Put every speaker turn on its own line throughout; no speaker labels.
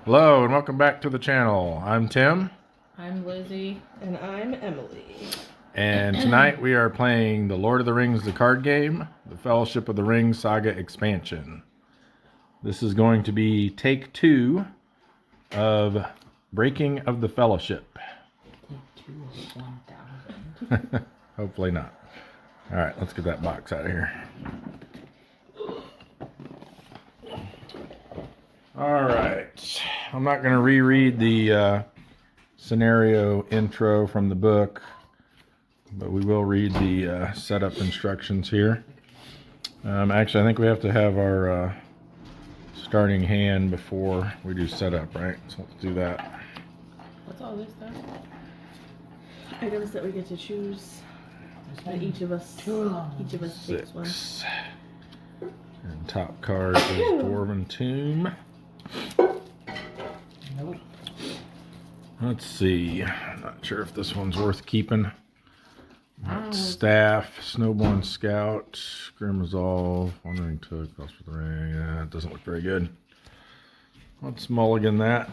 Hello and welcome back to the channel. I'm Tim.
I'm Lizzie.
And I'm Emily.
And tonight we are playing the Lord of the Rings, the card game, the Fellowship of the Ring Saga expansion. This is going to be take 2 of Breaking of the Fellowship.
Take 2 of 1,000.
Hopefully not. All right, let's get that box out of here. All right. I'm not going to reread the scenario intro from the book, but we will read the setup instructions here. Actually, I think we have to have our starting hand before we do setup, right? So let's do that.
What's all this stuff?
Items that we get to choose. And each of us takes one.
6. And top card is Dwarven Tomb.
Nope.
Let's see. I'm not sure if this one's worth keeping. Staff, Snowborn Scout, Grim Resolve, Wandering Took, Cross with the Ring. Yeah, it doesn't look very good. Let's mulligan that.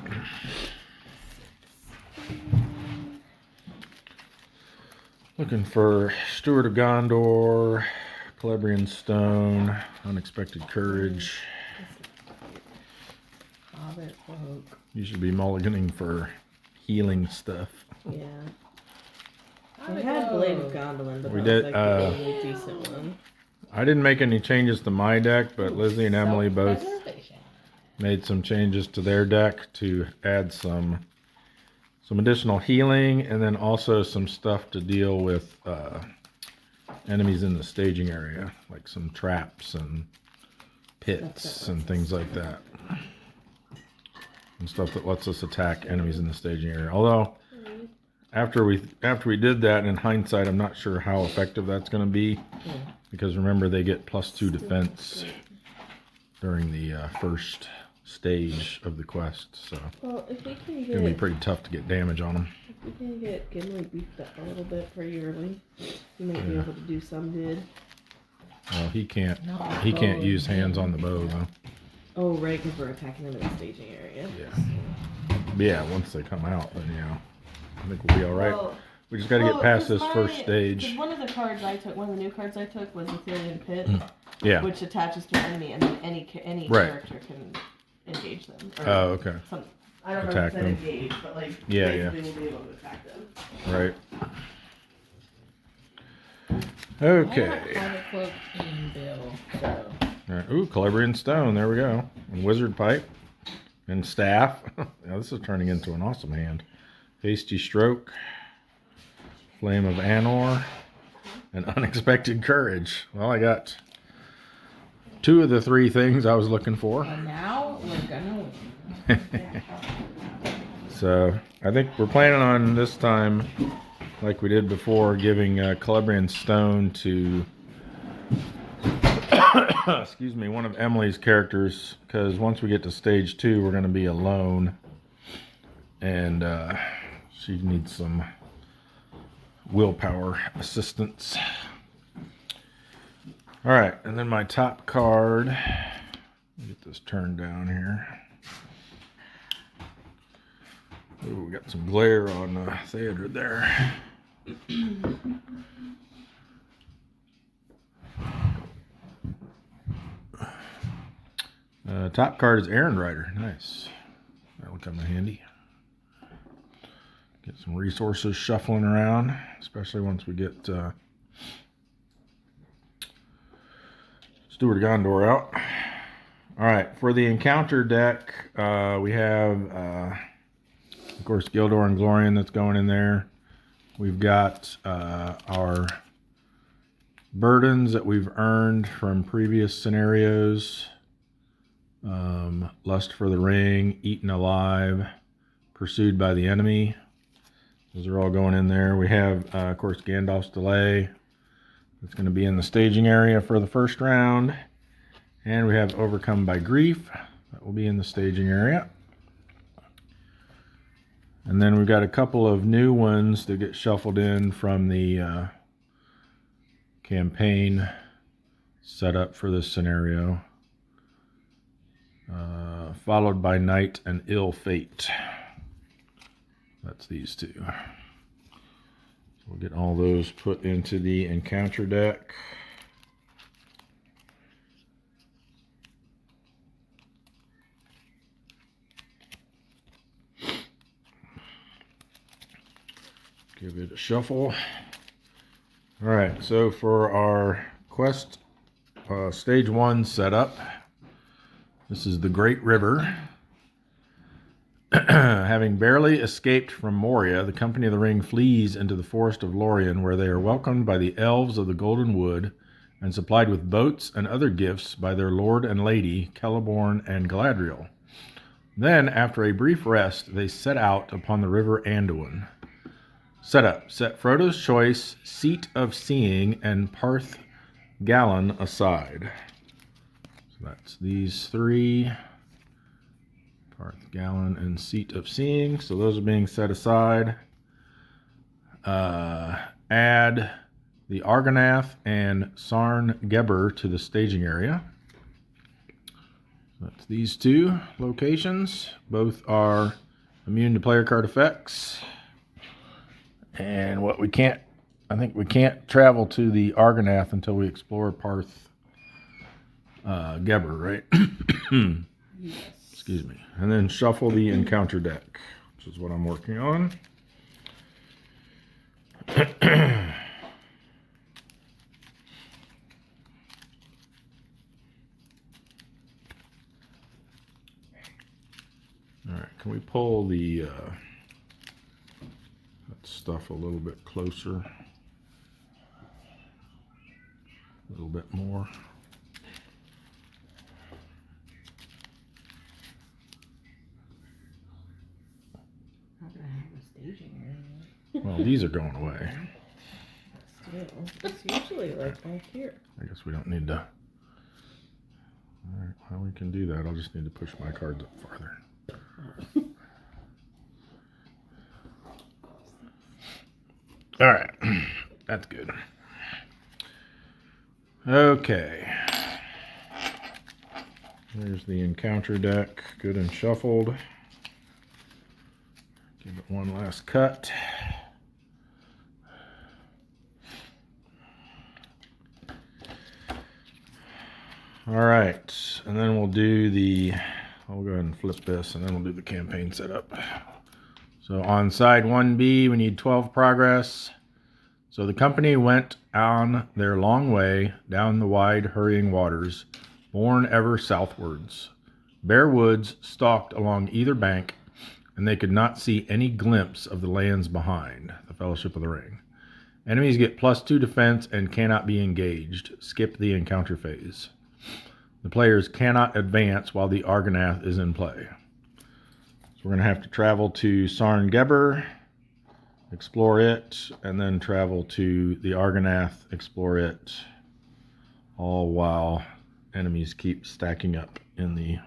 Looking for Steward of Gondor, Celebrian Stone, Unexpected Courage.
Hobbit Cloak.
You should be mulliganing for healing stuff.
Yeah. We had Blade of Gondolin, but
We
that
did,
was like the only decent one.
I didn't make any changes to my deck, but Lizzie and Emily both made some changes to their deck to add some additional healing, and then also some stuff to deal with enemies in the staging area, like some traps and pits and things like that, and stuff that lets us attack enemies in the staging area. Although after we did that, in hindsight, I'm not sure how effective that's going to be, because remember, they get +2 defense during the first stage of the quest, so
Well, if we can
it's gonna be
get,
pretty tough to get damage on them.
if we can get Gimli beefed up a little bit pretty early, we might be able to do some good.
Well, he can't use hands on the bow though.
Oh, right, because we're attacking them in the staging area.
Yeah. But yeah, once they come out, then I think we'll be all right.
Well,
We just got to get past this first stage.
One of the cards I took, one of the new cards I took was Ethereal Pit,
Yeah.
which attaches to an enemy, and then any
Right.
character can engage them. Or
Oh, okay.
I don't know
Attack
if it's
them.
engage, but like
Yeah,
basically we'll be able to attack them.
Right.
I
Okay.
have Hobbit Cloak in Bill, so.
All right. Ooh, Celebrian Stone. There we go. And Wizard Pipe. And Staff. Now, this is turning into an awesome hand. Hasty Stroke. Flame of Anor. And Unexpected Courage. Well, I got 2 of the 3 things I was looking for.
And now we're gonna win.
So I think we're planning on this time, like we did before, giving Celebrian Stone to excuse me, one of Emily's characters, because once we get to stage 2 we're going to be alone, and she needs some willpower assistance. All right, and then my top card, get this turned down here. Ooh, we got some glare on Theodred there. Top card is Errand Rider. Nice. That'll come in handy. Get some resources shuffling around, especially once we get Steward of Gondor out. All right, for the encounter deck, we have, of course, Gildor and Glorian that's going in there. We've got our burdens that we've earned from previous scenarios. Lust for the Ring, Eaten Alive, Pursued by the Enemy. Those are all going in there. We have, of course, Gandalf's Delay. It's going to be in the staging area for the first round. And we have Overcome by Grief. That will be in the staging area. And then we've got a couple of new ones that get shuffled in from the campaign set up for this scenario. followed by night and ill fate. That's these two. So we'll get all those put into the encounter deck. Give it a shuffle. All right, so for our quest stage 1 setup, this is the Great River. Having barely escaped from Moria, the Company of the Ring flees into the forest of Lorien, where they are welcomed by the elves of the Golden Wood and supplied with boats and other gifts by their lord and lady, Celeborn and Galadriel. Then, after a brief rest, they set out upon the river Anduin. Setup: set Frodo's choice, Seat of Seeing, and Parth Galen aside. So that's these three. Parth Galen and Seat of Seeing. So those are being set aside. Add the Argonath and Sarn Geber to the staging area. So that's these two locations. Both are immune to player card effects. And what we can't, I think we can't travel to the Argonath until we explore Parth Geber, right?
Yes.
Excuse me. And then shuffle the encounter deck, which is what I'm working on. All right, can we pull the that stuff a little bit closer? A little bit more.
Not gonna have a staging area.
Well, these are going away.
Still, it's usually like back here.
I guess we don't need to. All right, well, we can do that. I'll just need to push my cards up farther. All right, that's good. Okay. There's the encounter deck, good and shuffled. Give it one last cut. All right, and then we'll do the, I'll go ahead and flip this, and then we'll do the campaign setup. So on side 1B, we need 12 progress. So the company went on their long way down the wide, hurrying waters, borne ever southwards. Bare woods stalked along either bank, and they could not see any glimpse of the lands behind, the Fellowship of the Ring. Enemies get +2 defense and cannot be engaged. Skip the encounter phase. The players cannot advance while the Argonath is in play. So we're going to have to travel to Sarn Geber, explore it, and then travel to the Argonath, explore it, all while enemies keep stacking up in the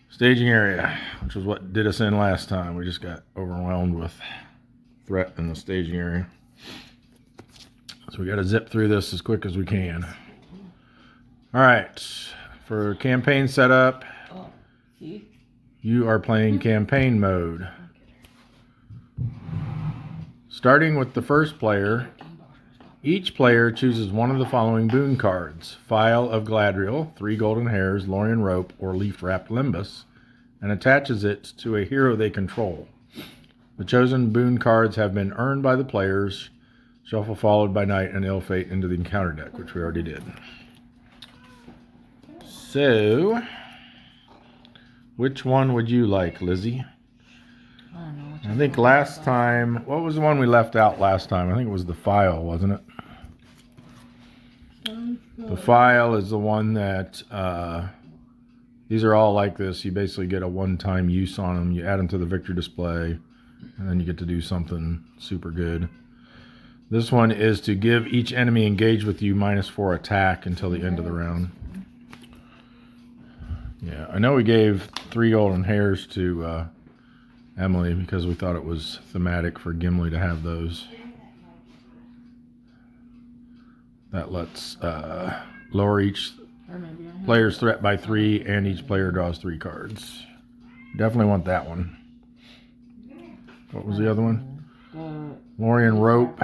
staging area, which was what did us in last time. We just got overwhelmed with threat in the staging area. So we got to zip through this as quick as we can. All right, for campaign setup,
Oh, see?
you are playing campaign mode. Starting with the first player, each player chooses one of the following boon cards: Phial of Galadriel, 3 golden hairs, Lorien rope, or leaf-wrapped limbus, and attaches it to a hero they control. The chosen boon cards have been earned by the players. Shuffle followed by night and ill fate into the encounter deck, which we already did. So, which one would you like, Lizzie?
I don't know.
I think last time, what was the one we left out last time? I think it was the Phial, wasn't it? The Phial is the one that, these are all like this. You basically get a one-time use on them. You add them to the victory display, and then you get to do something super good. This one is to give each enemy engaged with you -4 attack until the end of the round. Yeah, I know we gave 3 golden hairs to Emily because we thought it was thematic for Gimli to have those. That lets lower each
Or maybe I have
Players threat by 3, and each player draws 3 cards. Definitely want that one. What was the other one? Lorian Rope.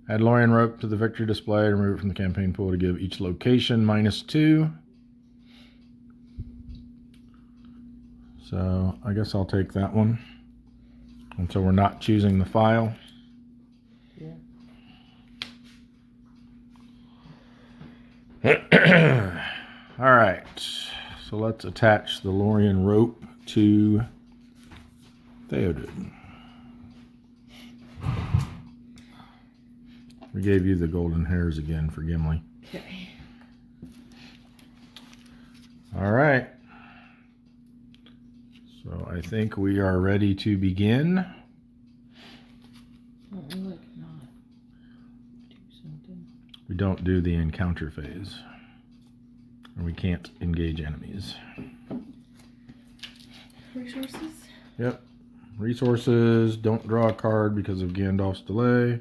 Add Lorian Rope to the victory display and remove it from the campaign pool to give each location -2. So I guess I'll take that one. And so we're not choosing the file.
Yeah.
All right. So let's attach the Lorian Rope to Theodred. We gave you the golden hairs again for Gimli.
Okay.
All right. So I think we are ready to begin.
Look, not do something.
We don't do the encounter phase. And we can't engage enemies.
Resources?
Yep. Resources, don't draw a card because of Gandalf's delay.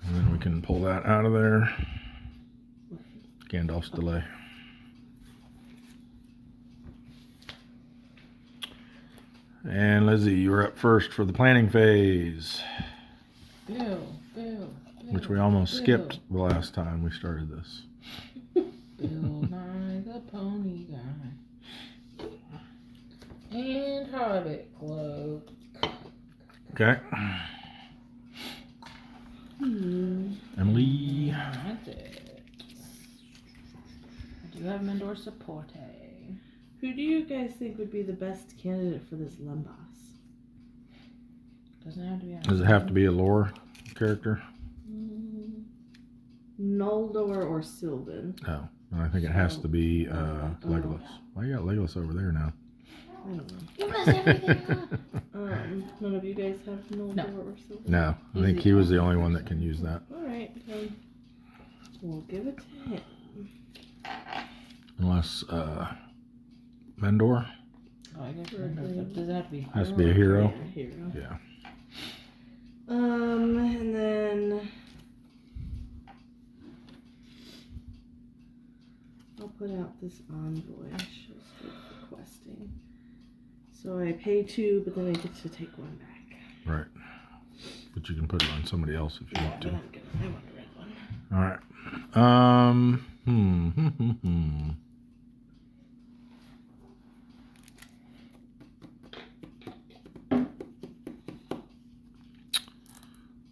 And then we can pull that out of there. Gandalf's delay. And Lizzie, you're up first for the planning phase.
Bill.
Which we almost skipped the last time we started this.
Bill Nye the Pony Guy. And Hobbit Cloak.
Okay. Emily.
That's it. I do have Mendor Supporte.
Who do you guys think would be the best candidate for this Lembas?
Doesn't have to be.
Does it have to be a lore character?
Noldor or Sylvan?
Oh, I think it has to be Legolas. Why you got Legolas over there now?
I don't know.
You messed everything up.
None of you guys have Noldor
No.
or Sylvan?
No, I think he was the only one that can use that.
Alright, then we'll give it to him.
Unless Mendor
Oh, I guess Mendor. Does it have to be?
has to be a hero.
Yeah, hero.
Yeah.
And then I'll put out this envoy. She'll start requesting. So I pay 2, but then I get to take 1 back.
Right. But you can put it on somebody else if you
Yeah,
want
but
to.
I want a red one.
All right.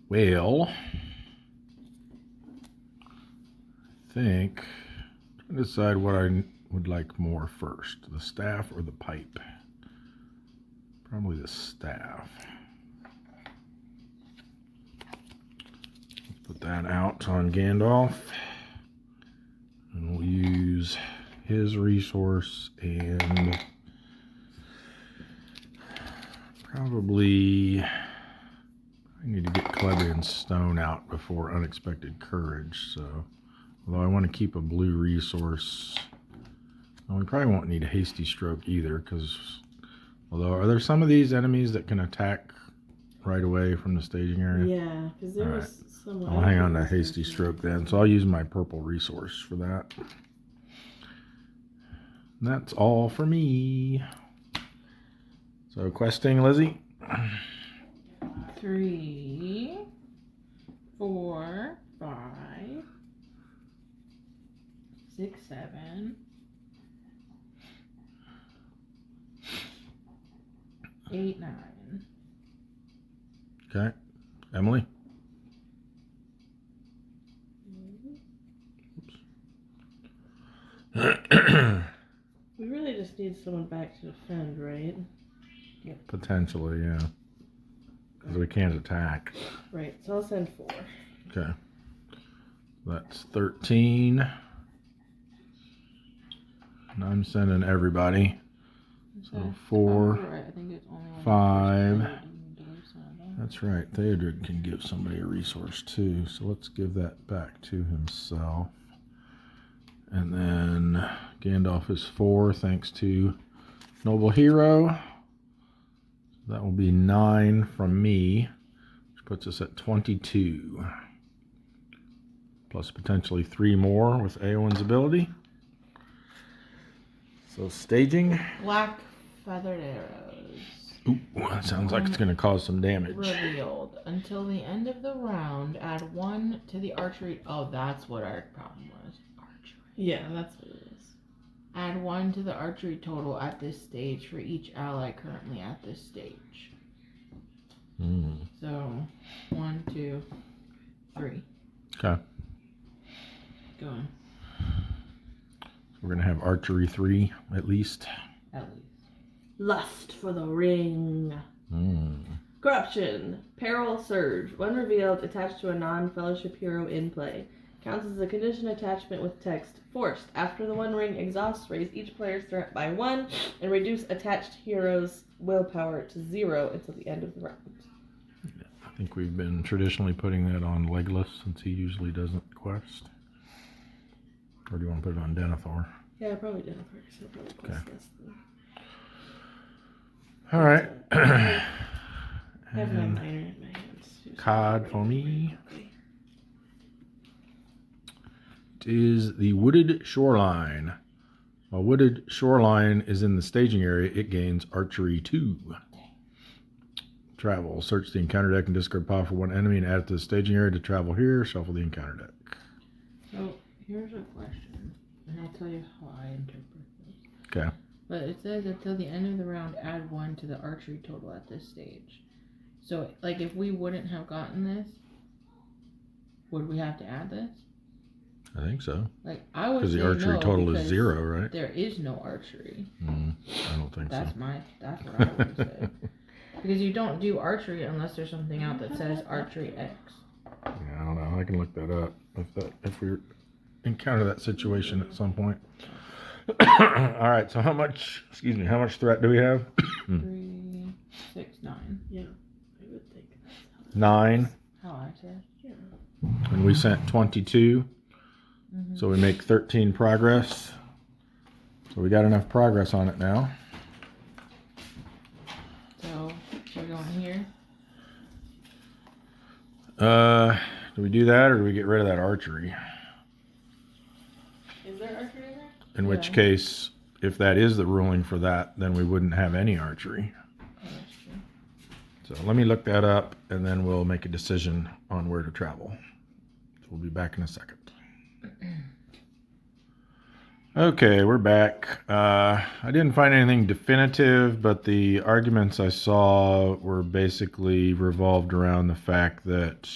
Well, I think I decide what I would like more first, the staff or the pipe. Probably the staff. Let's put that out on Gandalf. And we'll use his resource and probably I need to get Clebrian Stone out before Unexpected Courage. So, although I want to keep a blue resource, well, we probably won't need a Hasty Stroke either, because although are there some of these enemies that can attack right away from the staging area?
Yeah, because there was some.
I'll hang on to Hasty Stroke then. So I'll use my purple resource for that. And that's all for me. So questing, Lizzie.
3, 4, 5, 6, 7, 8, 9.
Okay. Emily.
We really just need someone back to defend, right?
Potentially, yeah. Because we can't attack.
Right, so I'll send 4.
Okay. That's 13. And I'm sending everybody. So 4,
Right. I think it's only
5. That's right. Theodred can give somebody a resource too. So let's give that back to himself. And then Gandalf is 4 thanks to Noble Hero. That will be 9 from me, which puts us at 22. plus potentially 3 more with Eowyn's ability. So staging.
Black feathered arrows.
Ooh, that sounds like it's going to cause some damage.
Revealed. Until the end of the round, add 1 to the archery. Oh, that's what our problem was. Archery.
Yeah, that's what it is.
Add 1 to the archery total at this stage for each ally currently at this stage. So, 1, 2, 3.
Okay.
Going.
We're going to have archery 3 at least.
At least.
Lust for the ring. Corruption. Peril Surge. When revealed, attached to a non-fellowship hero in play. Counts as a condition attachment with text. Forced. After the One Ring exhausts, raise each player's threat by 1 and reduce attached hero's willpower to 0 until the end of the round.
I think we've been traditionally putting that on Legolas since he usually doesn't quest. Or do you want to put it on Denethor?
Yeah, probably Denethor, because he'll probably quest less than...
All right.
I have my minor in my hands.
Card for me. It is the Wooded Shoreline. While Wooded Shoreline is in the staging area, it gains Archery 2. Travel. Search the encounter deck and discard pile for 1 enemy and add it to the staging area to travel here. Shuffle the encounter deck.
So, here's a question, and I'll tell you how I interpret this.
Okay.
But it says until the end of the round, add 1 to the archery total at this stage. So, like, if we wouldn't have gotten this, would we have to add this?
I think so.
Like, I would
Because
say
the archery
no,
total is
because
0, right?
there is no archery.
I don't think
That's
so.
that's what I would say. Because you don't do archery unless there's something out that says archery X.
Yeah, I don't know. I can look that up if we encounter that situation at some point. All right. So how much threat do we have?
3, 6, 9.
Yeah, I would think that's
9.
How I said.
Yeah.
And we sent 22. So we make 13 progress. So we got enough progress on it now.
So we're going here.
Do we do that or do we get rid of that archery?
Is there archery in there?
In which case, if that is the ruling for that, then we wouldn't have any archery.
Oh, that's true.
So let me look that up and then we'll make a decision on where to travel. So we'll be back in a second. Okay, we're back. I didn't find anything definitive, but the arguments I saw were basically revolved around the fact that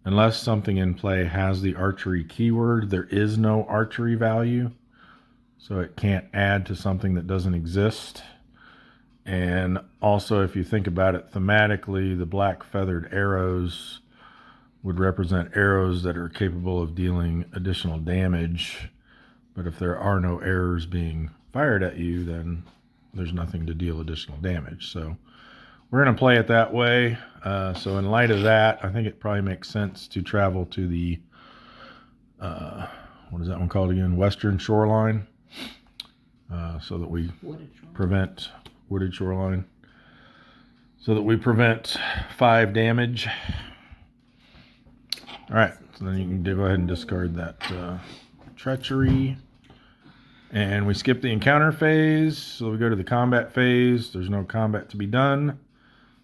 unless something in play has the archery keyword, there is no archery value. So it can't add to something that doesn't exist. And also, if you think about it thematically, the black feathered arrows would represent arrows that are capable of dealing additional damage. But if there are no arrows being fired at you, then there's nothing to deal additional damage. So we're going to play it that way. So in light of that, I think it probably makes sense to travel to the, what is that one called again? Western Shoreline. So that we prevent Wooded Shoreline. So that we prevent 5 damage. All right. So then you can go ahead and discard that treachery. And we skip the encounter phase. So we go to the combat phase. There's no combat to be done.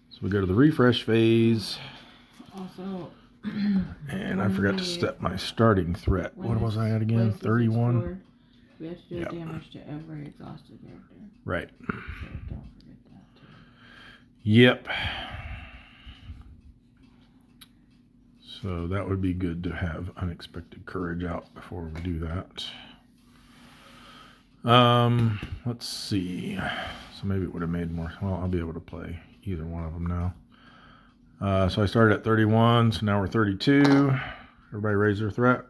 So we go to the refresh phase.
Also,
and I forgot to set my starting threat. What was I at again? 31?
We have to do damage to every exhausted character.
Right.
So don't forget that too.
Yep. So that would be good to have unexpected courage out before we do that. Let's see. So maybe it would have made more. Well, I'll be able to play either one of them now. So I started at 31, so now we're 32. Everybody raise their threat.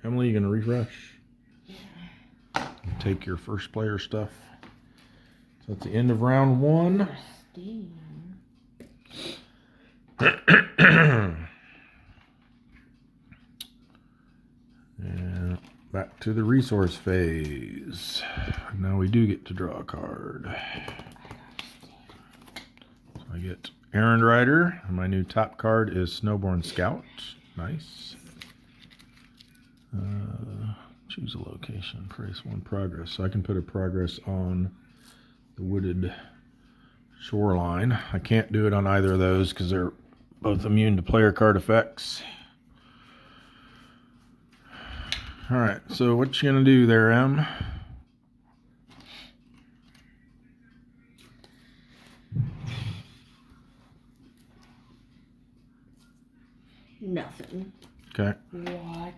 Emily, you gonna refresh? Yeah. Take your first player stuff. So that's the end of round 1. And back to the resource phase. Now we do get to draw a card. So I get Errand Rider. And my new top card is Snowborn Scout. Nice. Choose a location, place one progress. So I can put a progress on the wooded shoreline. I can't do it on either of those because they're both immune to player card effects. All right, so what you gonna do there, Em?
Nothing.
Okay.
What?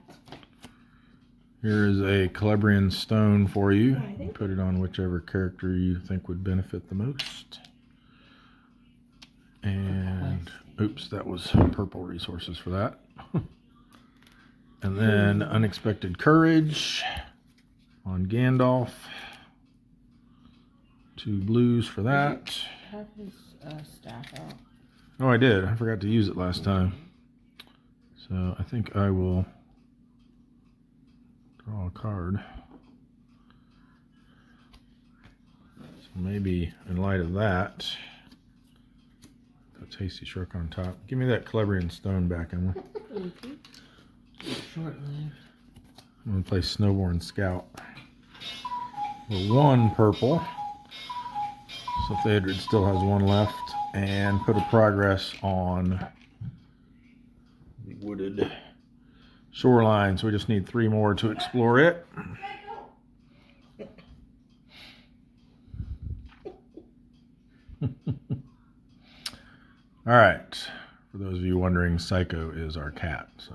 Here is a Celebrian stone for you.
I think-
Put it on whichever character you think would benefit the most. And oops, that was purple resources for that. And then Unexpected Courage on Gandalf. 2 blues for that.
Have his staff out.
Oh, I did. I forgot to use it last time. So I think I will draw a card. So maybe in light of that, that's Hasty Shark on top. Give me that Celebrian stone back, Emily.
Short-lived.
I'm going to play Snowborn Scout. For 1 purple. So Theodred still has 1 left. And put a progress on the wooded shoreline. So we just need 3 more to explore it. All right. For those of you wondering, Psycho is our cat. So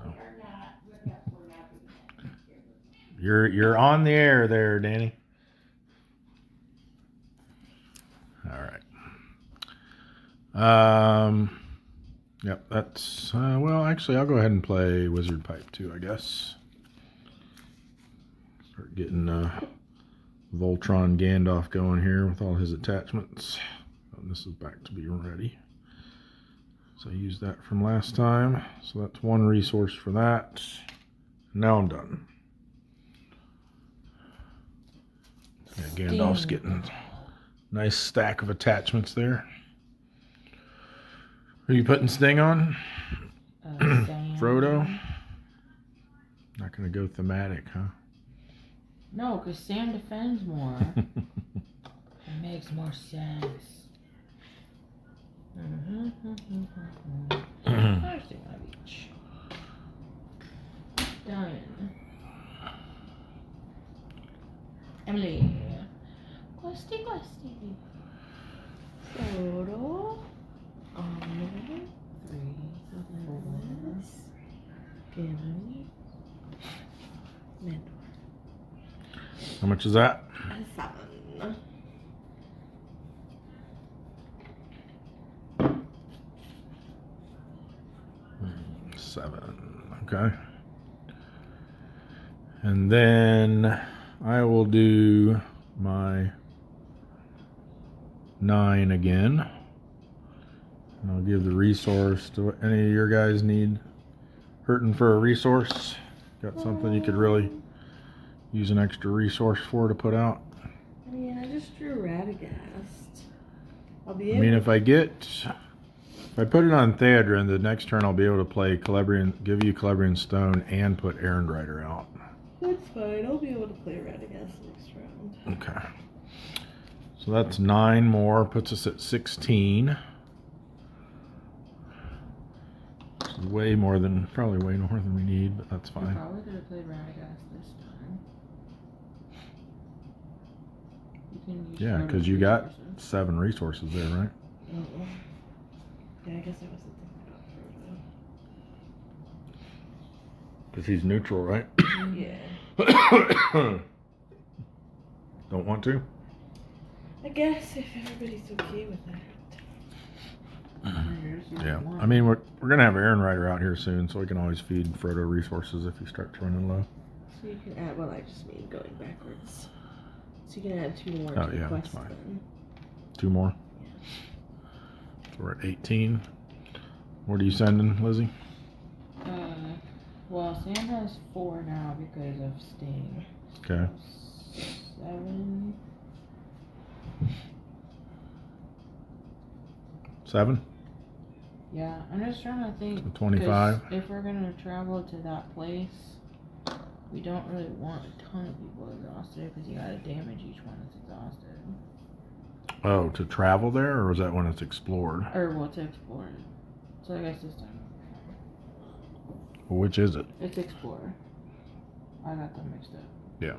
you're on the air there, Danny. All right. Yep, that's well, actually I'll go ahead and play Wizard Pipe too, I guess. Start getting Voltron Gandalf going here with all his attachments. And this is back to be ready. So I used that from last time. So that's 1 resource for that. Now I'm done. Yeah, Gandalf's getting a nice stack of attachments there. Who are you putting Sting on?
Sam.
Frodo? Not going to go thematic, huh?
No, because Sam defends more. It makes more sense. First one of each. Done. Emily. Questy. Photo. 3.
Gimli. Mentor.
How much is that?
7.
7. Okay. And then I will do my 9 again. And I'll give the resource to any of your guys need hurting for a resource. Got something you could really use an extra resource for to put out.
I mean, I just drew Radagast. I'll be
I
able
mean, if I put it on Theodred, the next turn I'll be able to play give you Celebrian Stone and put Errand Rider out.
That's fine. I'll be able to play Radagast next round.
Okay. So that's 9 more, puts us at 16. This is way more than, probably way more than we need, but that's
I
fine.
probably could have played Radagast this time. You can use
Yeah,
Frodo's
because you got
resources.
7 resources there, right?
Yeah, I guess I wasn't thinking about Frodo.
Because he's neutral, right?
Yeah.
Don't want to?
I guess if everybody's okay with that.
Yeah. I mean, we're going to have Errand Rider out here soon, so we can always feed Frodo resources if he starts running low.
So you can add, well, I just mean going backwards. So you can add 2 more
Oh,
to
yeah,
the
that's
quest
fine.
then.
2 more? So we're at 18. What are you sending, Lizzie?
Well, Sam has 4 now because of Sting.
Okay.
7.
7?
Yeah, I'm just trying to think.
So 25?
'cause if we're gonna travel to that place, we don't really want a ton of people exhausted because you gotta damage each one that's exhausted.
Oh, to travel there, or is that when it's explored?
Or well, to explore it. So I guess this time.
Which is it?
It's Explorer. I got them mixed up.
Yeah.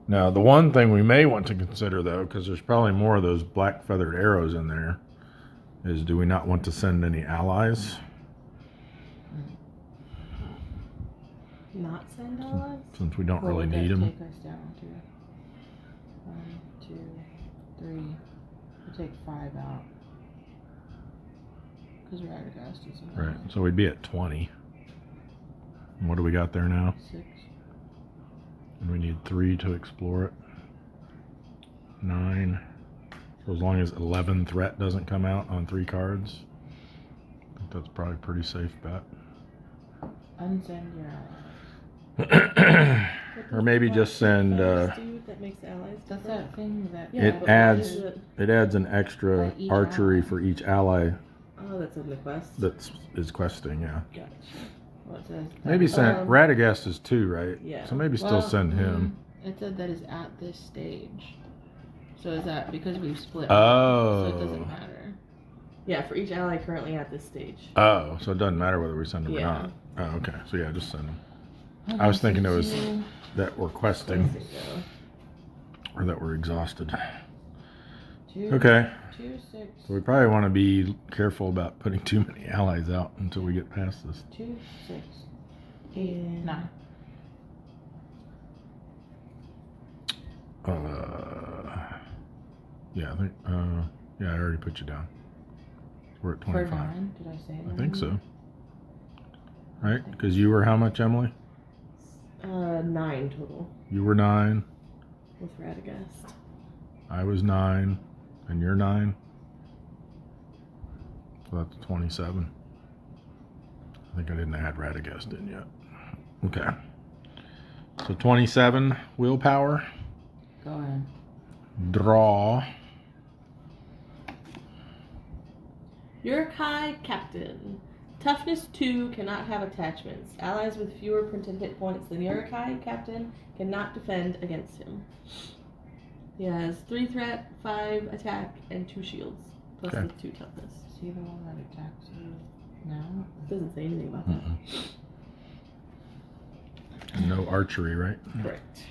Now, the one thing we may want to consider, though, because there's probably more of those black feathered arrows in there, is do we not want to send any allies?
Not send allies?
Since we don't
What
really
would that
need them.
take us down to? 1, 2, 3. We'll take 5 out. Because Radagast is in
Right. So we'd be at 20. And what do we got there now?
6.
And we need 3 to explore it. 9. So as long as 11 threat doesn't come out on 3 cards, I think that's probably a pretty safe bet.
Unsend your allies.
Or maybe just send.
That makes the allies.
That's that thing that.
Yeah,
It
but
adds.
why is it-
It adds an extra
For each
archery
ally.
for each ally
Oh, that's in the quest.
that is questing. Yeah.
Gotcha.
Well, it says
Maybe send
Um,
Radagast is 2, right?
yeah.
So maybe still
Well,
send him.
It said that is at this stage. So is that because we've split?
Oh.
So it doesn't matter.
Yeah, for each ally currently at this stage.
Oh, so it doesn't matter whether we send him
Yeah.
or not. Oh, okay. So yeah, just send him. I was thinking it was that we're questing or that we're exhausted.
2,
Okay.
2, 6.
So we probably want to be careful about putting too many allies out until we get past this.
2, 6, 8,
And
9.
Yeah, I think. Yeah, I already put you down. We're at
For
25.
9, did I say 9?
I think so. Right? Because you were how much, Emily?
9 total
You were 9.
with Radagast.
I was 9, and you're 9. So that's 27. I think I didn't add Radagast in yet. Okay. So 27 willpower.
Go ahead.
Draw.
Yurkai Captain. Toughness 2 cannot have attachments. Allies with fewer printed hit points than Yurkai Captain cannot defend against him. He has 3 threat, 5 attack, and 2 shields, plus
Okay.
the 2 toughness.
Is he the one that attacks you now?
Doesn't say anything about that.
And no archery, right?
Correct.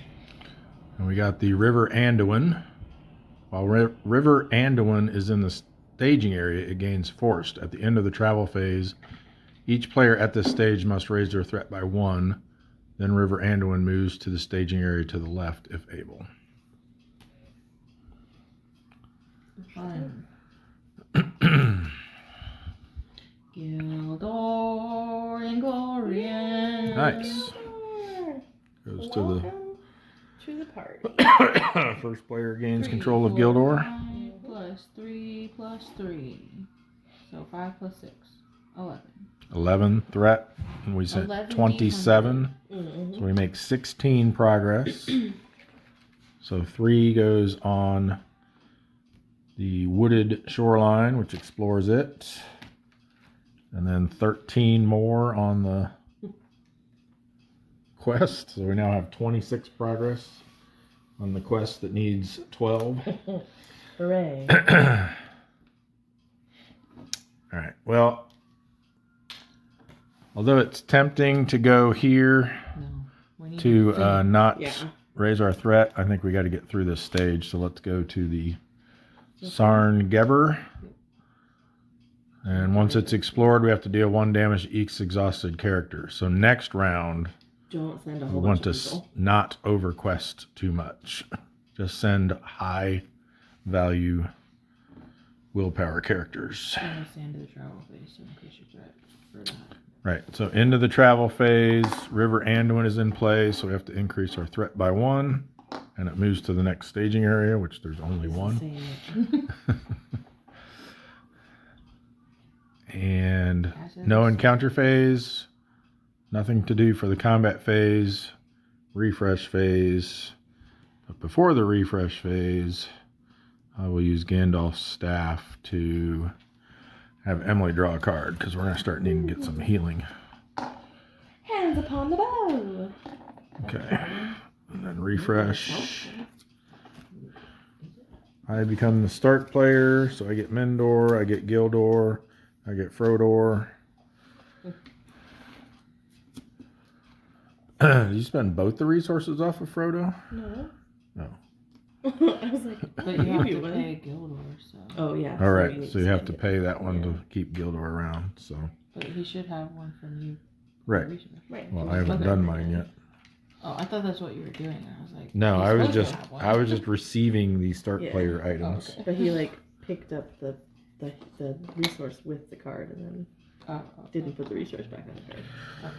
And we got the River Anduin. While River Anduin is in the staging area, it gains forced. At the end of the travel phase, each player at this stage must raise their threat by 1. Then River Anduin moves to the staging area to the left if able.
Fine. Gildor Inglorious.
Nice. Goes to
Welcome to the party.
the first player gains control of Gildor.
5 plus 3 plus 3. So 5 plus 6. 11.
11 threat, and we sent 27. So we make 16 progress. So 3 goes on the wooded shoreline, which explores it. And then 13 more on the quest. So we now have 26 progress on the quest that needs 12.
Hooray.
All right. Well, although it's tempting to go here
No. We need
to
to
not
Yeah.
raise our threat, I think we got to get through this stage. So let's go to the Sarn Geber. And once it's explored, we have to deal 1 damage to each exhausted character. So next round,
Don't send a
we
whole
want
bunch
to
of people.
not overquest too much. Just send high value willpower characters.
Stand to the travel phase to increase your threat for that.
Right, so into the travel phase, River Anduin is in play, so we have to increase our threat by 1, and it moves to the next staging area, which there's only 1. And no encounter phase, nothing to do for the combat phase, refresh phase. But before the refresh phase, I will use Gandalf's staff to have Emily draw a card, because we're going to start needing to get some healing.
Hands upon the bow.
Okay. And then refresh. I become the start player, so I get Mendor, I get Gildor, I get Frodor. Did you spend both the resources off of Frodo?
No.
No.
I was like,
But you have to pay Gildor, so.
oh yeah.
All right, so you have to
spend
pay that one
Yeah.
to keep Gildor around. So.
But he should have one from you.
Right.
Right.
Well, I haven't done mine yet.
Oh, I thought that's what you were doing. I was like,
No,
he's
I was
supposed to
just
have one.
I was just receiving the start
Yeah.
player
Oh,
items.
okay.
But he like picked up the resource with the card and then didn't put the resource back on the card.
Okay.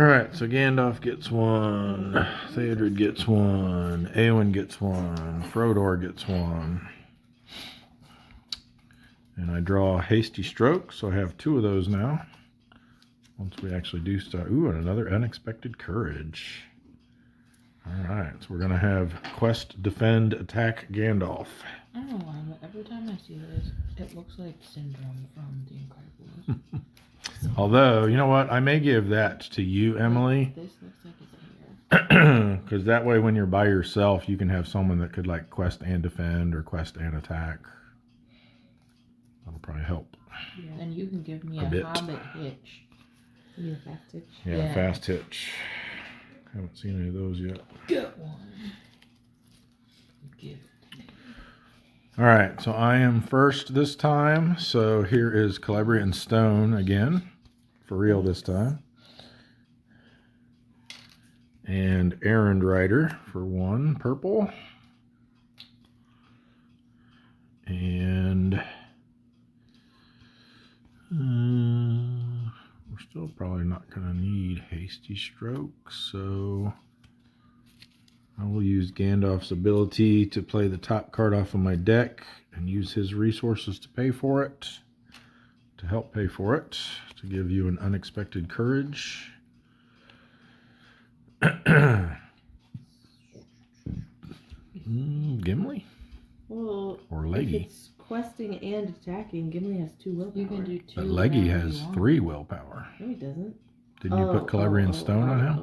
All right, so Gandalf gets one, Theodred gets one, Eowyn gets one, Frodor gets one. And I draw Hasty Stroke, so I have 2 of those now. Once we actually do start. Ooh, and another Unexpected Courage. All right, so we're going to have Quest, Defend, Attack Gandalf.
I don't know why, but every time I see this, it looks like Syndrome from The Incredibles.
Although, you know what? I may give that to you, Emily.
This looks like it's here.
Because that way when you're by yourself, you can have someone that could like Quest and Defend or Quest and Attack. That'll probably help.
Yeah. And you can give me
A
a
bit.
Hobbit hitch.
You need a fast hitch.
Yeah,
Yeah.
Fast Hitch. Haven't seen any of those yet.
Get one. Give it to me.
All right, so I am first this time. So here is Celebrian Stone again. For real this time. And Errand Rider for 1 purple. And we're still probably not going to need Hasty Stroke, so I will use Gandalf's ability to play the top card off of my deck and use his resources to pay for it, to help pay for it, to give you an Unexpected Courage. Gimli?
Well,
Or
if
Leggy?
it's questing and attacking, Gimli has 2 willpower.
You can do 2.
But Leggy
whenever
has
you want.
3 willpower.
No, he doesn't.
Didn't you put Celebrian Stone on him?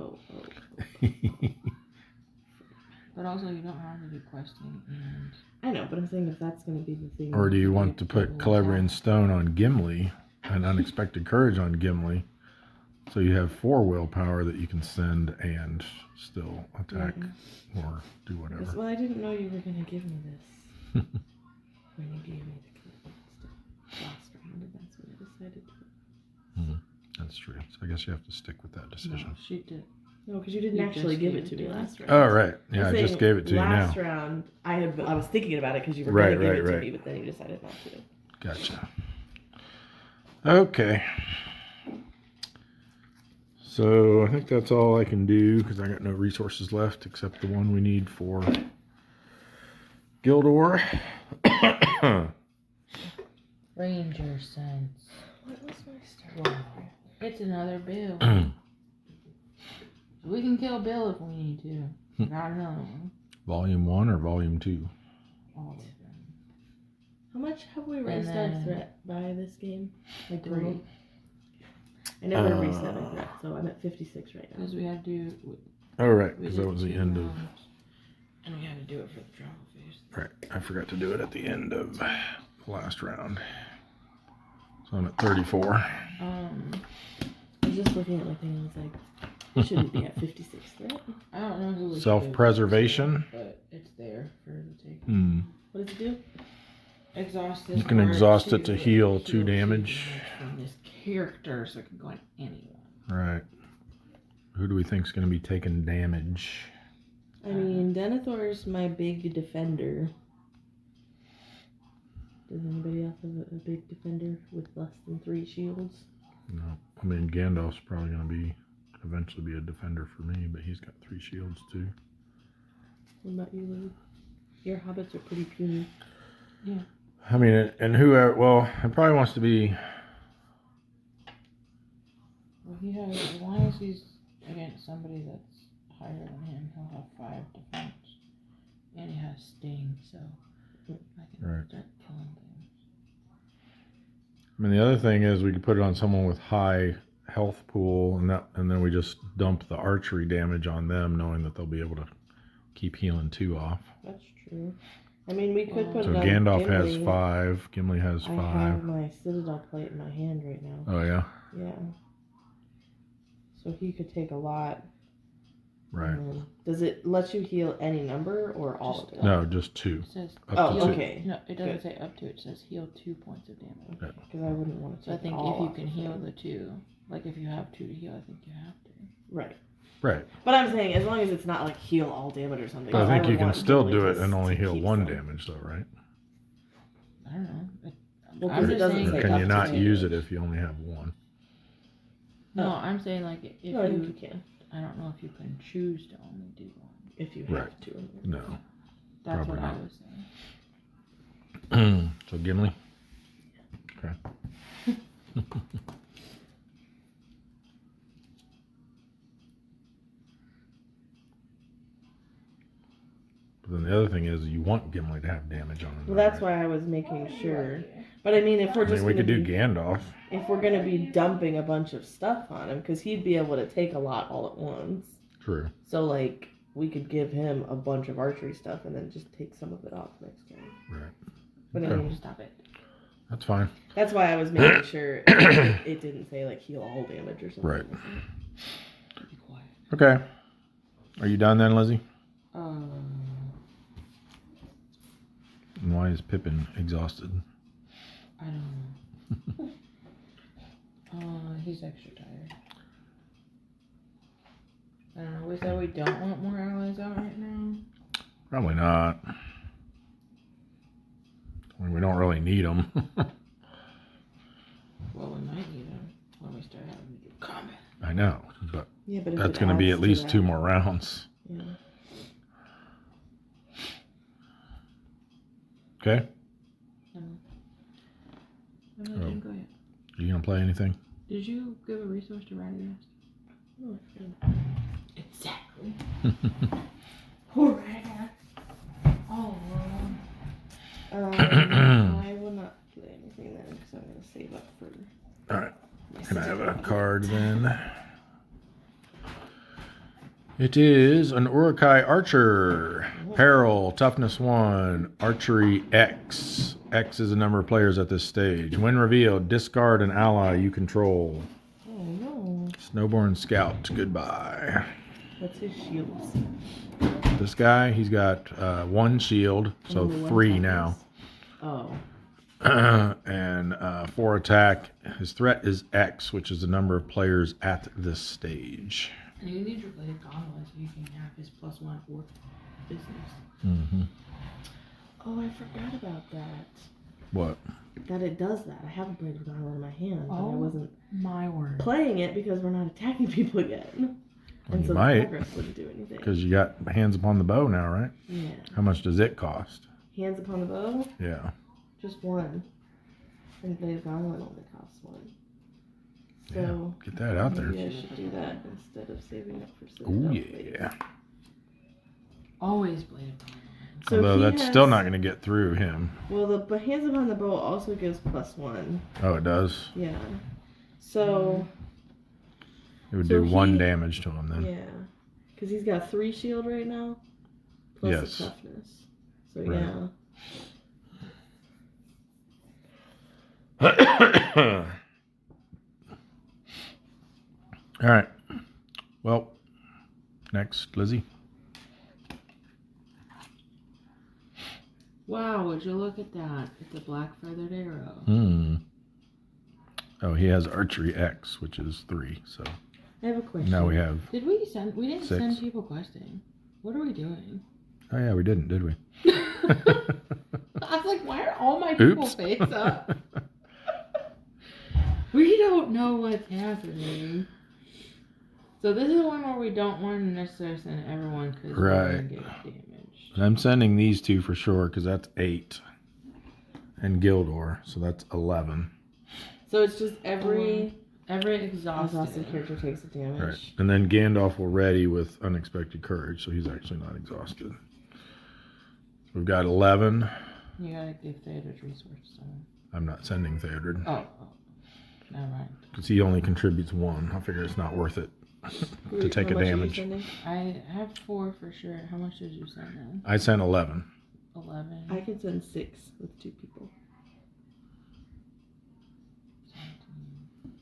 But also, you don't have to do questing and.
I know, but I'm saying if that's going to be the thing.
Or do you want to
Double
put Celebrian
attack.
Stone on Gimli and Unexpected Courage on Gimli, so you have 4 willpower that you can send and still attack or do whatever.
Well, I didn't know you were going to give me this when you gave me the stuff last round, and that's when I decided to.
That's true. So I guess you have to stick with that
No,
decision.
she did.
No, because you didn't
You
actually
just
give
gave
it to
it
me
to
last round.
Oh, right. Yeah,
I'm
I just
saying
gave it to you now.
Last round, I was thinking about it because you were
Right,
going to give
right,
it to
right.
me, but then you decided not to.
Gotcha. Okay. So I think that's all I can do because I got no resources left except the one we need for Gildor.
Ranger sense.
What was my start?
Wow. It's another Bill. We can kill Bill if we need to. Not another one.
Volume 1 or Volume 2?
All of them.
How much have we raised our
then-
threat by this game? Like
3.
total? I never reset my threat, so I'm at 56 right now.
Because we had to do.
Oh, right,
We
because
did
that was the
2
end of...
rounds, and we had to do it for the travel phase.
Right, I forgot to do it at the end of the last round. So I'm at 34.
I was just looking at my thing and I was like, it shouldn't be at 56 threat.
I don't know who was
Self-preservation?
but it's there for the taking.
What does it do?
Exhaust this.
You can
card
exhaust it to heal 2
2
damage.
from this character, so it can go on anyone.
Right. Who do we think is going to be taking damage?
I mean, Denethor's my big defender. Does anybody else have a big defender with less than 3 shields?
No. I mean, Gandalf's probably going to eventually be a defender for me, but he's got 3 shields too.
What about you, Lou? Your hobbits are pretty puny.
Yeah.
I mean, and whoever, well, it probably wants to be,
Well, he has, as long as he's against somebody that's higher than him, he'll have 5 defense. And he has sting, so I can
Right.
start killing things.
I mean, the other thing is we could put it on someone with high health pool, and then we just dump the archery damage on them, knowing that they'll be able to keep healing 2 off.
That's true. I mean, we could put
So
it on
Gandalf
Gimli.
has 5. Gimli has 5.
I have my Citadel plate in my hand right now.
Oh yeah.
Yeah. So he could take a lot.
Right.
Does it let you heal any number or all of it?
No, just 2.
It says
Up to 2.
Okay.
No, it doesn't
Good.
say up to. It says heal 2 points of damage.
Because I wouldn't want to
So I
take
think
all
if you
off
can
of
heal
him.
the 2, like if you have 2 to heal, I think you have to.
Right.
Right.
But I'm saying, as long as it's not like heal all damage or something.
But I think
would
you can
want
still
Gimli
do it
to
and only heal
keep
1
some.
damage, though, right?
I don't know.
Well,
I'm
'cause it
just
doesn't
saying.
say
Or can
up
you
to
not
2.
use it if you only have 1?
No, I'm saying like if
No, I think you
you.
can.
I don't know if you can choose to only do 1.
If you have
Right.
to.
No.
That's
Probably
what I
not.
was saying.
So Gimli? Okay. But then the other thing is you want Gimli to have damage on him.
Well, that's why I was making sure. But I mean, if we're
I
just
mean, we
gonna
could do
be,
Gandalf.
if we're gonna be dumping a bunch of stuff on him, because he'd be able to take a lot all at once.
True.
So like, we could give him a bunch of archery stuff and then just take some of it off next turn.
Right.
But I
Okay.
mean,
Stop it.
That's fine.
that's why I was making sure it didn't say like heal all damage or something.
Right.
Like
Be quiet.
Okay. Are you done then, Lizzie? And why is Pippin exhausted?
I don't know. He's extra tired. I don't know. We said we don't want more allies out right now.
Probably not. I mean, we don't really need them.
Well, we might need them when we start having to do combat.
I know, but
Yeah, but if
that's
it
going to be
adds
at least
that-
2 more rounds.
Yeah.
Okay?
I
Oh.
didn't go yet.
Are you going to play anything?
Did you give a resource to Ratty
Oh,
Exactly.
Alright.
Oh,
I will not play anything then because I'm going to save up for.
All right.
my
Can I have a
certificate.
card then? It is an Urukai Archer. Peril, toughness 1, archery X. X is the number of players at this stage. When revealed, discard an ally you control.
Oh no.
Snowborn Scout, goodbye.
What's his shields?
This guy, he's got 1 shield, so
Only one
3 now.
toughness? Oh.
And 4 attack. His threat is X, which is the number of players at this stage.
and you need to play a gondola so you can have his +1 or business.
Mm-hmm.
Oh, I forgot about that.
What?
That it does that. I have a blade of Gondola in my hand, but I
Oh.
wasn't
My word.
playing it because we're not attacking people yet.
Well,
And
you
so
might,
the progress wouldn't do anything.
because you got hands upon the bow now, right?
Yeah.
How much does it cost?
Hands upon the bow,
Yeah.
just 1. And blade of Gondola only costs 1. So
Get that out there.
maybe I should do that instead of saving up for Citadel
Oh,
Blade.
yeah.
Always blade of Gondola.
So
Although
he
that's
has-
still not going to get through him.
Well, but hands upon the bow also gives +1.
Oh, it does?
Yeah. So
It would
So
do 1
he-
damage to him then.
yeah, because he's got 3 shield right now, plus
Yes.
the toughness. So
Right.
yeah.
All right. Well, next, Lizzie.
Wow, would you look at that? It's a black feathered arrow.
Hmm. Oh, he has archery X, which is 3. So
I have a question.
now we have.
Did we send? We didn't
6.
send people questing. What are we doing?
Oh yeah, we didn't, did we?
I was like, why are all my people
Oops.
face up? We don't know what's happening. So this is one where we don't want to necessarily send everyone because we're
Right.
going to get damaged.
I'm sending these 2 for sure because that's 8. And Gildor, so that's 11.
So it's just every
Exhausted.
character takes a damage.
Right. And then Gandalf will ready with unexpected courage, so he's actually not exhausted. So we've got 11.
You gotta give Theodor's resource to someone.
I'm not sending Theodred.
Oh. All right.
Because he only contributes 1. I figure it's not worth it to take
How
a
much are you
damage.
sending?
I have 4 for sure. How much did you send then?
I sent 11.
11.
I can send 6 with 2 people.
17.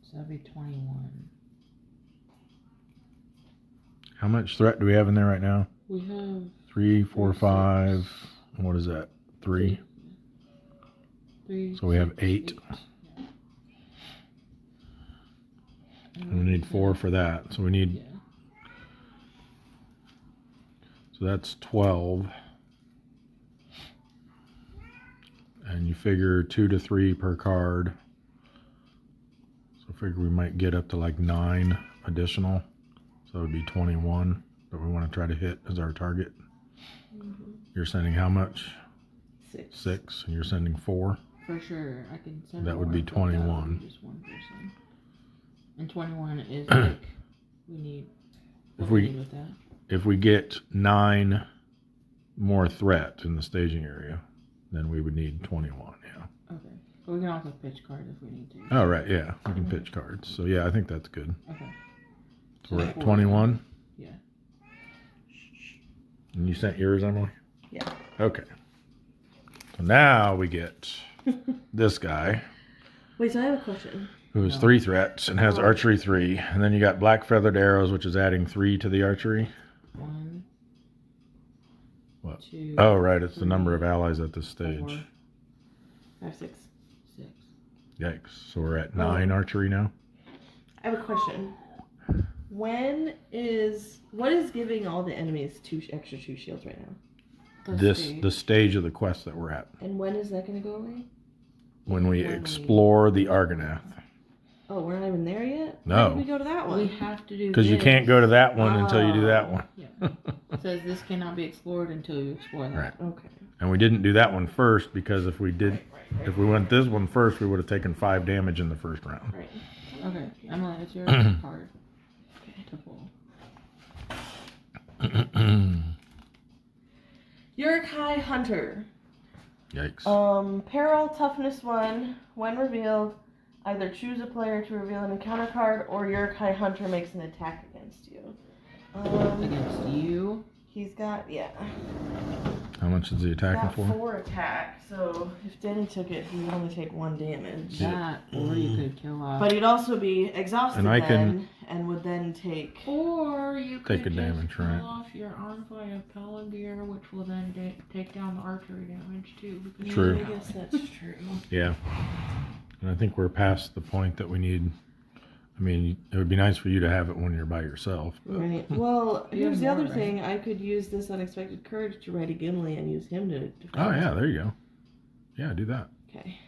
So that'd be 21.
How much threat do we have in there right now?
We have
3, 4,
6.
5. What is that? 3.
3.
So we have
6,
8.
Yeah.
And we need 4 for that. So we need.
Yeah.
So that's 12. And you figure 2 to 3 per card. So I figure we might get up to like 9 additional. So it would be 21 that we want to try to hit as our target.
Mm-hmm.
You're sending how much?
6.
6. And you're sending 4.
For sure. I can send
That would
more,
be
but that would
21.
be just one person. And 21 is like, we need. What
If
do
we-
need with that?
If we get 9 more threat in the staging area, then we would need 21. Yeah.
Okay. But we can also pitch cards if we need to.
Oh, right. Yeah. We can pitch cards. So yeah, I think that's good.
Okay.
So we're at
4.
21.
Yeah.
And you sent yours, Emily?
Yeah.
Okay. So now we get this guy
Wait, so I have a question.
who has
No.
3 threats and has
Oh.
archery 3. And then you got black feathered arrows, which is adding 3 to the archery.
1.
What?
2.
Oh, right. It's the
3,
number of allies at this
4,
stage.
I have 6.
6.
Yikes. So we're at 9 archery now.
I have a question. What is giving all the enemies 2 extra 2 shields right now?
The stage of the quest that we're at.
And when is that going to go away?
When we
When we-
explore the Argonath.
Oh, we're not even there yet?
No.
Why did we go to that
We
one?
have to do
Because you
this.
can't go to that one until you do that
Oh.
one.
Yeah. It says this cannot be explored until you explore that.
Right.
Okay.
And we didn't do that one first because if we did,
Right.
if we went this one first, we would have taken 5 damage in the first round.
Right.
Okay. Emily, it's your card to pull.
Yurkai Hunter.
Yikes.
Peril Toughness 1. When revealed, either choose a player to reveal an encounter card or Yurkai Hunter makes an attack against you.
Against you?
He's got,
How much is he attacking
got
for?
4 attack, so if Denny took it, he would only take 1 damage.
That, or you could kill off.
But he'd also be exhausted
And I
then, and would then take...
Or you could
Take a damage,
kill
right.
off your Envoy of Palantir, which will then take down the archery damage too. Because
True.
I guess that's true.
Yeah. And I think we're past the point that we need. I mean, it would be nice for you to have it when you're by yourself. But
Right. Well,
You
here's the
have
other
more,
thing. I could use this unexpected courage to ready Gimli and use him to defend.
Oh, yeah, there you go. Yeah, do that.
Okay.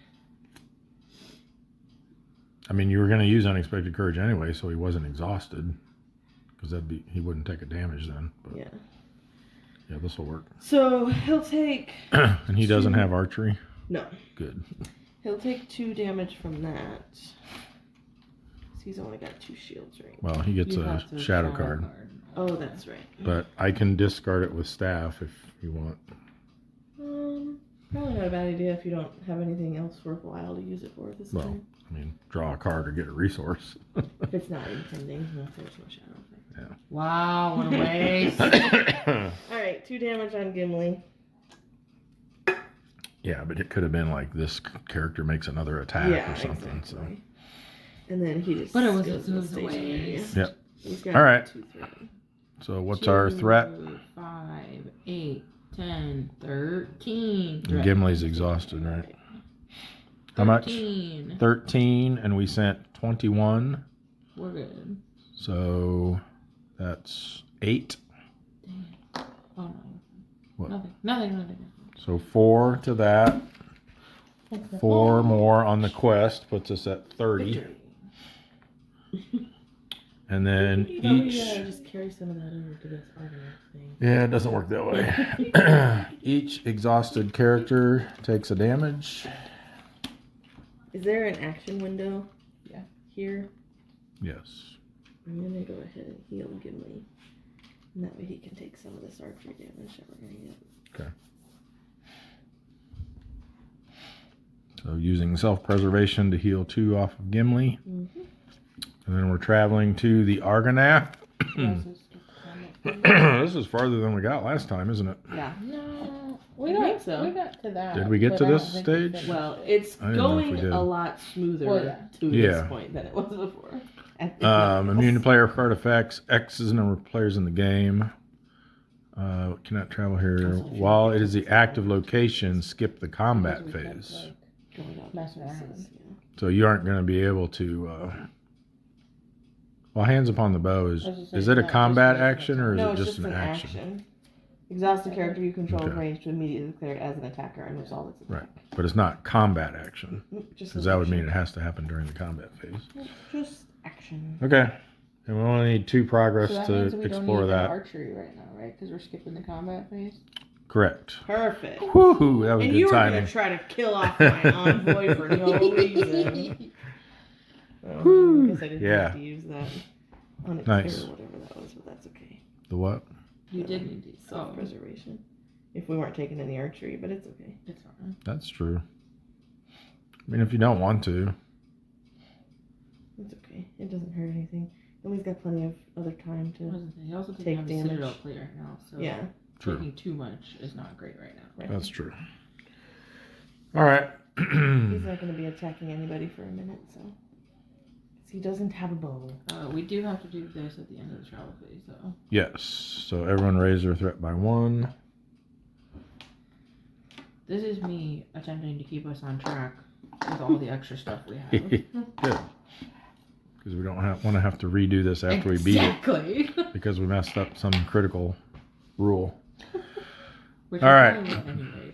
I mean, you were going to use unexpected courage anyway, so he wasn't exhausted. Because he wouldn't take a damage then. But
Yeah.
yeah, this will work.
So he'll take...
And he doesn't have archery?
No.
Good.
He'll take 2 damage from that. He's only got 2 shields right now.
Well, he gets
you
a
have to
shadow card.
Oh, that's right.
But I can discard it with staff if you want.
Probably not a bad idea if you don't have anything else worthwhile to use it for this
Well,
time.
I mean, draw a card or get a resource.
If it's not intending, no, if there's no shadow effect.
Wow, what a waste.
Alright, 2 damage on Gimli.
Yeah, but it could have been like this character makes another attack or something.
Exactly. And then he just...
But it was
goes
a
to the
stage.
area.
So, yep.
He's got
All right.
2 threat.
So what's our threat?
5, 8, 10, 13.
And Gimli's exhausted, right? How much?
13.
13, and we sent 21.
We're good.
So that's 8.
Dang. Oh no.
What?
Nothing.
So 4 to that. 4 more on the quest puts us at 30. And then each.
Just carry some of that over to this Argonath thing.
Yeah, it doesn't work that way. Each exhausted character takes a damage.
Is there an action window?
Yeah.
Here?
Yes.
I'm gonna go ahead and heal Gimli. And that way he can take some of this archery damage that we're gonna get.
Okay. So using self-preservation to heal 2 off of Gimli.
Mm-hmm.
And then we're traveling to the Argonath. This is farther than we got last time, isn't it?
Yeah.
No,
I think so.
we got to that.
Did we get
but
to
I don't
this
think we
stage?
finished
Well,
it.
it's
I didn't know if we
going
did.
a lot smoother
Well, yeah.
to
Yeah.
this point than it was before.
Immune to player card effects. X is the number of players in the game. Cannot travel here. While it is the active location, skip the combat
Because we kept,
phase.
Going out
Messing
places,
around.
yeah.
So you aren't going to be able to. Well, hands upon the bow is.
I was just
Is
saying,
it a
not just
combat
making
action or is
No,
it
it's
just an action?
action. Exhaust the character you control
Okay.
range to immediately declare it as an attacker and resolve its attack.
Right, but it's not combat action
Just
because
an
that would
action.
mean it has to happen during the combat phase.
Just action.
Okay, and we only need 2 progress
So that
to
means we don't
explore
need
that.
archery right now, right? Because we're skipping the combat phase.
Correct.
Perfect.
Woohoo! That was
And
good
you were
timing.
going to try to kill off my envoy for no reason.
Whew.
I guess I didn't
Yeah.
have to use that on its
Nice.
or whatever that was, but that's okay.
The what?
You did need these. Oh,
Self-preservation. If we weren't taking any archery, but it's okay.
it's fine.
That's true. I mean, if you don't want to.
It's okay. It doesn't hurt anything. And we've got plenty of other time to.
He also doesn't
Take
have a
damage.
Citadel play right now, so
Yeah.
True.
taking too much is not great right now.
Right.
That's true. All right.
He's not going to be attacking anybody for a minute, so. 'Cause he doesn't have a bow.
We do have to do this at the end of the travel phase, though.
Yes. So everyone raise their threat by 1.
This is me attempting to keep us on track with all the extra stuff we have.
Good. Because we don't want to have to redo this after we beat it
Exactly.
because we messed up some critical rule.
Which
All
we
right.
probably will anyway,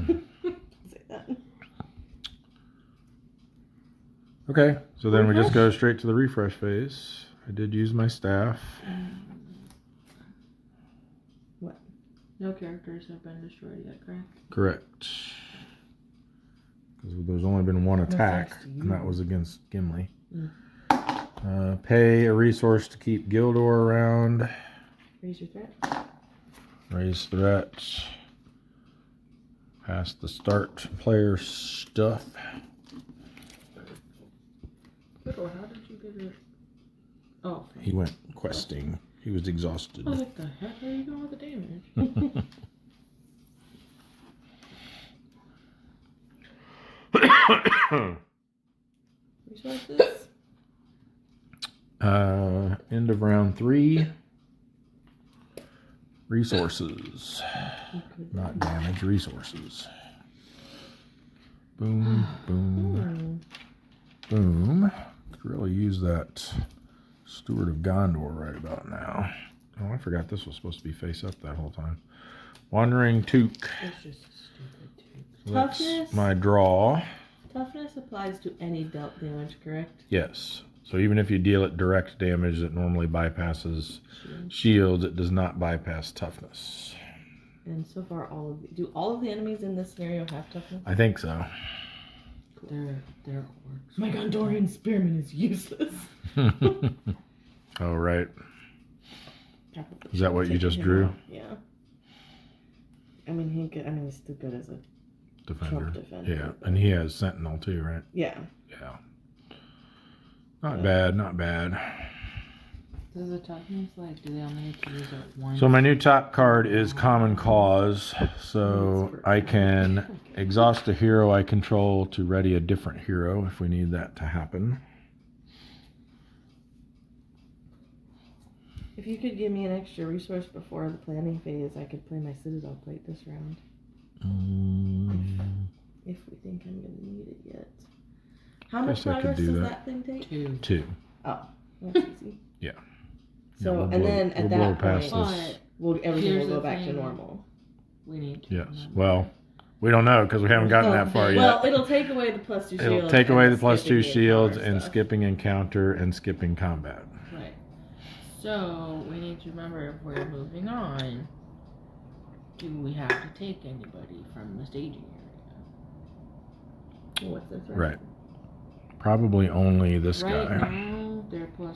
but-
Say that.
Okay, so then we just go straight to the refresh phase. I did use my staff.
No characters have been destroyed yet, correct?
Correct. Because there's only been 1 attack,
thanks to you.
and that was against Gimli.
Mm.
Pay a resource to keep Gildor around.
Raise your threat.
Raise threat. Pass the start player stuff.
Fiddle, how did you get it? Oh,
He went questing. He was exhausted.
I was like, the heck are you doing with the damage?
Resources.
End of round 3. Resources. Not damage, resources. Boom, boom, boom. Could really use that Steward of Gondor right about now. Oh, I forgot this was supposed to be face up that whole time. Wandering Took.
It's just stupid, too.
So that's
Toughness.
my draw.
Toughness applies to any dealt damage, correct?
Yes. So even if you deal it direct damage that normally bypasses
Shield.
shields, it does not bypass toughness.
And so far, do all of the enemies in this scenario have toughness?
I think so.
They're orcs.
My Gondorian spearman is useless.
Oh, right. Is that what you just drew?
Yeah. I mean, he's still good as a
Defender.
trump defender.
Yeah,
but-
and he has Sentinel too, right?
Yeah.
Yeah. Not bad, not bad.
Does the toughness, like, do they only need to use it once?
So my new top card is Common Cause. So I can exhaust a hero I control to ready a different hero if we need that to happen.
If you could give me an extra resource before the planning phase, I could play my Citadel plate this round. If we think I'm going to need it yet. How much
Guess I could
progress
do
does
that.
that thing take?
2.
2.
Oh, that's easy.
Yeah.
So,
Yeah,
and then at
we'll blow
that
past
point,
this.
everything
Here's
will go
the
back to
thing.
normal.
We need to.
Yes.
remember.
Well, we don't know because we haven't gotten that far
Well,
yet.
it'll take away the +2 shields.
It'll take away
and
the plus 2
skipping
shields
encounter
and
stuff.
skipping encounter and skipping combat.
Right. So, we need to remember if we're moving on, do we have to take anybody from the staging area?
What's the threat?
Right. Probably only this
Right
guy.
now, they're +4,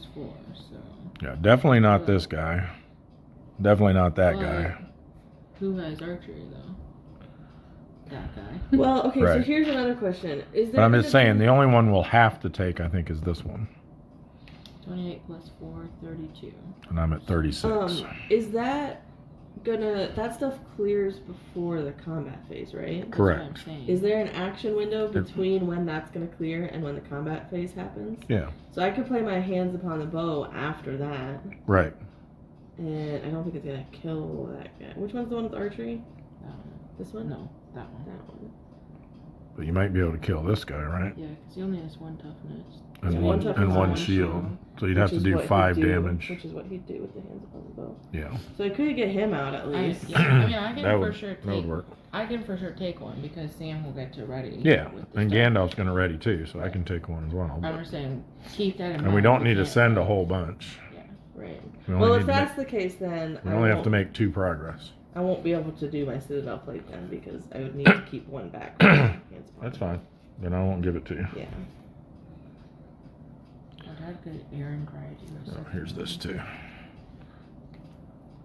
so.
Yeah, definitely not this guy. Definitely not that
But
guy.
Who has archery, though? that guy.
Well, okay, so
Right.
here's another question. Is there
But I'm
gonna
just saying,
be-
the only one we'll have to take, I think, is this one.
28 plus 4, 32.
And I'm at 36.
Is that that stuff clears before the combat phase, right?
That's
Correct.
what I'm saying.
Is there an action window between when that's gonna clear and when the combat phase happens?
Yeah.
So I could play my hands upon the bow after that,
Right.
and I don't think it's gonna kill that guy. Which one's the one with archery?
That one.
This one?
No, that one.
That one.
But you might be able to kill this guy, right?
Yeah, because he only has 1 toughness.
And
Yeah,
one,
one toughness
and
and
one
one
shield.
shield.
So you'd have to
Which is
do
what he'd
5
do-
damage.
Which is what he'd do with the hands upon the bow.
Yeah.
So I could get him out at least.
I mean, I can
That
for
would,
sure
that would
take.
work.
I can for sure take one because Sam will get to ready.
Yeah.
with the
And
stuff.
Gandalf's going to ready too, so I can take one as well.
I'm
But,
just saying, keep that in mind.
and we don't need to
can't-
send a whole bunch.
Right.
We only,
Well,
need
if
to
that's
make,
the case, then
we
I
only have to
won't-
make 2 progress.
I won't be able to do my Citadel plate then because I would need to keep one back. for my hands upon
That's
the bow.
fine. Then I won't give it to you.
Yeah.
I'd have good Aaron Pride.
Oh, here's this too.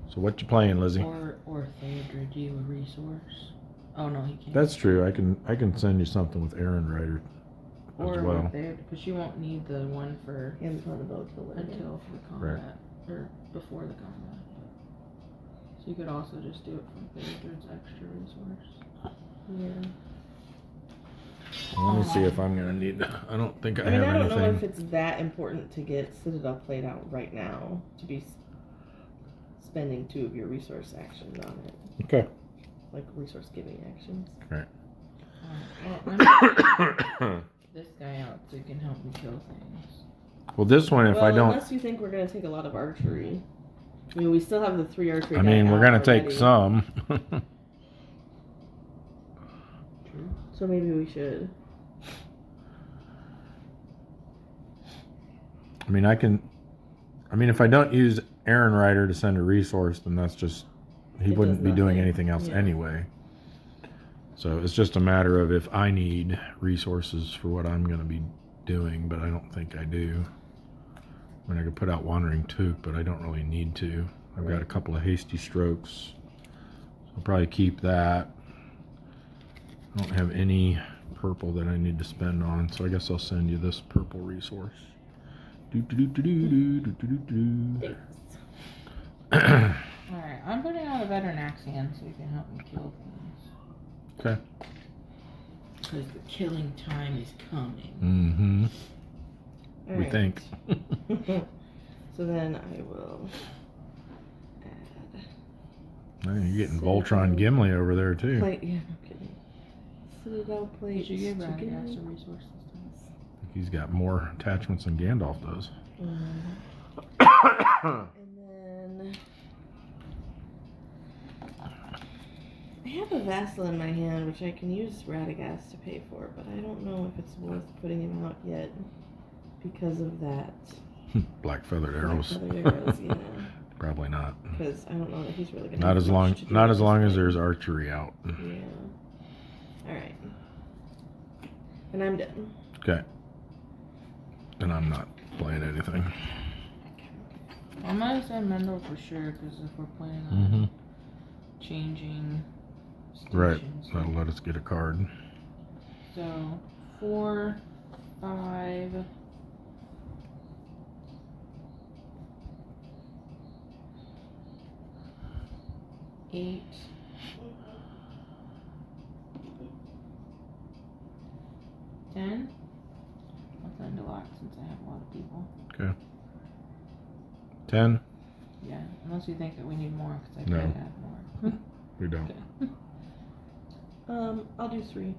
So what you playing, Lizzie?
Or Theodred, you a resource. Oh no, he can't.
That's true. I can send you something with Aaron Rider as well.
Because you won't need the one for
Hands upon the bow till later.
until for combat or before the combat. So you could also just do it from Theodred's extra resource.
Yeah.
Let me see if I'm gonna need. I don't think I,
I mean,
have
I don't know if
anything.
it's that important to get Citadel played out right now to be spending 2 of your resource actions on it,
Okay.
like resource giving actions.
Well, I'm gonna this guy out so he can help me kill things.
Well, this one, if
well,
I don't,
unless you think we're gonna take a lot of archery. I mean, we still have the 3 archery.
I
guy
mean, we're
out
gonna take
already,
some.
True.
So maybe we should.
I mean, if I don't use Aaron Rider to send a resource, then that's just he
It
wouldn't
does
be doing
nothing.
anything else
Yeah.
anyway. So it's just a matter of if I need resources for what I'm going to be doing, but I don't think I do. I mean, I could put out Wandering Took, but I don't really need to. I've got a couple of hasty strokes. So I'll probably keep that. I don't have any purple that I need to spend on, so I guess I'll send you this purple resource.
Thanks.
Alright, I'm putting out a veteran axe hand so you can help me kill things.
Okay.
Because the killing time is coming.
Mm-hmm.
All
We
right.
think.
So then I will add
Man, you're getting Voltron Gimli over there too.
plate. Yeah, no kidding. Citadel plate.
Did you give Radagast a resource this time?
He's got more attachments than Gandalf does.
And then I have a vassal in my hand, which I can use Radagast to pay for, but I don't know if it's worth putting him out yet because of that.
Black feathered arrows.
Black-feathered arrows, yeah.
Probably not.
Because I don't know that he's really gonna.
Not
have
as
much
long.
to do
Not
with
as long
this
as
thing.
there's archery out.
Yeah. All right. And I'm done.
Okay. And I'm not playing anything.
I'm gonna send Mendel for sure because if we're planning on
Mm-hmm.
changing stations.
Right. That'll let us get a card.
So 4, 5. 8. 10. I'll send a lot since I have a lot of people.
Okay. 10.
Yeah, unless you think that we need more because I
No.
could have more.
We don't.
Okay.
I'll do 3.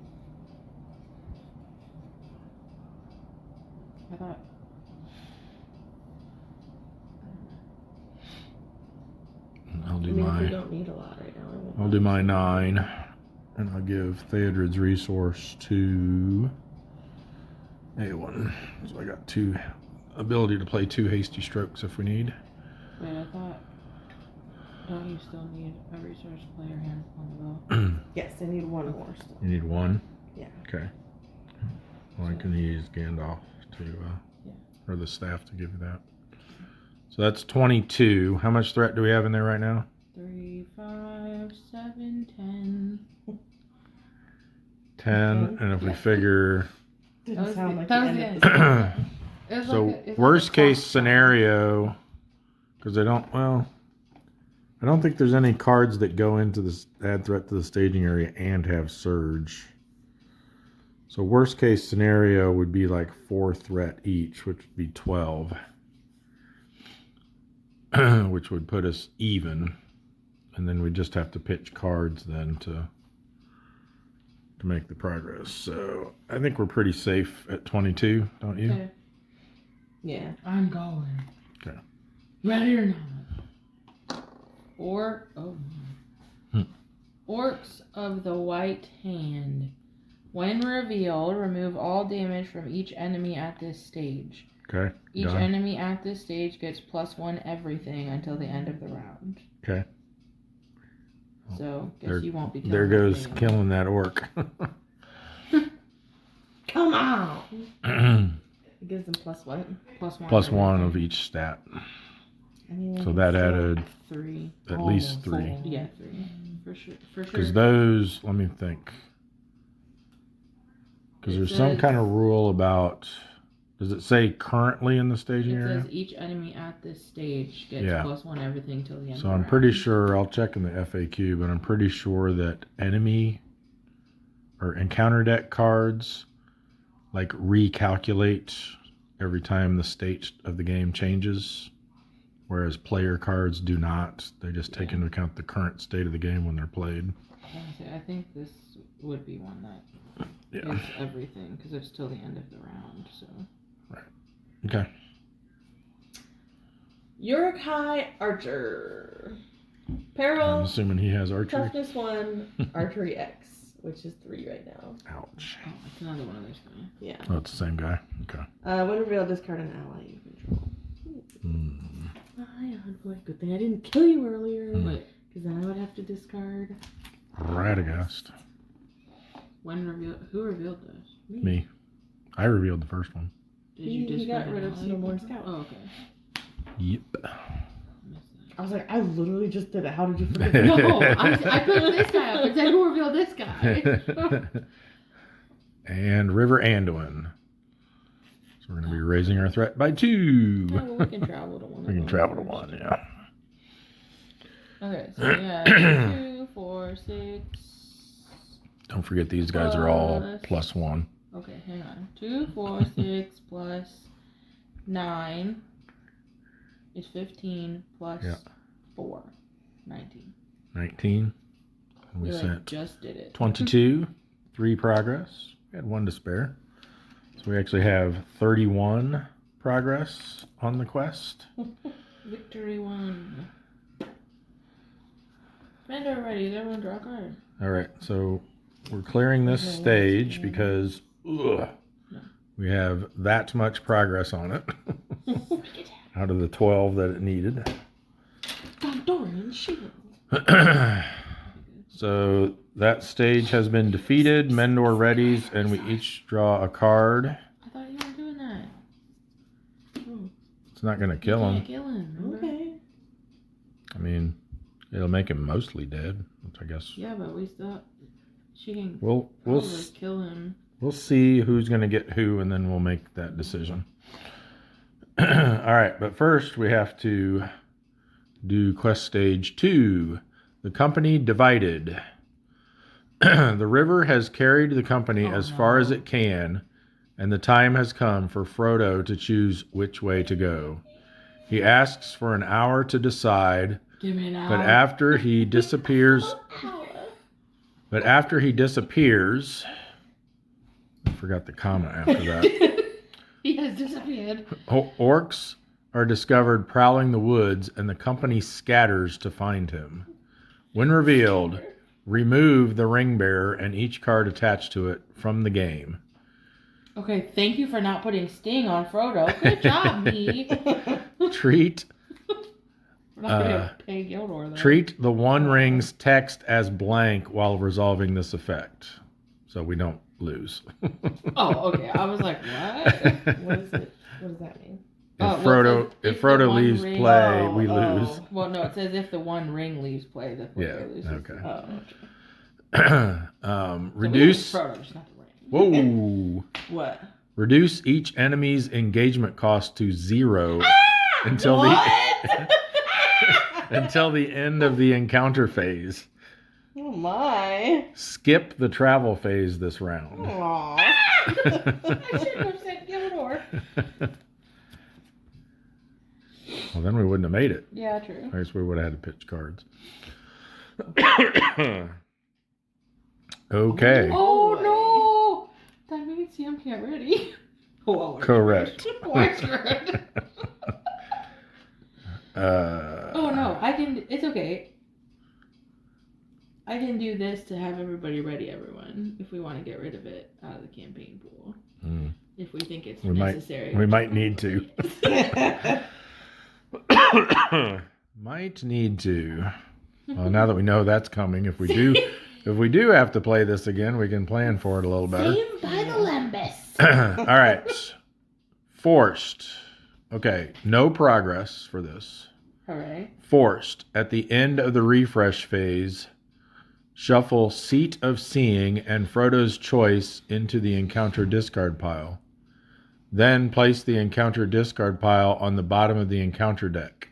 I thought.
I'll do
I mean, if we
my.
don't need a lot right now, I won't.
I'll do my 9, and I'll give Theodred's resource to A1. So I got 2 ability to play 2 hasty strokes if we need.
Wait, I thought. Don't you still need a resource player hand on the bow?
Yes, I need 1 more still.
You need 1?
Yeah.
Okay. Well, I can use Gandalf to,
Yeah.
or the staff to give you that. So that's 22. How much threat do we have in there right now?
3, 5, 7, 10.
10, and if we figure,
Didn't sound like
that
the
was
end
the
of
end.
the sentence.
It's
so
like a- it's
worst
like a
case
clock chime.
scenario, because I don't think there's any cards that go into this add threat to the staging area and have surge. So worst case scenario would be like 4 threat each, which would be 12, which would put us even, and then we just have to pitch cards then to make the progress. So I think we're pretty safe at 22, don't you?
Okay.
Yeah.
I'm going.
Okay.
Ready or not? Orcs of the White Hand. When revealed, remove all damage from each enemy at this stage.
Okay.
Each
Done.
enemy at this stage gets +1 everything until the end of the round.
Okay.
So, guess
There-
you won't be killing
There goes
anything.
killing that orc.
Come on. It gives them plus what?
+1.
+1 of each stat.
I mean,
So that
still-
added
3.
at least 3.
Yeah, 3. For sure. For sure.
Because those, let me think. Because
It
there's some
says-
kind of rule about, does it say currently in the staging
It
area?
says each enemy at this stage gets
Yeah.
+1 everything till the end.
So
of
I'm
the
pretty
round.
sure, I'll check in the FAQ, but I'm pretty sure that enemy or encounter deck cards like recalculate every time the state of the game changes, whereas player cards do not. They just take into account the current state of the game when they're played.
I think this would be one that
Yeah.
is everything because it's till the end of the round. So
Okay.
Urukai Archer.
I'm
Peril,
assuming he has archery.
toughness 1, archery X, which is 3 right now.
Ouch.
oh, it's another one of those guys.
Yeah.
Oh, it's the same guy. Okay.
When revealed, discard an ally you control.
Hmm.
Boy, good thing I didn't kill you earlier.
Hmm.
Because then I would have to discard
Radagast.
Who revealed this?
Me. I revealed the first one.
Did you
He got
discard
rid
an
of
ally?
Snowborn Scout.
Oh, okay.
Yep.
Missed
I was like, I literally just did it. How did you forget?
that. No, I picked this guy up and said, "Who revealed this guy?"
And River Anduin. So we're going to be raising our threat by 2.
Yeah, well, we can travel to one.
We can travel to 1, yeah.
Okay, so yeah, 2, 4, 6.
Don't forget these guys are all +1.
Okay, hang on. 2, 4, 6 plus 9 is 15 plus
Yeah.
4, 19.
19. And we
We
sent
just did it.
22. 3 progress. We had 1 to spare. So we actually have 31 progress on the quest.
Victory 1. Commander ready. Is everyone draw a card?
All right, so we're clearing this stage because we have that much progress on it out of the 12 that it needed.
Dorian Shield.
So that stage has been defeated. Mendor readies, and we each draw a card.
I thought you weren't doing that.
It's not going to kill
You
him.
can't kill him. Remember?
Okay.
I mean, it'll make him mostly dead, which I guess
Yeah, but we still. She can
we'll
probably kill him.
we'll see who's going to get who, and then we'll make that decision. All right, but first we have to do quest stage 2. The company divided. The river has carried the company as far as it can, and the time has come for Frodo to choose which way to go. He asks for an hour to decide,
Give me an hour.
but after he disappears, I forgot the comma after that.
He has disappeared.
Orcs are discovered prowling the woods, and the company scatters to find him. When revealed, remove the ring bearer and each card attached to it from the game.
Okay, thank you for not putting Sting on Frodo. Good job, me.
Treat
We're not gonna pay Gildor though.
treat the One Ring's text as blank while resolving this effect, so we don't lose.
Oh, okay. I was like, what?
What is it? What does that mean?
If
well,
Frodo
if
if
the
Frodo
One
leaves
Ring-
play,
Oh,
we
oh.
lose.
Well, no, it says if the One Ring leaves play, the player
Yeah.
loses.
Okay.
Oh,
Reduce.
Frodo's not the ring.
Whoa.
What?
Reduce each enemy's engagement cost to 0 until until the end of the encounter phase.
Oh my.
Skip the travel phase this round.
Aww.
I shouldn't have said Gildor.
Well, then we wouldn't have made it.
Yeah, true.
I guess we would have had to pitch cards. Okay.
Oh no! That means Sam can't ready. Oh, well,
Correct.
We're screwed. Oh no, I can. It's okay. I can do this to have everybody ready, everyone, if we want to get rid of it out of the campaign pool. If we think it's necessary.
We might need to. Might need to. Well, now that we know that's coming, if we do have to play this again, we can plan for it a little better.
Saved by the Lembus.
All right. Forced. Okay, no progress for this.
All right.
Forced. At the end of the refresh phase, shuffle Seat of Seeing and Frodo's Choice into the encounter discard pile. Then place the encounter discard pile on the bottom of the encounter deck.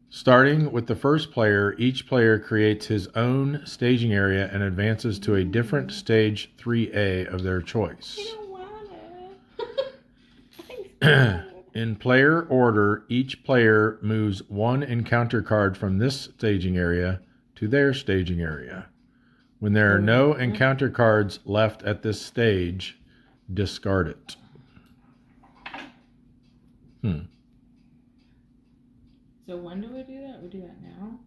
Starting with the first player, each player creates his own staging area and advances to a different stage 3A of their choice.
I don't want it.
In player order, each player moves one encounter card from this staging area to their staging area. When there are no encounter cards left at this stage, discard it.
So when do we do that? We do that now?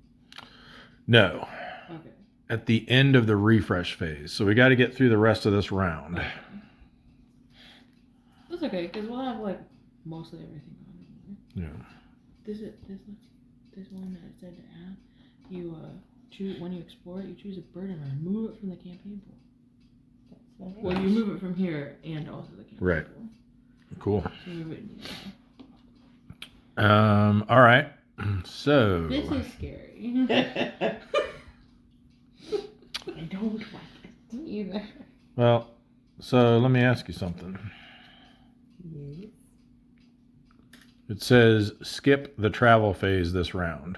No.
Okay.
At the end of the refresh phase. So we got to get through the rest of this round.
Okay. That's okay, because we'll have like mostly everything on.
Yeah.
This one that it said to add, you choose when you explore it, you choose a bird and remove it from the campaign pool. Well, you move it from here and also the campaign
Right.
pool.
Cool.
So we wouldn't need that.
All right. So
This is scary.
I don't like it.
Me either.
well, so let me ask you something.
Yes.
It says skip the travel phase this round.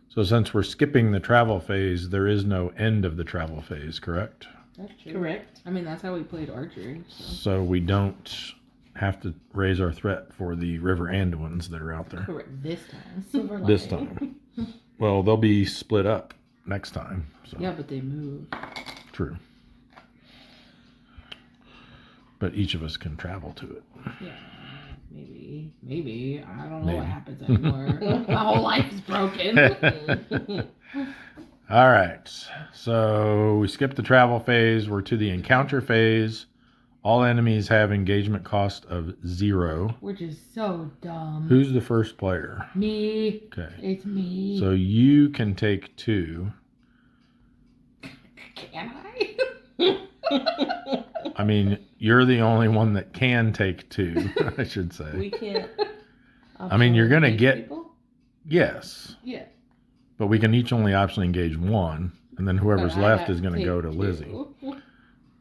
So since we're skipping the travel phase, there is no end of the travel phase, correct?
That's true.
Correct.
I mean, that's how we played archery. So.
So we don't have to raise our threat for the River Anduins that are out there
Correct.
This time. Silver
this
lining.
time. Well, they'll be split up next time. So.
Yeah, but they move.
True. But each of us can travel to it.
Yeah. Maybe. I don't know
Maybe.
what happens anymore. My whole life is broken.
All right. So we skipped the travel phase. We're to the encounter phase. All enemies have engagement cost of 0.
Which is so dumb.
Who's the first player?
Me.
Okay.
It's me.
So you can take 2.
Can I?
I mean, you're the only one that can take 2, I should say.
We can't.
I mean, you're going to
engage
get...
people?
Yes.
Yeah.
But we can each only optionally engage 1, and then whoever's
But I
left
have
is going to
take
go to
2.
Lizzie.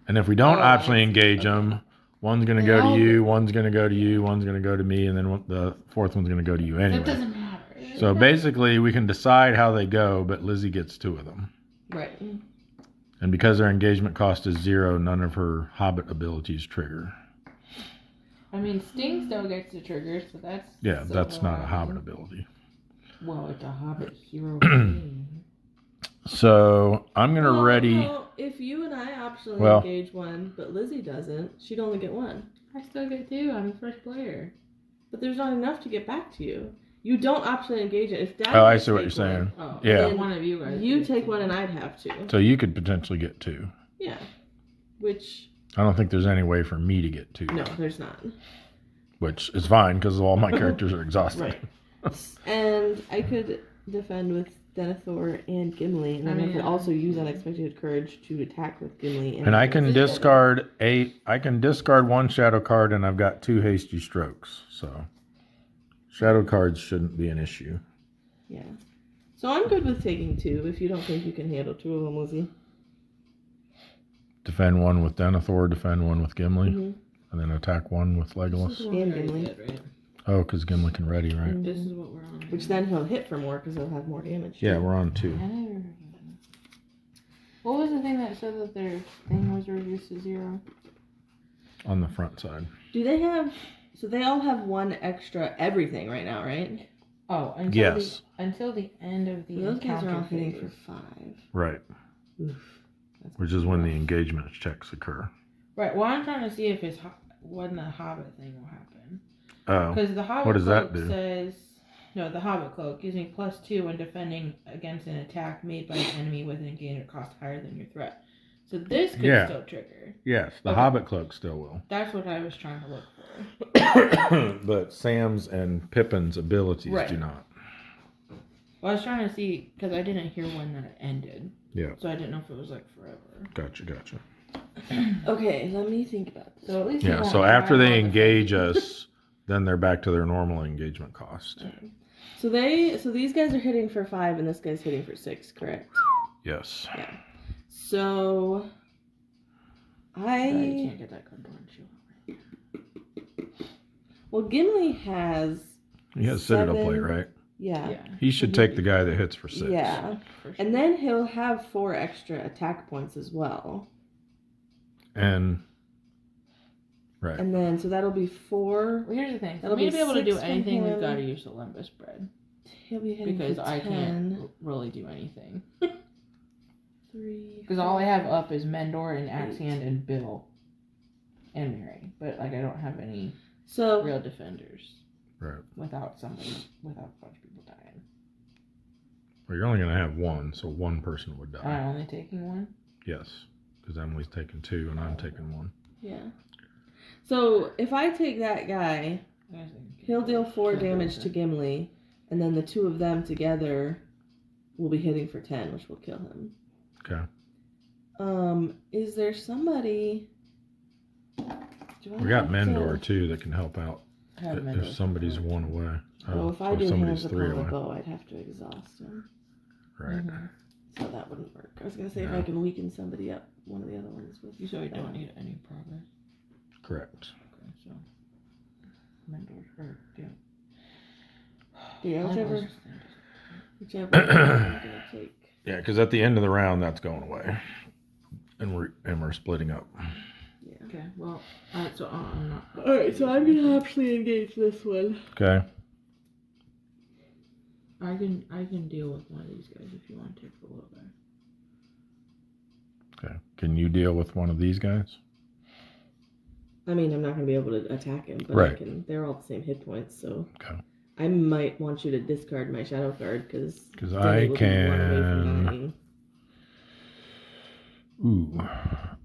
And if we don't
Oh, I
optionally
see.
engage
Okay.
them, one's going to
They
go to
all
you,
go-
one's going to go to you, one's going to go to me, and then the fourth one's going to go to you
That
anyway.
doesn't matter.
So basically, we can decide how they go, but Lizzie gets 2 of them.
Right.
And because their engagement cost is 0, none of her Hobbit abilities trigger.
I mean, Sting still gets the triggers, so that's...
Yeah,
so
that's not a
far.
Hobbit ability.
Well, it's a Hobbit hero game.
So I'm going to ready...
Well, if you and I optionally
Well-
engage 1, but Lizzie doesn't, she'd only get 1.
I still get 2. I'm the first player.
But there's not enough to get back to you. You don't optionally engage it. If Dad
Oh, I
would
see what you're
take one,
saying.
Oh,
Yeah.
so one of you guys.
You
gets
take
to.
one and I'd have to.
So you could potentially get 2.
Yeah. Which,
I don't think there's any way for me to get 2.
no, there's not.
Which is fine, because all my characters are exhausted.
Right. And I could defend with Denethor and Gimli, and then I could also use unexpected courage to attack with Gimli.
And I can discard I can discard 1 shadow card, and I've got 2 hasty strokes. So shadow cards shouldn't be an issue.
Yeah. So I'm good with taking 2 if you don't think you can handle 2 of them, Lizzie.
defend one with Denethor, defend one with Gimli,
Mhm.
and then attack one with
This is
Legolas.
the one we
And
already
Gimli.
did, right?
Oh, because Gimli can ready, right?
Mhm.
This is what we're on.
Which then he'll hit for more because he'll have more damage.
Yeah,
too.
we're on 2.
What was the thing that said that their thing was reduced to 0?
On the front side.
Do they have? So they all have one extra everything right now, right?
Oh, until
Yes.
until the end of the
Those guys
encounter
are all hitting for
phase.
5.
Right.
Oof. That's
Which is when the engagement checks occur.
Right. Well, I'm trying to see if when the Hobbit thing will happen.
Oh.
Because the Hobbit
What does that
cloak
do?
says no. The Hobbit cloak gives me +2 when defending against an attack made by an enemy with an engagement cost higher than your threat. So this could
Yeah.
still trigger.
Yes, the
Okay.
Hobbit cloak still will.
That's what I was trying to look for.
But Sam's and Pippin's abilities
Right.
do not.
Well, I was trying to see because I didn't hear when that ended.
Yeah.
So I didn't know if it was like forever.
Gotcha.
Okay, let me think about this.
So at least
Yeah,
we
so
won't
after
try
they
all the
engage
things.
us, then they're back to their normal engagement cost.
So these guys are hitting for 5 and this guy's hitting for 6, correct?
Yes.
Yeah. So
You
I
can't get that card on
well Gimli has
He has Citadel
7.
plate, right?
Yeah.
Yeah.
He should take the guy that hits for 6.
Yeah.
For sure.
And then he'll have 4 extra attack points as well.
And right.
And then so that'll be 4.
Well, here's the thing. For
That'll
me to
be
be able to do
6 from
anything, we've
him.
got to use the Limbus bread.
He'll be hitting
Because
for
I
10.
can't really do anything.
3.
Because all I have up is Mendor and Axiand and Bill. And Mary. But, like, I don't have any
So
real defenders.
Right.
Without a bunch of people dying.
Well, you're only going to have 1, so 1 person would
Am I
die.
only taking 1?
Yes. Because Emily's taking 2 and I'm taking 1.
yeah. So if I take that guy, he'll deal 4 damage to Gimli, and then the 2 of them together will be hitting for 10, which will kill him.
Okay.
Is there somebody?
We got Mendor too that can help out
I have
if
Mendor.
somebody's 1 away.
Well, if I
so
do
somebody's
hands
3
upon the
away.
bow, I'd have to exhaust him,
Right.
Mhm.
so that wouldn't work. I was gonna say if
No.
I can weaken somebody up, one of the other ones with.
You said we don't
that.
need any progress.
Correct.
Okay, so. Mendor. Or, yeah.
Yeah, whichever
Legolas.
one I'm gonna take.
Yeah, because at the end of the round, that's going away. And we're splitting up.
Yeah.
Okay, well, so I'm not.
All right, so I'm gonna actually engage this one.
Okay.
I can deal with one of these guys if you want to take the little guy.
Okay. Can you deal with one of these guys?
I mean, I'm not gonna be able to attack him, but
Right.
I can. They're all the same hit points, so.
Okay.
I might want you to discard my shadow card because
I can. Ooh,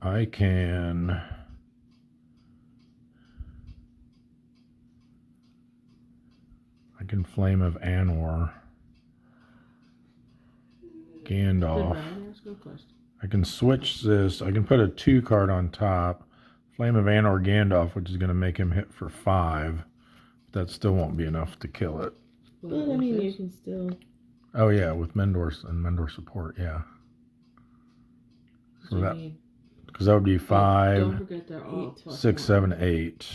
I can. I can Flame of Anor. Gandalf.
Let's go first.
I can switch this. I can put a 2 card on top. Flame of Anor Gandalf, which is going to make him hit for 5. That still won't be enough to kill it.
But I mean, you can still.
Oh yeah, with Mendor and Mendor support, yeah. So that because that would be 5,
Don't forget they're all
6, 7, 8.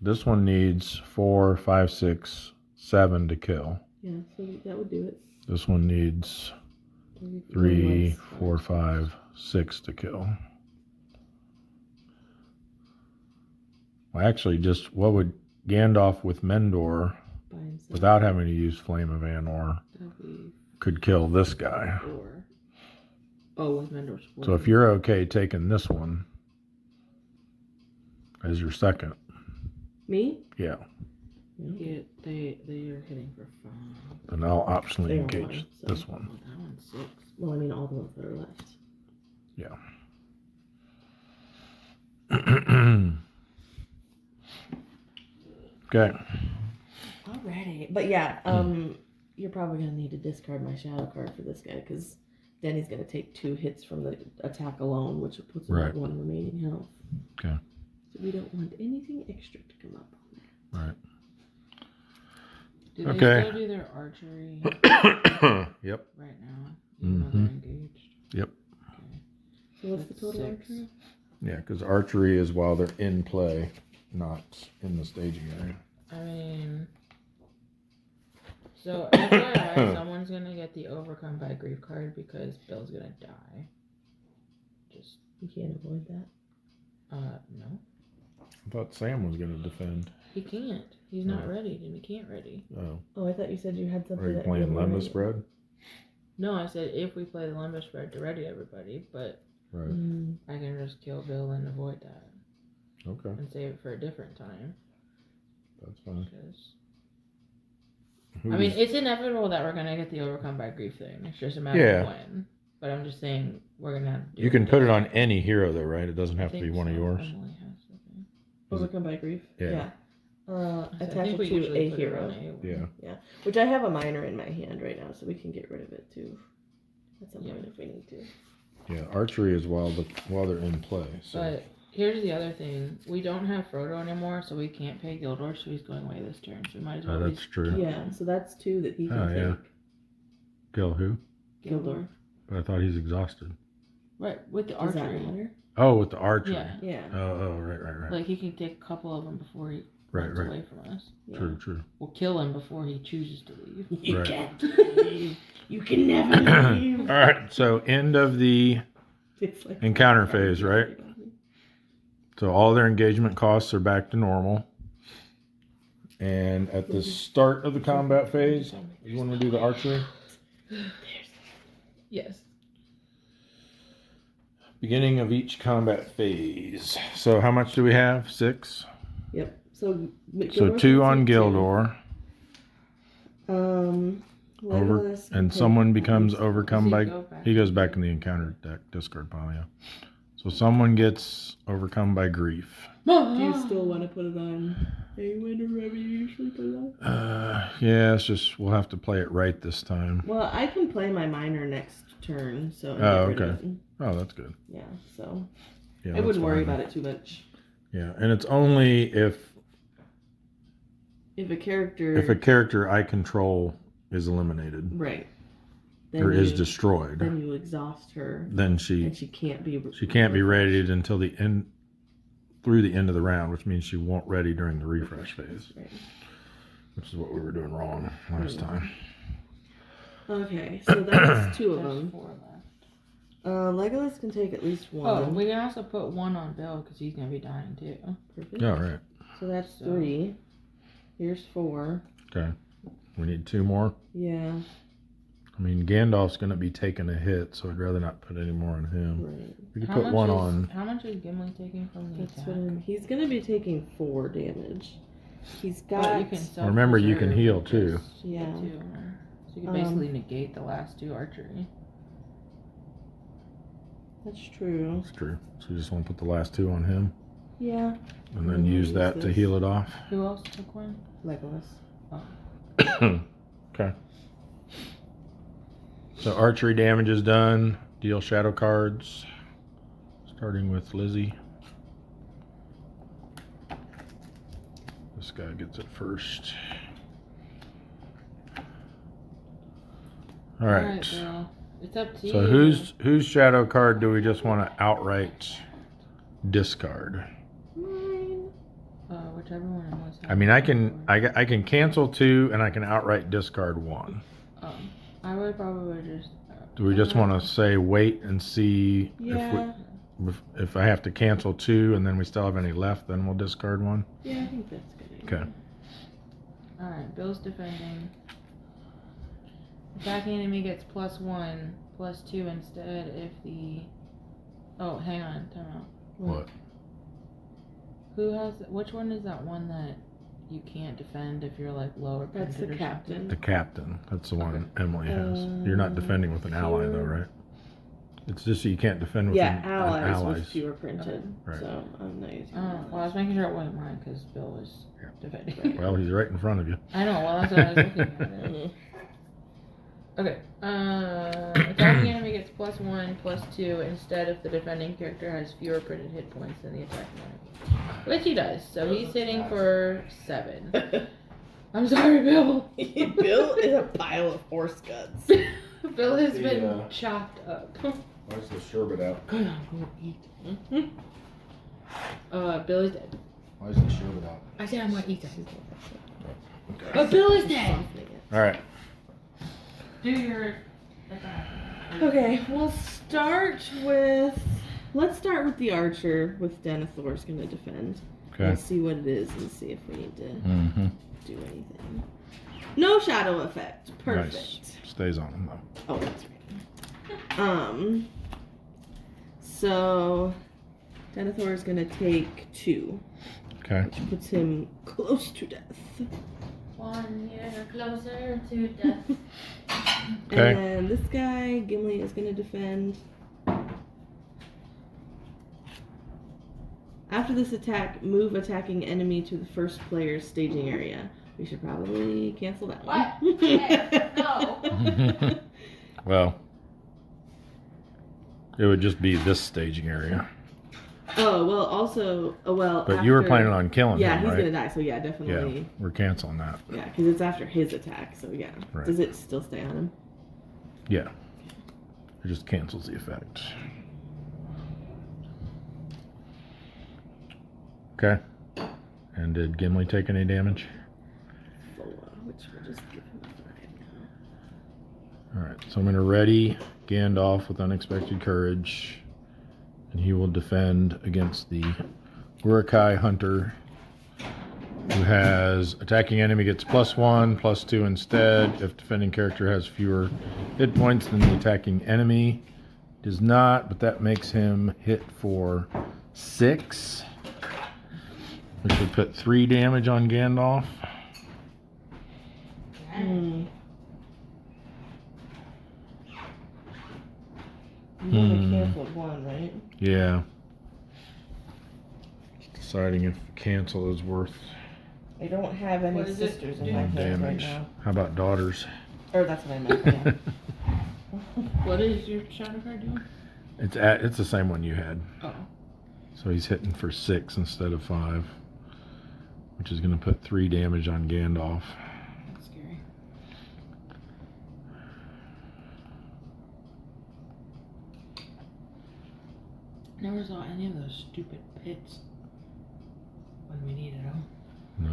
This one needs 4, 5, 6, 7 to kill.
Yeah, so that would do it.
This one needs 3, 4, 5, 6 to kill. Well, actually, just what would Gandalf with Mendor, without having to use Flame of Anor, could kill this guy?
4. Oh, with Mendor's 4.
So if you're okay taking this one as your second,
Me?
yeah,
Yeah, they are hitting for 5.
then I'll optionally
They are
engage
one, so-
this one.
Oh, that one's 6.
Well, I mean, all the ones that are left.
Yeah. Okay.
Alrighty. But yeah, you're probably going to need to discard my shadow card for this guy because then he's going to take 2 hits from the attack alone, which puts him
Right.
at 1 remaining health.
Okay.
So we don't want anything extra to come up on that.
Right.
Do they
Okay.
still do their archery
Yep.
right now? Even though they're engaged?
Yep.
Okay.
total
6.
archery?
Yeah, because archery is while they're in play, not in the staging area.
I mean, so FYI, someone's gonna get the overcome by grief card because Bill's gonna die. Just
You can't avoid that.
no,
I thought Sam was going to defend.
he can't. He's not ready, and he can't ready.
Oh,
Oh, I thought you said you had something.
are you
that
playing
you were
Lemma
ready.
spread?
No, I said if we play the limbo spread to ready everybody, but
Right.
I can just kill Bill and avoid that
Okay,
and save it for a different time.
that's fine.
Because
Who's,
I mean, it's inevitable that we're gonna get the overcome by grief thing. It's just a matter
Yeah.
of when. But I'm just saying we're gonna have to do
you can put it on any hero though, right? It doesn't have to be
think
one of
so.
yours.
Emily has something.
Overcome by grief.
Yeah.
I
Attach
think
it
we
to
usually
a
put it
hero.
on A1.
Yeah.
Which I have a minor in my hand right now, so we can get rid of it too. At some point if we need to.
Yeah, archery is while they're in play. So
But here's the other thing: we don't have Frodo anymore, so we can't pay Gildor. So he's going away this turn. So we might as well.
that's true.
Yeah, so that's 2 that he can take.
Yeah. Kill who?
Gildor.
But I thought he's exhausted.
Right with the
Does that
archery.
matter?
Oh, with the archery.
Yeah.
Yeah.
Oh, right.
Like he can take a couple of them before he runs
Right.
away from us.
Yeah.
True.
We'll kill him before he chooses to leave.
You
Right.
can't leave. You can never leave.
All right. So end of the
It's like
encounter phase, right? So all their engagement costs are back to normal. And at the start of the combat phase is when we do the archery.
Yes.
Beginning of each combat phase. So how much do we have? 6?
Yep. So
So 2 on Gildor.
Legolas
And
can
someone
take-
becomes overcome
Does
by...
he go back?
He goes back in the encounter deck discard pile, yeah. So someone gets overcome by grief.
Do you still want to put it on A1 or wherever you usually put it on?
Yeah, it's just we'll have to play it right this time.
Well, I can play my minor next turn, so and
Oh,
get rid of
okay.
it.
Oh, that's good.
Yeah, so
Yeah,
I wouldn't worry about it too much.
Yeah, and it's only if
If a character
a character I control is eliminated
right
or is
you-
destroyed,
then you exhaust her,
then
and
she
she can't be
raided until the end through the end of the round, which means she won't ready during the refresh phase,
Right.
which is what we were doing wrong last time.
Okay, so that's 2 of
There's
them.
4 left.
Legolas can take at least
Oh,
one.
we can also put 1 on Bill because he's gonna be dying too.
Perfect.
Yeah, right.
So that's
So-
3. Here's 4.
Okay. We need 2 more.
Yeah.
I mean, Gandalf's going to be taking a hit, so I'd rather not put any more on him.
Right.
We could put 1 on.
How much is Gimli taking from the
That's
attack?
what he's gonna be taking 4 damage. He's
But
got
you can
Remember, you can
self-preserve
heal,
because
too.
you get
Yeah.
2. So you can basically negate the last 2 archery.
That's true.
That's true. So you just want to put the last 2 on him,
Yeah.
and then use that to
this.
heal it off.
Who else took 1?
Legolas.
Okay. So archery damage is done. Deal shadow cards. Starting with Lizzie. This guy gets it first. All right.
Bill. It's up to you.
So whose shadow card do we just want to outright discard?
Mine.
Whichever one it was.
I mean, I can cancel 2 and I can outright discard 1.
I would probably just.
Do we just want to say wait and see
Yeah.
if I have to cancel 2 and then we still have any left, then we'll discard 1?
Yeah, I think that's good.
Okay.
Alright, Bill's defending. Attacking enemy gets +1, +2 instead if the. Oh, hang on, time out.
What?
Which one is that one that you can't defend if you're like low or
That's the
printed or
captain.
something?
The captain. That's the one Emily has. You're not defending with an ally though, right? It's just you can't defend with
Yeah,
an
allies with fewer printed.
Right.
So I'm not using
Oh, well, I was making sure it wasn't mine because Bill was defending.
Well, he's right in front of you.
I know, well, that's what I was looking at. It. Okay. Attacking enemy gets +1, +2 instead if the defending character has fewer printed hit points than the attacking enemy. Which he does, so he's hitting for 7. I'm sorry, Bill.
Bill is a pile of horse guts.
Bill has
The,
been chopped up.
Why's the sherbet out?
Good, I'm going to eat. Bill is dead.
Why is the sherbet out?
I said I'm going to eat that.
Okay.
But Bill is dead.
All right.
Do your...
Okay, we'll start with. Let's start with the archer. With Denethor's gonna defend.
Okay.
We'll see what it is and see if we need to
Mm-hmm.
do anything. No shadow effect. Perfect.
Nice. Stays on him though.
Oh, that's right. So Denethor is gonna take 2,
Okay.
which puts him close to death.
1 year closer to death.
Okay.
And then this guy, Gimli, is gonna defend. After this attack, move attacking enemy to the first player's staging area. We should probably cancel that one.
What? Yeah, no.
Well, it would just be this staging area.
Oh, well, also,
But you were
after-
planning on killing
Yeah,
him,
he's
right?
gonna die, so yeah,
Yeah,
definitely.
we're canceling that.
Yeah, because it's after his attack, so yeah.
Right.
Does it still stay on him?
Yeah. It just cancels the effect. Okay. And did Gimli take any damage?
4, which will just give him a 5 now.
Alright, so I'm going to ready Gandalf with Unexpected Courage. And he will defend against the Urukai Hunter, who has attacking enemy gets +1, +2 instead. If defending character has fewer hit points than the attacking enemy. Does not, but that makes him hit for 6. Which would put 3 damage on Gandalf.
Hmm. You only canceled 1, right?
Yeah. Deciding if cancel is worth
I don't have any
What does it
sisters
do?
in my hand right
damage.
now.
How about daughters?
Or that's what I meant, yeah.
What is your shadow card doing?
It's the same one you had.
Oh.
So he's hitting for 6 instead of 5. Which is going to put 3 damage on Gandalf.
That's scary. Never saw any of those stupid pits when we needed them.
No.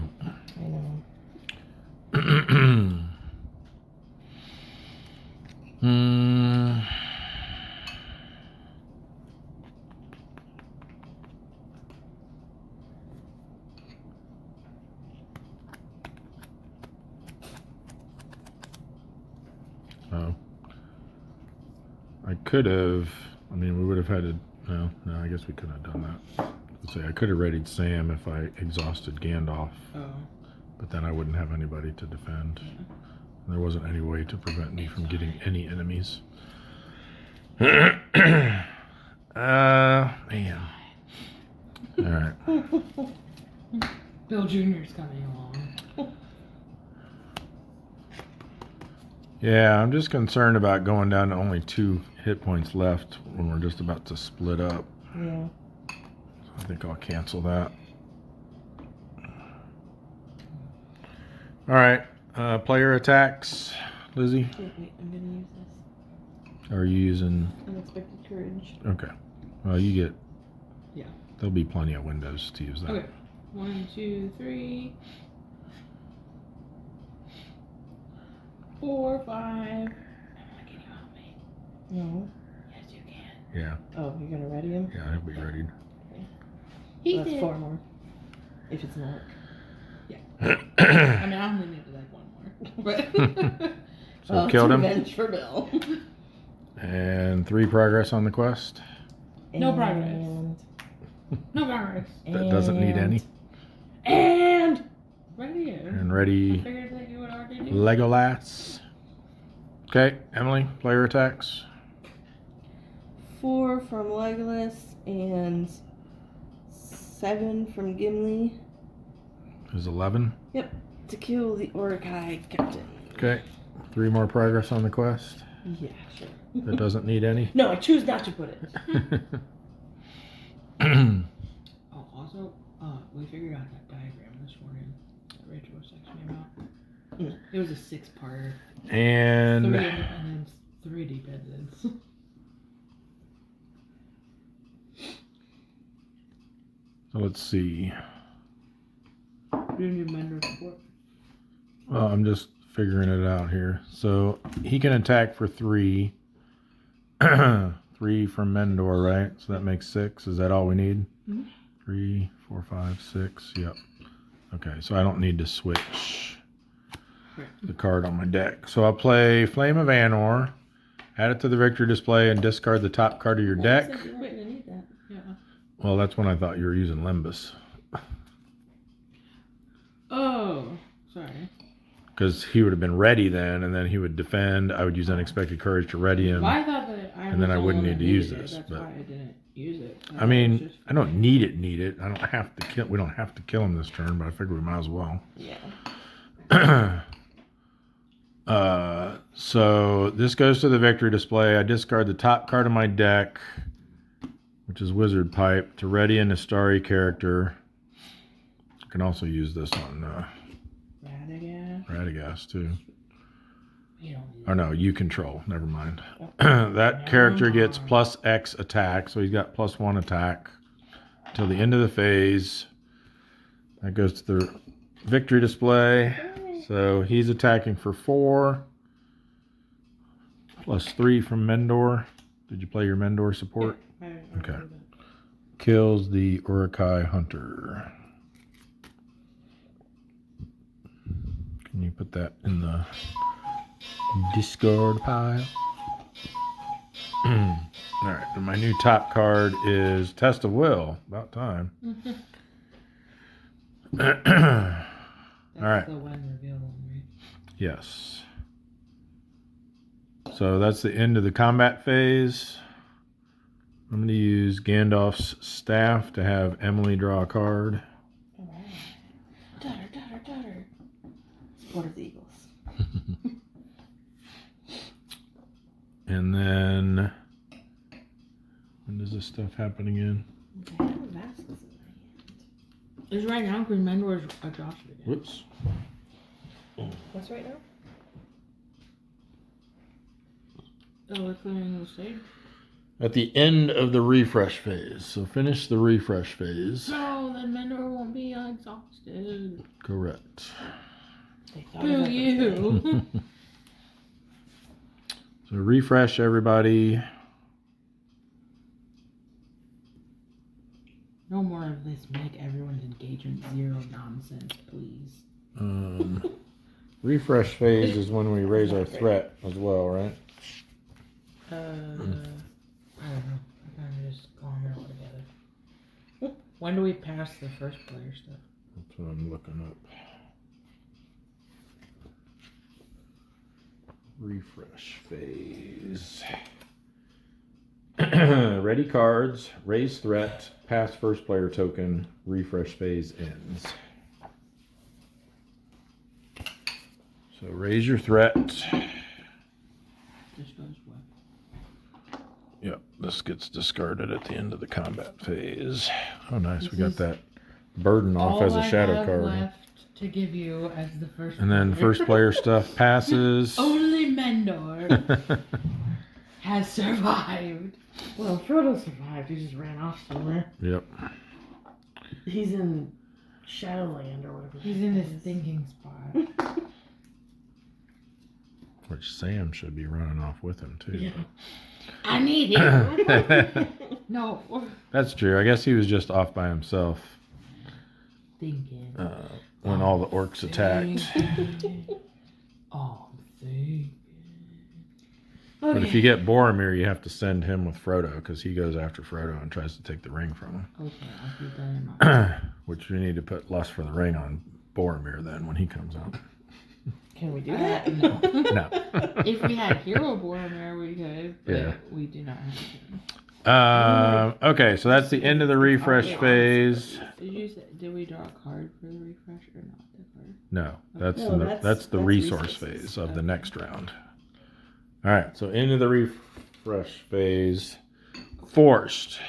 I know.
Hmm. Oh. I could have, we would have had to, no, I guess we couldn't have done that. Let's say I could have readied Sam if I exhausted Gandalf,
Oh.
but then I wouldn't have anybody to defend. There wasn't any way to prevent me from getting any enemies. Man. Alright.
Bill Jr.'s coming along.
Yeah, I'm just concerned about going down to only 2 hit points left when we're just about to split up.
Yeah.
I think I'll cancel that. Alright, player attacks. Lizzie,
Wait, I'm gonna use this.
are you using...
Unexpected Courage.
Okay. Well, you get...
Yeah.
There'll be plenty of windows to use that.
Okay. 1, 2, 3, 4, 5. Can you help me?
No.
Yes, you can.
Yeah,
Oh, you're gonna ready him?
yeah, he'll be ready.
He
That's
did.
4 more. If it's not.
I mean, I only needed like 1 more. But
So killed him.
Revenge for Bill.
And 3 progress on the quest.
No progress.
And,
no progress.
That doesn't need any.
And
Right here.
And
I
ready
figured that you would already do.
Legolas. Okay, Emily, player attacks.
4 from Legolas and 7 from Gimli.
Is 11.
Yep. To kill the Urukai captain.
Okay, 3 more progress on the quest.
Yeah, sure.
That doesn't need any.
No, I choose not to put it.
Oh, also, we figured out that diagram this morning that Rachel was texting me about.
Mm.
It was a 6-parter. 3
and
independence, 3 dependents.
So let's see.
You need mentor support.
Well, I'm just figuring it out here. So he can attack for 3. 3 from Mendor, right? So that makes 6. Is that all we need?
Mm-hmm.
3, 4, 5, 6. Yep. Okay, so I don't need to switch the card on my deck. So I'll play Flame of Anor, add it to the victory display, and discard the top card of your deck.
You're not gonna need that.
Yeah.
Well, that's when I thought you were using Limbus.
Oh, sorry.
Because he would have been ready then, and then he would defend. I would use Unexpected Courage to ready him.
Well, I thought that
And then I wouldn't need to use this,
That's
but-
why I didn't use it.
I mean, I don't need it. I don't have to kill. We don't have to kill him this turn, but I figure we might as well.
Yeah.
So this goes to the victory display. I discard the top card of my deck, which is Wizard Pipe, to ready an Astari character. I can also use this on Radagast too.
You don't need
Oh no, you control. Never mind. That character gets plus X attack, so he's got plus 1 attack till the end of the phase. That goes to the victory display. So he's attacking for 4. Plus 3 from Mendor. Did you play your Mendor support? Okay. Kills the Urukai Hunter. Can you put that in the discard pile? Alright, and my new top card is Test of Will. About time.
That's
Alright.
the one reveal one, right?
Yes. So that's the end of the combat phase. I'm going to use Gandalf's staff to have Emily draw a card.
Daughter. Support of the Eagles.
And then, when does this stuff happen again?
I have Vasquez in my hand.
It's right now because Mendor is exhausted again.
Whoops.
What's right now?
Oh, we're clearing the stage?
At the end of the refresh phase. So finish the refresh phase.
No, then Mendor won't be exhausted.
Correct.
Boo you.
So refresh everybody.
No more of this. Make everyone's engagement 0 nonsense, please.
Refresh phase is when we raise our threat as well, right?
I don't know. I kind of just glom it all together. When do we pass the first player stuff?
That's what I'm looking up. Refresh phase. Ready cards, raise threat, pass first player token, refresh phase ends. So raise your threat.
This goes what?
Yep, this gets discarded at the end of the combat phase. Oh, nice.
This
We got
is
that burden off
All
as a
I
shadow
have
card.
left to give you as the first
And then
player.
first player stuff passes.
Only Mendor has survived. Well, Frodo survived. He just ran off somewhere.
Yep.
He's in Shadowland or whatever.
He's in his thinking spot.
Which Sam should be running off with him too.
Yeah.
I need him. No.
That's true. I guess he was just off by himself
Thinking.
when all the orcs attacked.
Oh, thinking.
But if you get Boromir, you have to send him with Frodo because he goes after Frodo and tries to take the ring from him.
Okay, I'll keep that in mind.
Which we need to put Lust for the Ring on Boromir then when he comes out.
Can we do that?
No.
No.
If we had Hero Boromir, we could, but
Yeah.
we do not have him.
Okay, so that's the end of the refresh phase.
Did we draw a card for the refresh or not? The card?
No, that's
No,
that's the
that's
resource
resources.
phase of the next round. All right, so into the refresh phase. Forced.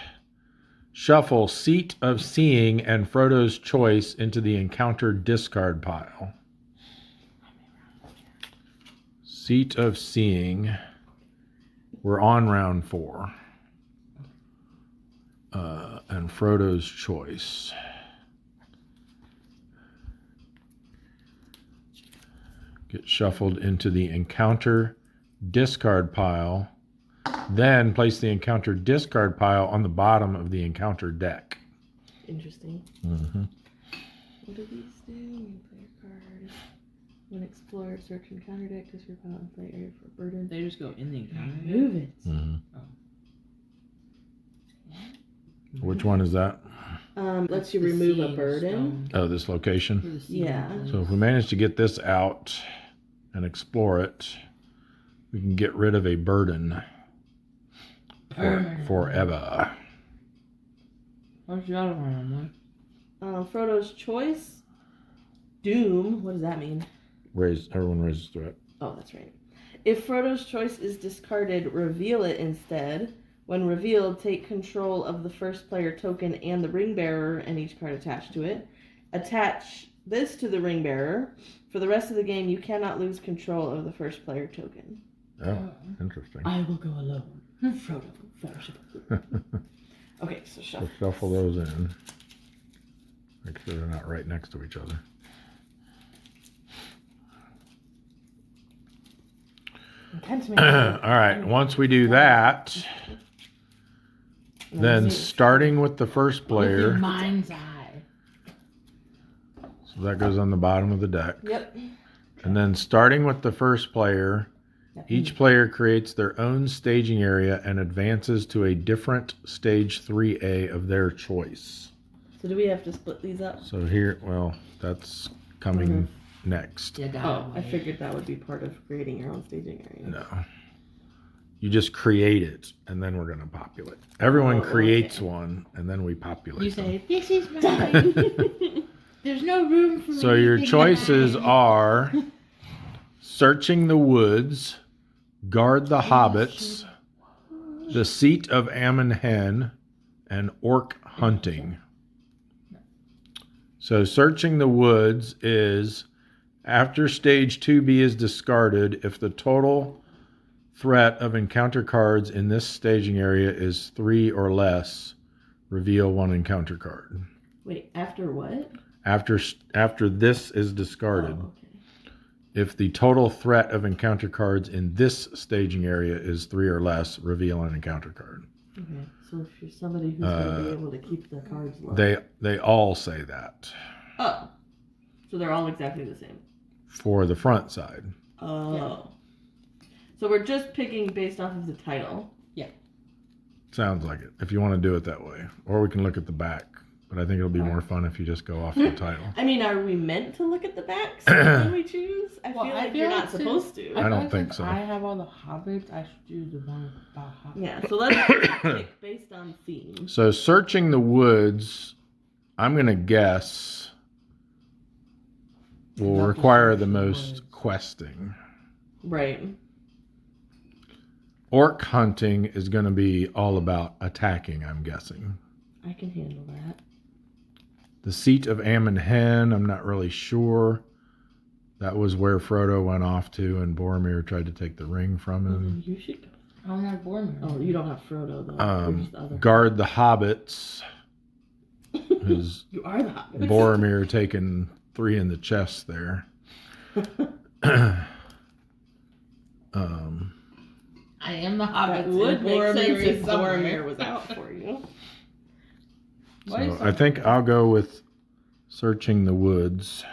Shuffle Seat of Seeing and Frodo's Choice into the encounter discard pile. Seat of Seeing We're on round 4. And Frodo's choice. Get shuffled into the encounter discard pile. Then place the encounter discard pile on the bottom of the encounter deck.
Interesting.
Mm-hmm.
What do these do? You play a card. When explore, search encounter deck, discard pile, and play area for burden.
They just go in the encounter.
Move it.
Mm-hmm.
Oh.
Which one is that?
Lets you
The
remove a
seeing
burden.
stone.
Oh, this location.
For the seeing
Yeah.
place.
So if we manage to get this out and explore it, we can get rid of a burden forever.
What's the other one?
Frodo's choice. Doom. What does that mean?
Everyone raises threat.
Oh, that's right. If Frodo's choice is discarded, reveal it instead. When revealed, take control of the first player token and the ring bearer and each card attached to it. Attach this to the ring bearer. For the rest of the game, you cannot lose control of the first player token.
Oh, interesting.
I will go alone. Frodo, Fellowship.
Okay, so
So
shuffle.
shuffle those in. Make sure they're not right next to each other.
Intense
All
man.
right, once we do that, then starting with the first
With
player,
your mind's eye.
so that goes on the bottom of the deck.
Yep.
And then starting with the first player, each player creates their own staging area and advances to a different stage 3A of their choice.
So do we have to split these up?
So here, well, that's coming next.
You got
Oh, I figured that would be part of creating your own staging area.
No. You just create it, and then we're going to populate. Everyone
Oh,
creates
okay.
one, and then we populate
You
them.
say, this is mine. There's no room for
So your
anything
choices
mine.
are Searching the Woods, Guard the Hobbits, The Seat of Ammon Hen, and Orc Hunting. So Searching the Woods is after stage 2B is discarded, if the total threat of encounter cards in this staging area is 3 or less, reveal 1 encounter card.
Wait, after what?
After this is discarded,
Oh, okay.
if the total threat of encounter cards in this staging area is 3 or less, reveal an encounter card.
Okay, so if you're somebody who's going to be able to keep the cards low.
They all say that
Oh. So they're all exactly the same.
for the front side.
Oh.
Yeah.
So we're just picking based off of the title.
Sounds like it, if you want to do it that way. Or we can look at the back. But I think it'll be more fun if you just go off the title.
I mean, are we meant to look at the backs when we choose? I
Well,
feel
I
like
feel
you're
like
not
since-
supposed to.
I don't
feel
think
since
so.
I have all the hobbits. I should do the one about hobbits.
Yeah, so let's pick based on theme.
So Searching the Woods, I'm going to guess, will
Not to
require
search
the
the
most
woods.
questing.
Right.
Orc Hunting is going to be all about attacking, I'm guessing.
I can handle that.
The Seat of Ammon Hen, I'm not really sure. That was where Frodo went off to, and Boromir tried to take the ring from him.
You should go.
I don't have Boromir.
Oh, you don't have Frodo, though. You're just the other.
Guard the Hobbits, who's
You are the Hobbit.
Boromir taking 3 in the chest there.
I am the hobbit.
That would make sense if
somewhere.
Boromir was out for you.
What is
So I think I'll go with Searching the Woods.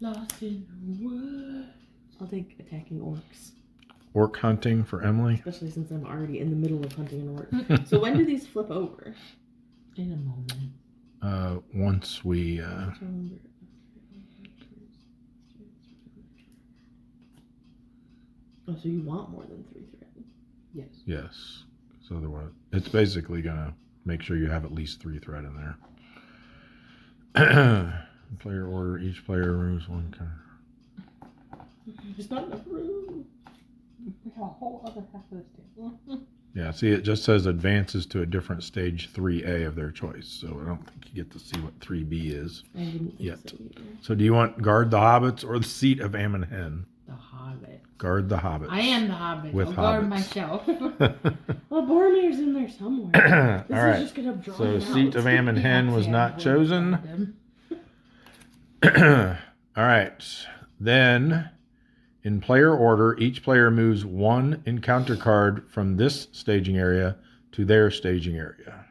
Lost in the woods.
I'll take attacking orcs,
Orc Hunting for Emily.
especially since I'm already in the middle of hunting an orc. So when do these flip over?
In a moment.
Once we...
Oh, so you want more than 3 threat?
Yes.
Yes. So otherwise, it's basically going to make sure you have at least 3 threat in there. Player order. Each player removes 1 card.
There's not enough room.
We have a whole other half of this table.
Yeah, see, it just says advances to a different stage 3A of their choice. So I don't think you get to see what 3B is.
I didn't think
Yet.
so either.
So do you want Guard the Hobbits or the Seat of Ammon Hen?
The hobbit.
Guard the hobbits.
I am the hobbit.
With
I'll guard
hobbits.
Well,
myself.
Boromir's in there somewhere.
All
This
right.
is just gonna draw
So
him
seat
out.
of Ammon Hen was not chosen. All right. Then, in player order, each player moves one encounter card from this staging area to their staging area.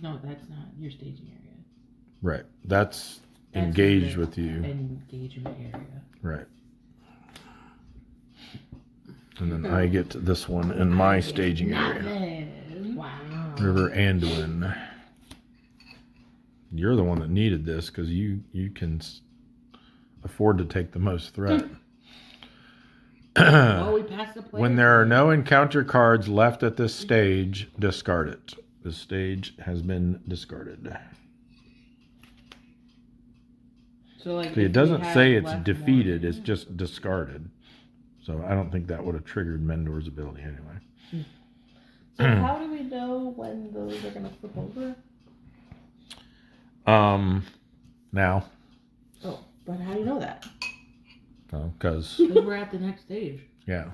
No, that's not your staging area.
Right. That's
That's
engaged
the
with you.
Engagement area.
Right. And then I get to this one in my staging area.
Nothing. Wow.
River Anduin. You're the one that needed this because you can afford to take the most threat.
Well, we passed the play.
When there are no encounter cards left at this stage, discard it. This stage has been discarded.
So like,
See,
if
it
we
doesn't
had
say it's
left
defeated,
more-
it's just discarded. So I don't think that would have triggered Mendor's ability anyway.
So how do we know when those are gonna flip over?
Now,
Oh, but how do you know that?
because,
Because we're at the next stage.
yeah.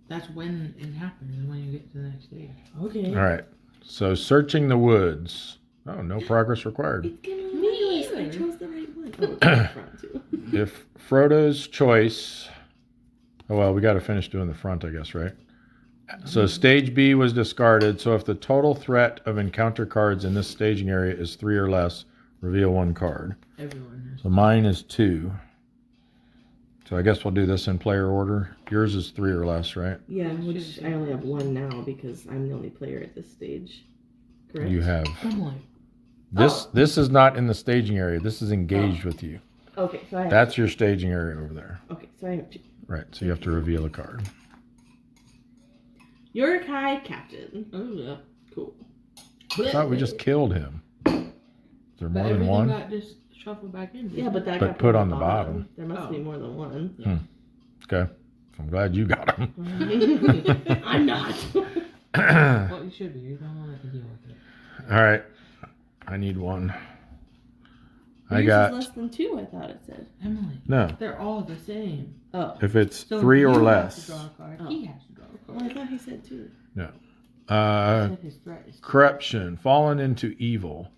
That's when it happens, is when you get to the next stage.
Okay.
All right. So searching the woods. Oh, no progress required.
It's gonna
Me
I
either.
chose the right one. Oh, it's in front too.
If Frodo's choice. Oh, well, we got to finish doing the front, I guess, right? So stage B was discarded. So if the total threat of encounter cards in this staging area is 3 or less, reveal 1 card.
Everyone has.
So mine is 2. So I guess we'll do this in player order. Yours is 3 or less, right?
Yeah, which I only have 1 now because I'm the only player at this stage. Correct?
You have.
Emily.
This This is not in the staging area. This is engaged with you.
Okay, so I have
That's your staging area over there.
Okay, so I have 2.
Right. So you have to reveal a card.
Yorikai Captain.
Oh yeah.
Cool.
I thought we just killed him. Is there
But
more than
everything
one?
got just shuffled back in.
Yeah, but that
But
got
put on the bottom.
There must be more than one.
Okay. I'm glad you got him.
I'm not.
Well, you should be. You're the one that can deal with it.
All right. I need one. I
Yours
got
is less than 2, I thought it said.
Emily.
no.
They're all the same.
Oh.
If it's
So
3
you
or
have
less.
to draw a card.
Oh.
He has to draw a
Well,
card.
I thought he said 2.
No.
He said his threat is
Corruption. Fallen into evil.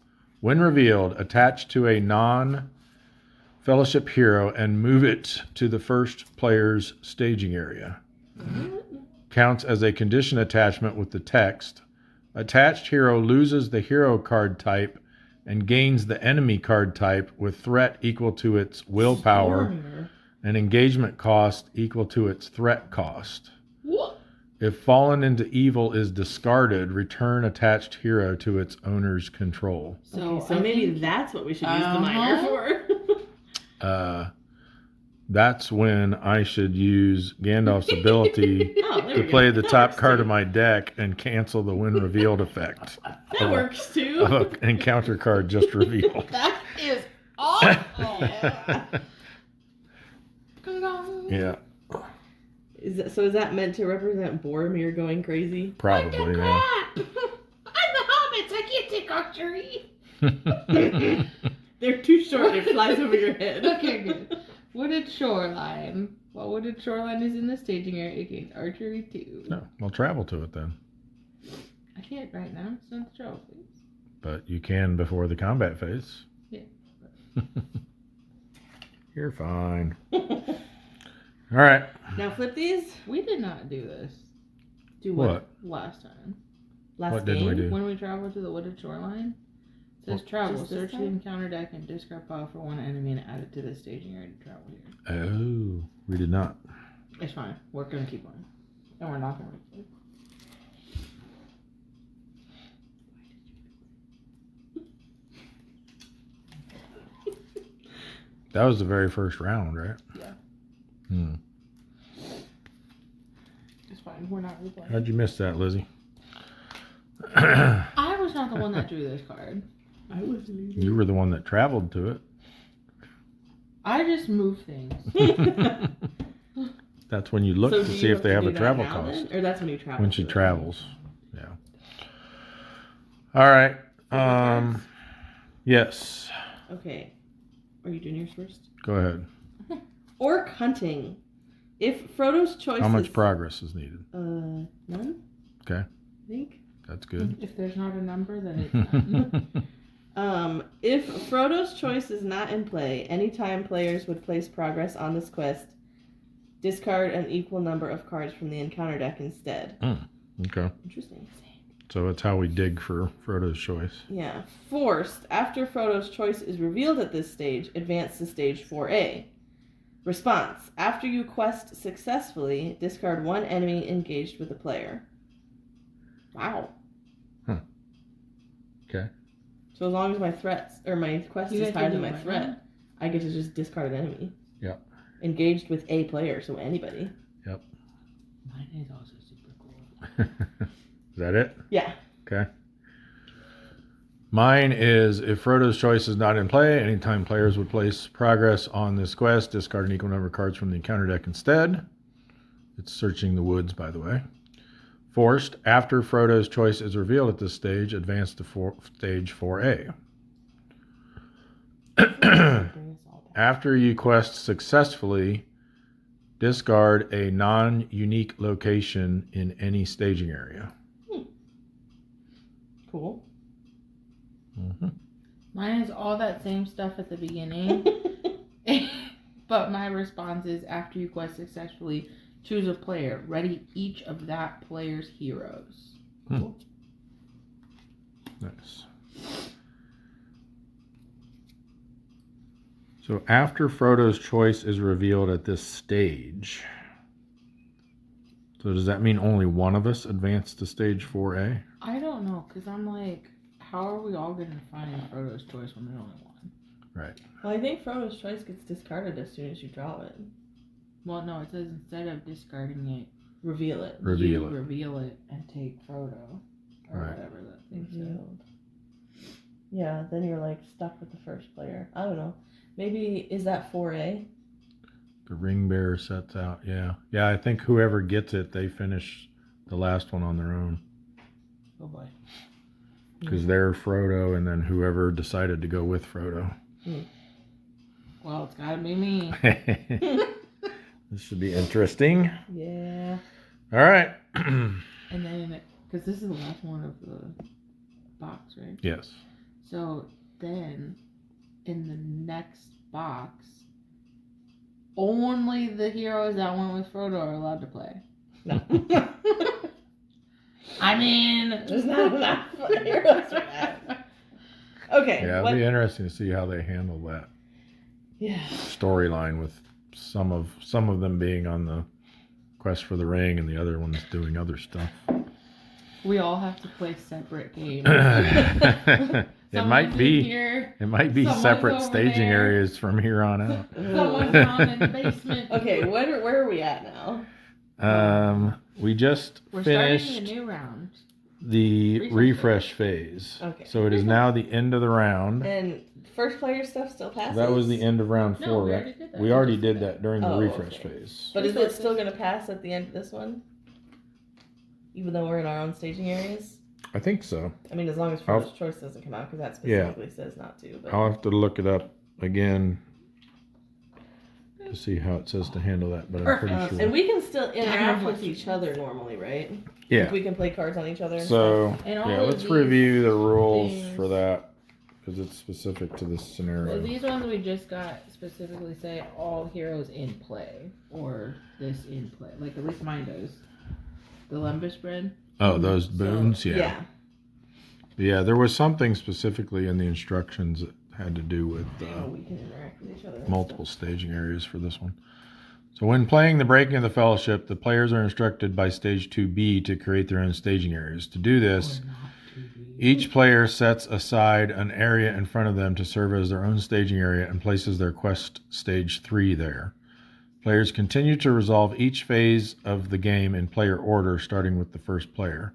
When revealed, attach to a non-fellowship hero and move it to the first player's staging area. Counts as a condition attachment with the text. Attached hero loses the hero card type and gains the enemy card type with threat equal to its willpower
Boromir.
and engagement cost equal to its threat cost.
What?
If fallen into evil is discarded, return attached hero to its owner's control.
Okay, so
I
maybe
think-
that's what we should use the miner for.
That's when I should use Gandalf's ability
Oh, there
to
we
play
go.
the
That
top
works
card
too.
of my deck and cancel the when revealed effect
That works too.
of an encounter card just revealed.
That is awful.
Yeah,
Is that meant to represent Boromir going crazy?
probably. Yeah.
I'm the hobbits. I can't take archery.
They're too short. It flies over your head.
Okay, good. Wooded shoreline. Well, wooded shoreline is in the staging area against archery 2.
No, well, travel to it then.
I can't right now. It's not the travel phase.
But you can before the combat phase.
Yeah.
You're fine. All right.
Now flip these.
We did not do this
Do what?
What?
last time.
Last
What
game?
did we do?
When we traveled to the wooded shoreline, it says
What?
travel.
Just this
Search the
time?
encounter deck and discard pile for one enemy and add it to the staging area to travel here.
Oh, we did not.
It's fine. We're gonna keep going. And we're not gonna replay.
That was the very first round, right?
Yeah. It's fine. We're not replaying.
How'd you miss that, Lizzie?
I was not the one that drew this card.
I wasn't either.
You were the one that traveled to it.
I just move things.
That's when you look
So
to
do you
see if they
to
have
do
a
that
travel
now
cost.
then? Or that's when you travel.
When she
to it?
travels. Yeah. All right. Yes.
Okay. Are you doing yours first?
Go ahead.
Orc hunting. If Frodo's choice
How much
is...
progress is needed?
None?
Okay.
I think.
That's good.
If there's not a number, then it's none.
If Frodo's choice is not in play, anytime players would place progress on this quest, discard an equal number of cards from the encounter deck instead.
Okay.
Interesting.
So it's how we dig for Frodo's choice.
Yeah. Forced. After Frodo's choice is revealed at this stage, advance to stage 4A. Response. After you quest successfully, discard one enemy engaged with the player. Wow.
Okay.
So as long as my threats, or my quest
You
is
get to
higher
do
than my
what
threat,
now?
I get to just discard an enemy.
Yep.
Engaged with a player, so anybody.
Yep.
Mine is also super cool.
Is that it?
Yeah.
Okay. Mine is if Frodo's choice is not in play, anytime players would place progress on this quest, discard an equal number of cards from the encounter deck instead. It's searching the woods, by the way. Forced. After Frodo's choice is revealed at this stage, advance to stage 4A. After you quest successfully, discard a non-unique location in any staging area.
Cool.
Mm-hmm.
Mine is all that same stuff at the beginning, but my response is after you quest successfully, choose a player. Ready each of that player's heroes.
Cool.
Nice. So after Frodo's choice is revealed at this stage, so does that mean only one of us advanced to stage 4A?
I don't know, because I'm like, how are we all going to find Frodo's choice when there's only one?
Right.
Well, I think Frodo's choice gets discarded as soon as you draw it.
Well, no, it says instead of discarding it,
Reveal it.
Reveal it.
reveal it and take Frodo. Or
Right.
whatever that thing said.
Revealed. Yeah, then you're like stuck with the first player. I don't know. Maybe, is that 4A?
The ring bearer sets out. Yeah. Yeah, I think whoever gets it, they finish the last one on their own.
Oh boy.
Because they're Frodo, and then whoever decided to go with Frodo.
Well, it's gotta be me.
This should be interesting.
Yeah.
All right.
And then, because this is the last one of the box, right?
Yes.
So then, in the next box, only the heroes that went with Frodo are allowed to play.
No.
I mean,
There's not enough heroes for that. Okay.
Yeah, it'll be interesting to see how they handle that
Yeah.
storyline with some of them being on the quest for the ring and the other ones doing other stuff.
we all have to play separate games.
It might
Someone's
be
in here, someone's
separate
over
staging
there.
areas from here on out.
someone's down in the basement.
Okay, where are we at now?
We just
We're
finished
starting a new round.
the refresh phase.
Okay.
So it is now the end of the round.
And first player stuff still passes?
That was the end of round
No,
4,
we
right?
already did that.
We already did that during the
Oh,
refresh
okay.
phase.
But is it still going to pass at the end of this one? Even though we're in our own staging areas?
I think so.
I mean, as long as Frodo's choice doesn't come out, because that specifically says not to. But
I'll have to look it up again to see how it says to handle that, but I'm pretty sure.
and we can still interact
have
with
questions.
each other normally, right?
Yeah.
Like we can play cards on each other. And
So,
And all
yeah,
of
let's
these
review the rules
things-
for that because it's specific to this
So
scenario.
these ones we just got specifically say all heroes in play or this in play. Like at least mine does. The Lumbus bread.
Oh, those boons?
stuff.
Yeah. Yeah, there was something specifically in the instructions that had to do with
Oh, we can interact with each other. and
multiple staging areas for this one. So when playing the Breaking of the Fellowship, the players are instructed by Stage 2B to create their own staging areas. To do this,
Or not to be.
each player sets aside an area in front of them to serve as their own staging area and places their quest stage 3 there. Players continue to resolve each phase of the game in player order, starting with the first player.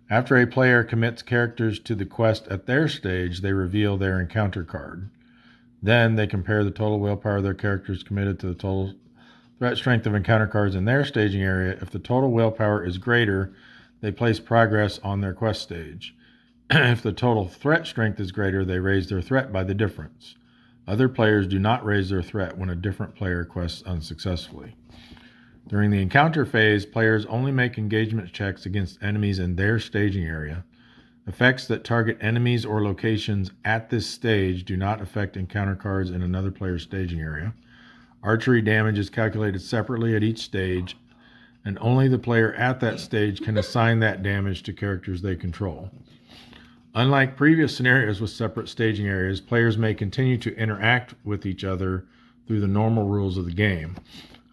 After a player commits characters to the quest at their stage, they reveal their encounter card. Then they compare the total willpower of their characters committed to the total threat strength of encounter cards in their staging area. If the total willpower is greater, they place progress on their quest stage. If the total threat strength is greater, they raise their threat by the difference. Other players do not raise their threat when a different player quests unsuccessfully. During the encounter phase, players only make engagement checks against enemies in their staging area. Effects that target enemies or locations at this stage do not affect encounter cards in another player's staging area. Archery damage is calculated separately at each stage, and only the player at that stage can assign that damage to characters they control. Unlike previous scenarios with separate staging areas, players may continue to interact with each other through the normal rules of the game.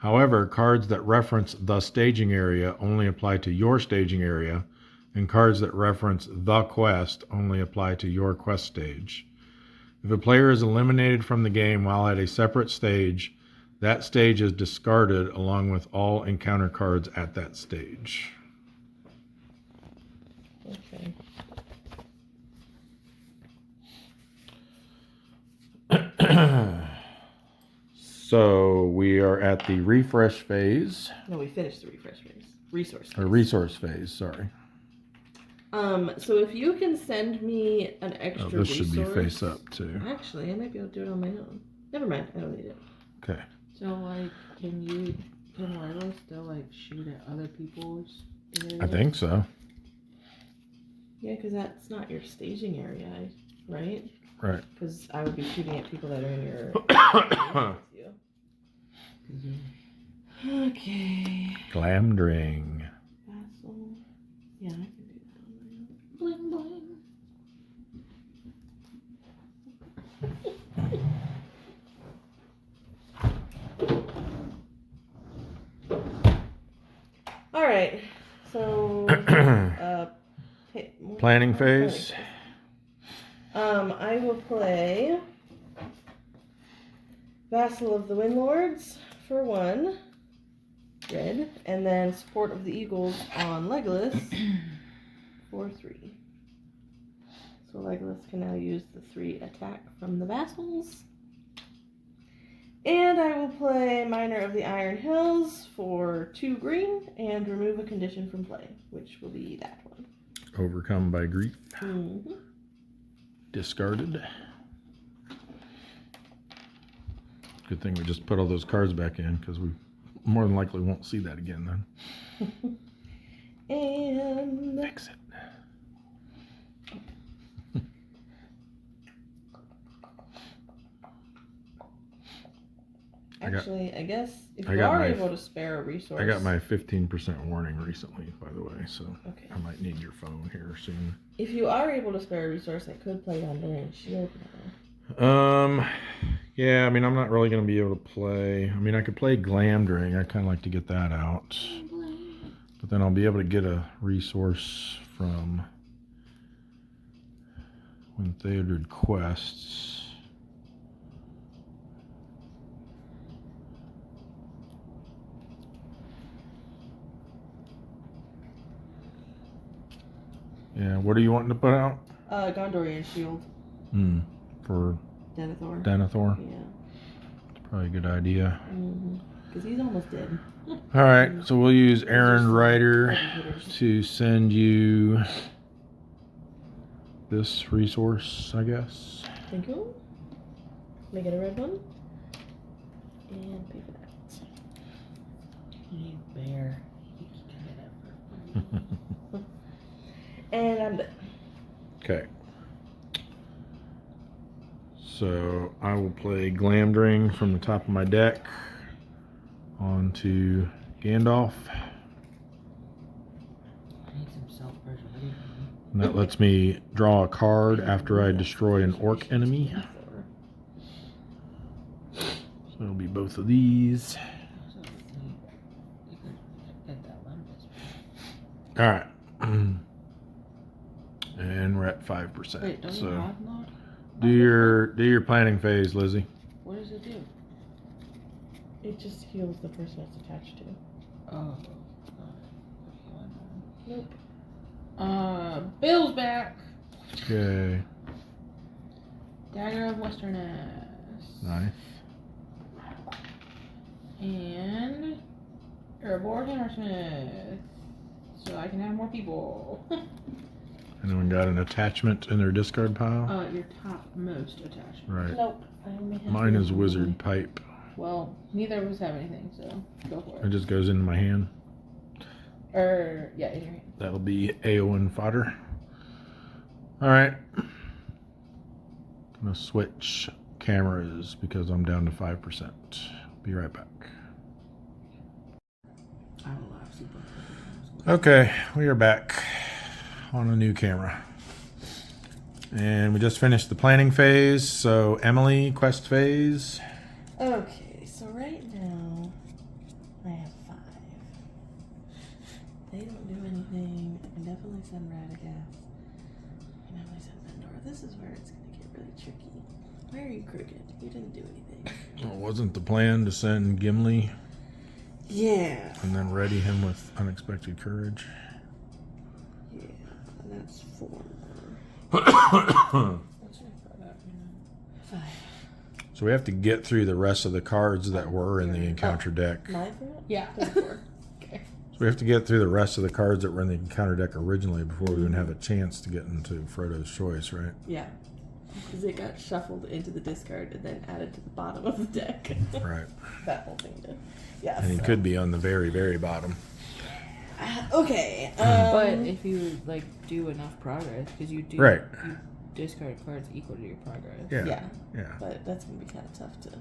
However, cards that reference the staging area only apply to your staging area, and cards that reference the quest only apply to your quest stage. If a player is eliminated from the game while at a separate stage, that stage is discarded along with all encounter cards at that stage.
Okay.
So we are at the refresh phase.
No, we finished the refresh phase. Resource phase.
Or resource phase, sorry.
So if you can send me an extra
This
resource.
should be face up too.
Actually, I might be able to do it on my own. Never mind, I don't need it.
Okay.
So, like, can Lilo still, like, shoot at other people's areas?
I think so.
Yeah, because that's not your staging area, right?
Right.
Because I would be shooting at people that are in your. Okay.
Glamdring.
Vassal. Yeah, I can do that on my own.
Bling, bling.
All right. So.
Planning phase.
I will play Vassal of the Windlords for 1 red, and then Support of the Eagles on Legolas for 3. So Legolas can now use the 3 attack from the Vassals. And I will play Miner of the Iron Hills for 2 green and remove a condition from play, which will be that one.
Overcome by grief.
Mm-hmm.
Discarded. Good thing we just put all those cards back in, because we more than likely won't see that again then.
And
Fix it.
actually, I guess if
I
you
got
are
my-
able to spare a resource.
I got my 15% warning recently, by the way, so
Okay.
I might need your phone here soon.
If you are able to spare a resource, I could play Gondorian Shield
Yeah, I mean, I'm not really going to be able to play. I mean, I could play Glamdring. I kind of like to get that out. But then I'll be able to get a resource from When Theodred Quests. Yeah, what are you wanting to put out?
Gondorian Shield.
For
Denethor.
Denethor?
Yeah.
Probably a good idea.
Because he's almost dead.
All right, so we'll use Aaron
just
Ryder
hitters.
to send you this resource, I guess.
Thank you. Make it a red one. And pay for that.
You need bear. You can get it.
And I'm done.
Okay. So I will play Glamdring from the top of my deck onto Gandalf.
I need some self-preservation.
And that lets me draw a card after I destroy an orc enemy. So it'll be both of these.
So you could get that Lembas.
All right. And we're at 5%.
Wait, don't you
So
have not?
do your planning phase, Lizzie.
What does it do?
It just heals the person it's attached to.
Oh.
Nope.
Bill's back.
Okay.
Dagger of Westerness.
Nice.
And Erebor Hammersmith. So I can have more people.
Anyone got an attachment in their discard pile?
Your topmost attachment.
Right.
Nope. I only have
Mine is
one.
Wizard Pipe.
well, neither of us have anything, so go for
It
it.
just goes into my hand.
Or, yeah, in your hand.
That'll be Aowen fodder. Alright. Gonna switch cameras because I'm down to 5%. Be right back.
I don't know. Super.
Okay, we are back on a new camera. And we just finished the planning phase. So Emily, quest phase.
Okay, so right now I have 5. They don't do anything. I can definitely send Radagast. I can definitely send Vendor. This is where it's gonna get really tricky. Why are you crooked? You didn't do anything.
Well, wasn't the plan to send Gimli
Yeah.
and then ready him with unexpected courage?
Yeah, and that's 4 more.
What's your product?
5.
So we have to get through the rest of the cards that were in the encounter deck.
My fault?
Yeah.
4.
Okay.
So we have to get through the rest of the cards that were in the encounter deck originally before we even have a chance to get into Frodo's choice, right?
Yeah. Because it got shuffled into the discard and then added to the bottom of the deck.
Right.
That whole thing did. Yeah.
And he
so.
could be on the very, very bottom.
Okay.
But if you like do enough progress, because you do,
Right.
you discard cards equal to your progress.
Yeah.
Yeah.
Yeah.
But that's gonna be kind of tough to.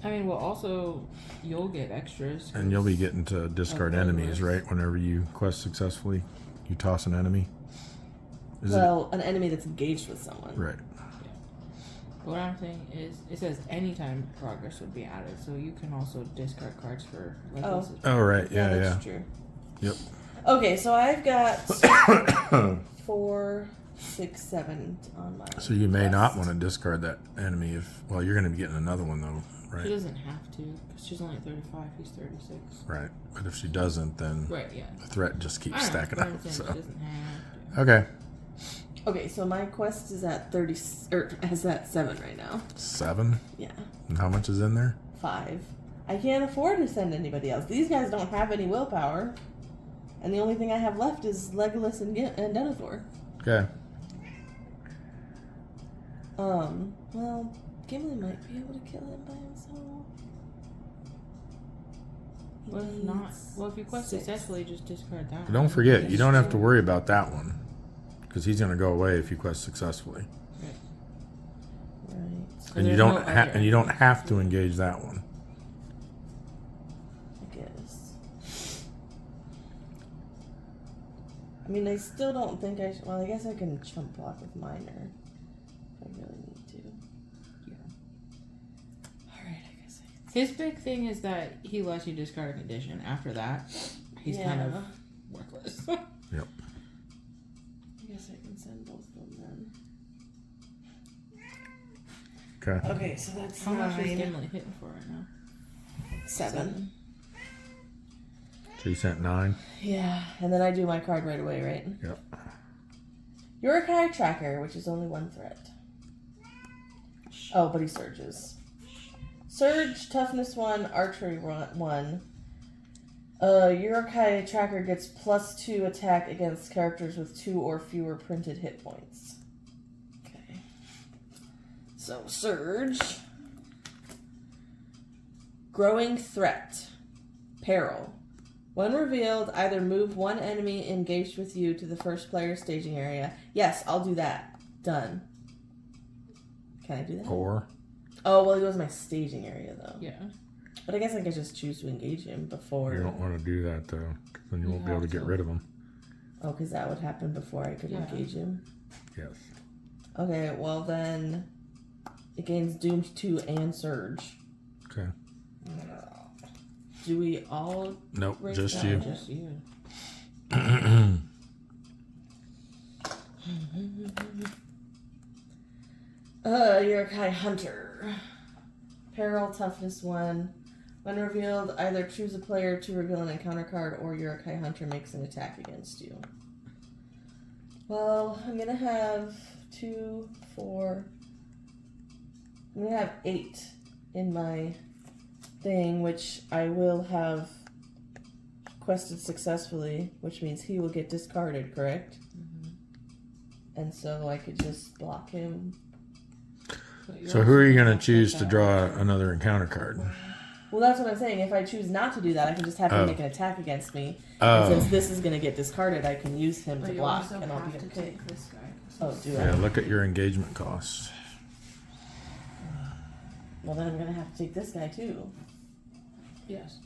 I mean, well, also you'll get extras.
And you'll be getting to discard
Okay,
enemies,
right.
right? Whenever you quest successfully, you toss an enemy. Is
Well, an enemy that's engaged with someone.
it? Right.
What I'm saying is, it says anytime progress would be added, so you can also discard cards for like
Oh.
this is-
Oh, right. Yeah, yeah.
That's true.
Yep.
Okay, so I've got 4, 6, 7 on my.
So you may not
list.
want to discard that enemy if, well, you're going to be getting another one though,
She
right?
doesn't have to, because she's only 35, he's 36.
Right. But if she doesn't, then
Right, yeah.
the threat just
I
keeps
know,
stacking
but I'm
up.
saying
So.
she doesn't have to.
Okay.
Okay, so my quest is at 30, or is at 7 right now.
7.
Yeah,
And how much is in there?
5. I can't afford to send anybody else. These guys don't have any willpower, and the only thing I have left is Legolas and Denethor.
Okay.
Well, Gimli might be able to kill him by himself. He
Well, if not,
needs
well, if you quest
6.
successfully, just discard that
But don't
one.
forget, you
That's
don't have to
true.
worry about that one. Because he's going to go away if you quest successfully.
Right.
And you
there's
don't
no other
and you don't
enemies.
have to engage that one.
I guess. I mean, I still don't think I should. Well, I guess I can chump block with Minor if I really need to.
Yeah.
Alright, I guess I
His big thing is that he lets you discard a condition. After that, he's kind of worthless.
Yep.
I guess I can send both of them then.
Okay.
Okay, so that's
How much is
9.
Gimli hitting for right now?
7.
So you sent 9.
Yeah, and then I do my card right away, right?
Yep.
Yorakai Tracker, which is only 1 threat. Oh, but he surges. Surge, toughness 1, archery 1. Yorakai Tracker gets +2 attack against characters with 2 or fewer printed hit points. Okay. So, Surge. Growing Threat. Peril. When revealed, either move one enemy engaged with you to the first player's staging area. Yes, I'll do that. Done. Can I do that?
Or
Oh, well, he was my staging area, though.
Yeah.
But I guess I could just choose to engage him before.
you don't want to do that though, 'cause then you
You
won't be able to
have
get
to.
rid of them.
Oh, because that would happen before I could
Yeah.
engage him.
Yes.
Okay, well then, it gains Doomed 2 and Surge.
Okay.
Do we all?
Nope,
Raise
just
that
you.
one.
Just you.
Yorakai Hunter. Peril, toughness 1. When revealed, either choose a player to reveal an encounter card or Yorakai Hunter makes an attack against you. Well, I'm gonna have 2, 4. I'm gonna have 8 in my thing, which I will have quested successfully, which means he will get discarded, correct? And so I could just block him.
So who are you going to choose to draw another encounter card?
Well, that's what I'm saying. If I choose not to do that, I can just have him make an attack against me.
Oh.
And since this is going to get discarded, I can use him to block,
also
and I'll be
have to
okay.
take this guy.
Oh, do
Yeah,
I?
look at your engagement cost.
Well, then I'm going to have to take this guy too.
Yes.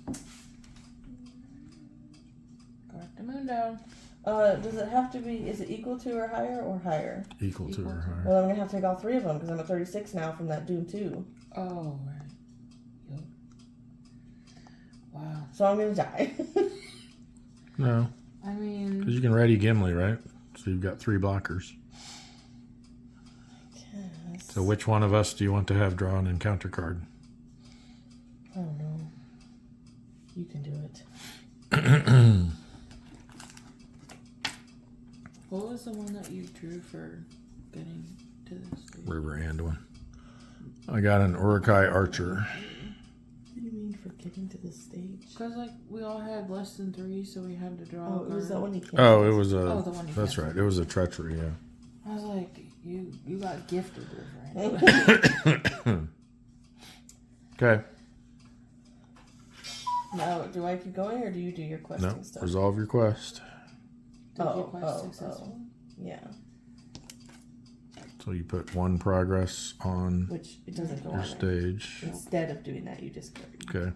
Correctamundo.
Does it have to be? Is it equal to or higher or higher?
Equal to or higher.
Well, I'm going to have to take all 3 of them because I'm at 36 now from that Doom 2.
Oh, right. Yep. Wow.
So I'm going to die.
No,
I mean,
because you can ready Gimli, right? So you've got 3 blockers.
Yes.
So which one of us do you want to have draw an encounter card?
I don't know. You can do it.
what was the one that you drew for getting to this stage?
River Anduin. I got an Urukai Archer.
What do you mean for getting to this stage?
Because, like, we all had less than 3, so we had to draw
Oh,
a
it was
card.
that one you can't.
Oh, it was a.
Oh, the one you
That's
can't.
right. It was a treachery. Yeah.
I was like, you got gifted River Anduin.
Okay.
Now, do I keep going or do you do your questing
No.
stuff?
Resolve your quest.
Did
Oh,
your quest
oh,
successful?
Yeah,
So you put 1 progress on
which it doesn't go
your
on there.
stage.
Instead of doing that, you discard.
Okay.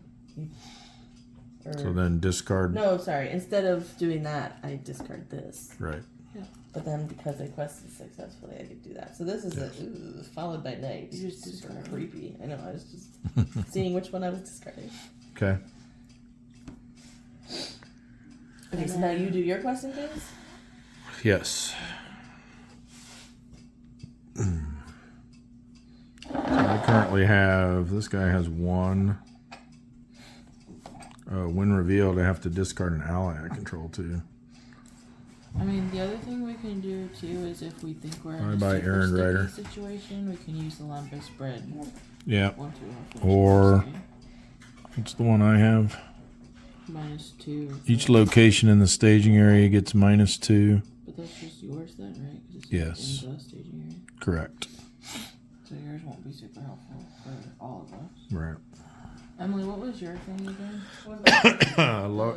Or,
So then discard.
no, sorry. Instead of doing that, I discard this.
Right.
But then because I quested successfully, I could do that. So this is followed by night.
You just
It's sort of
discard.
creepy. I know. I was just seeing which one I was discarding.
Okay.
Okay, so now you do your questing things.
Yes. So I currently have. This guy has 1. When revealed, I have to discard an ally I control too.
I mean, the other thing we can do too is if we think we're in a
Bye-bye,
super
errand
sticky
rider.
situation, we can use the Lumpus spread.
Yeah.
1 through 1.
Or what's the one I have?
-2.
Each location in the staging area gets -2.
But that's just yours then, right? 'Cause it's
Yes.
in the staging area.
Correct.
So yours won't be super helpful for all of us.
Right.
Emily, what was your thing again?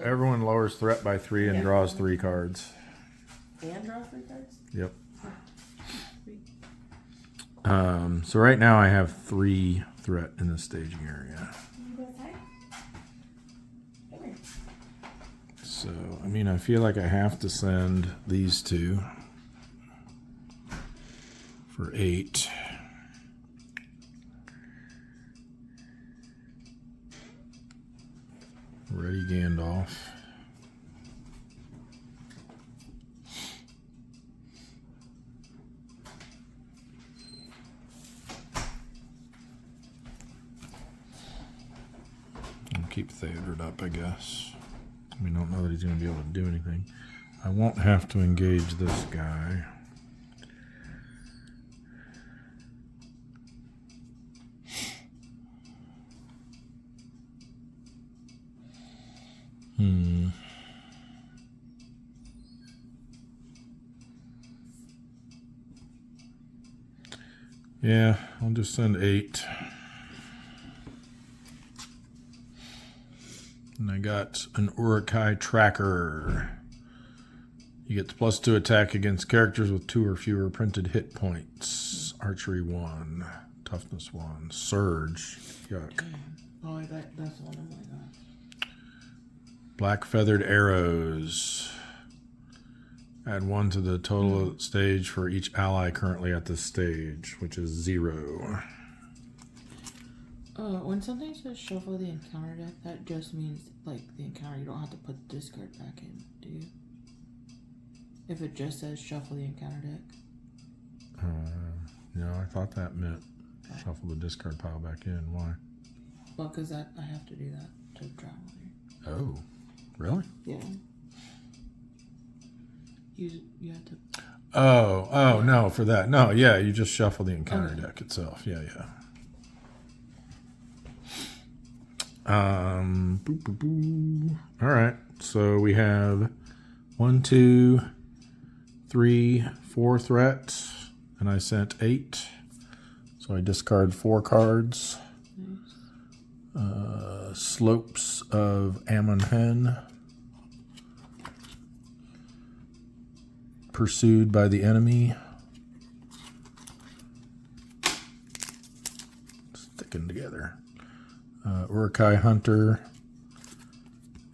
Everyone lowers threat by 3 and
Yeah.
draws 3 cards.
And draw 3 cards.
Yep. So right now I have 3 threat in the staging area. So, I mean, I feel like I have to send these 2 for 8. Ready Gandalf. And keep Theodred up, I guess. We don't know that he's going to be able to do anything. I won't have to engage this guy. Yeah, I'll just send 8. And I got an Urukai Tracker. He gets +2 attack against characters with 2 or fewer printed hit points. Archery 1. Toughness 1. Surge. Yuck.
Oh, that's the one I got.
Black Feathered Arrows. Add 1 to the total stage for each ally currently at this stage, which is 0.
When something says shuffle the encounter deck, that just means, like, the encounter, you don't have to put the discard back in, do you? If it just says shuffle the encounter deck.
No, I thought that meant shuffle the discard pile back in. Why?
Well, because I have to do that to travel here.
Oh, really?
Yeah. You have to.
Oh, no, for that. No, yeah, you just shuffle the encounter deck itself. Yeah. Boop, boop, boop. All right, so we have 1, 2, 3, 4 threats, and I sent 8. So I discard 4 cards.
Nice.
Slopes of Ammon Hen. Pursued by the enemy. Sticking together. Urukai Hunter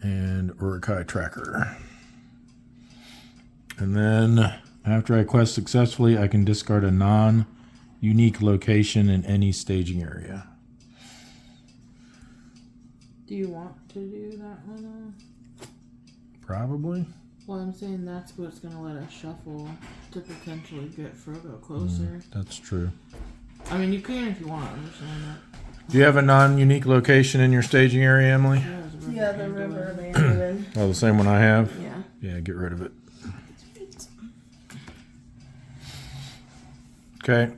and Urukai Tracker. And then after I quest successfully, I can discard a non-unique location in any staging area.
Do you want to do that one?
Probably.
Well, I'm saying that's what's going to let us shuffle to potentially get Frodo closer.
That's true.
I mean, you can if you want. I'm just saying that.
Do you have a non-unique location in your staging area, Emily?
Yeah, the river of Anduin.
Oh, the same one I have?
Yeah.
Yeah, get rid of it. Okay.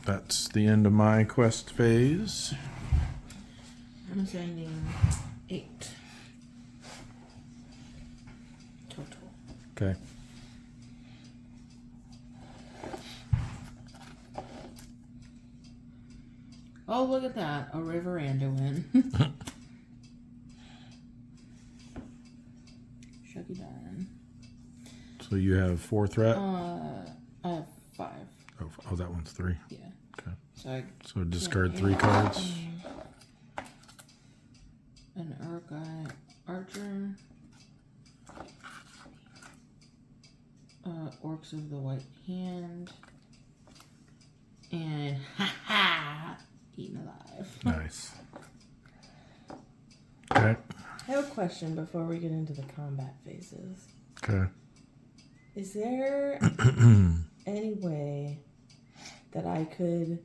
That's the end of my quest phase.
I'm sending 8 total.
Okay.
Oh, look at that. A river Anduin. Shucky darn.
So you have 4 threat?
I have 5.
Oh, that one's 3.
Yeah.
Okay. So discard 3 cards.
An Urukai Archer. Orcs of the White Hand. And eaten alive.
Nice. Okay.
I have a question before we get into the combat phases.
Okay.
Is there any way that I could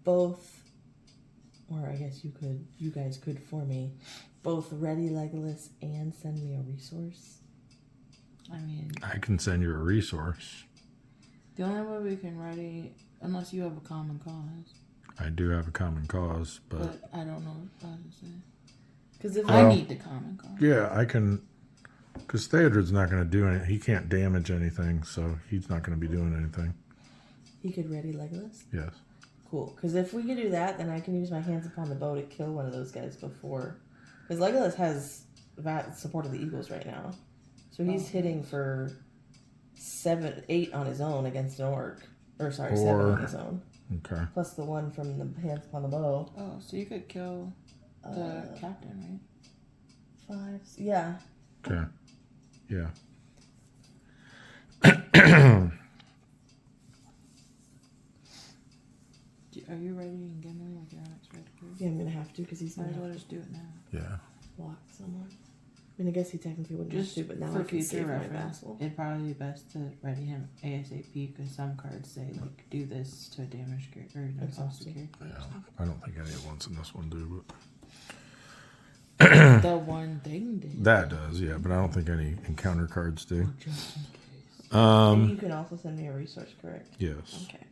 both, or I guess you guys could for me, both ready Legolas and send me a resource?
I mean,
I can send you a resource.
the only way we can ready, unless you have a common cause.
I do have a common cause, but
I don't know what to say.
Because if
I need the common cause.
yeah, I can. Because Theodred's not going to do anything. He can't damage anything, so he's not going to be doing anything.
he could ready Legolas?
Yes.
Cool. Because if we can do that, then I can use my hands upon the bow to kill one of those guys before. Because Legolas has that support of the Eagles right now. So he's hitting for 8 on his own against an orc. Or sorry, 7 on his own.
Okay.
Plus the one from the hands upon the bow.
Oh, so you could kill the captain, right?
5. Yeah.
Okay. Yeah.
Are you ready and get me like your unexpected card?
Yeah, I'm going to have to because he's
Might
going
as
to
well just do it now.
Yeah.
block someone. I mean, I guess he technically wouldn't
Just
have to, but now
for
I can
future
save my
reference,
vassal.
it'd probably be best to ready him ASAP because some cards say like do this to a damage character or an exhausted character.
Yeah. I don't think any of the ones in this one do, but
The one thing did.
that does, yeah. But I don't think any encounter cards do.
Just in case.
And you can also send me a resource, correct?
Yes.
Okay.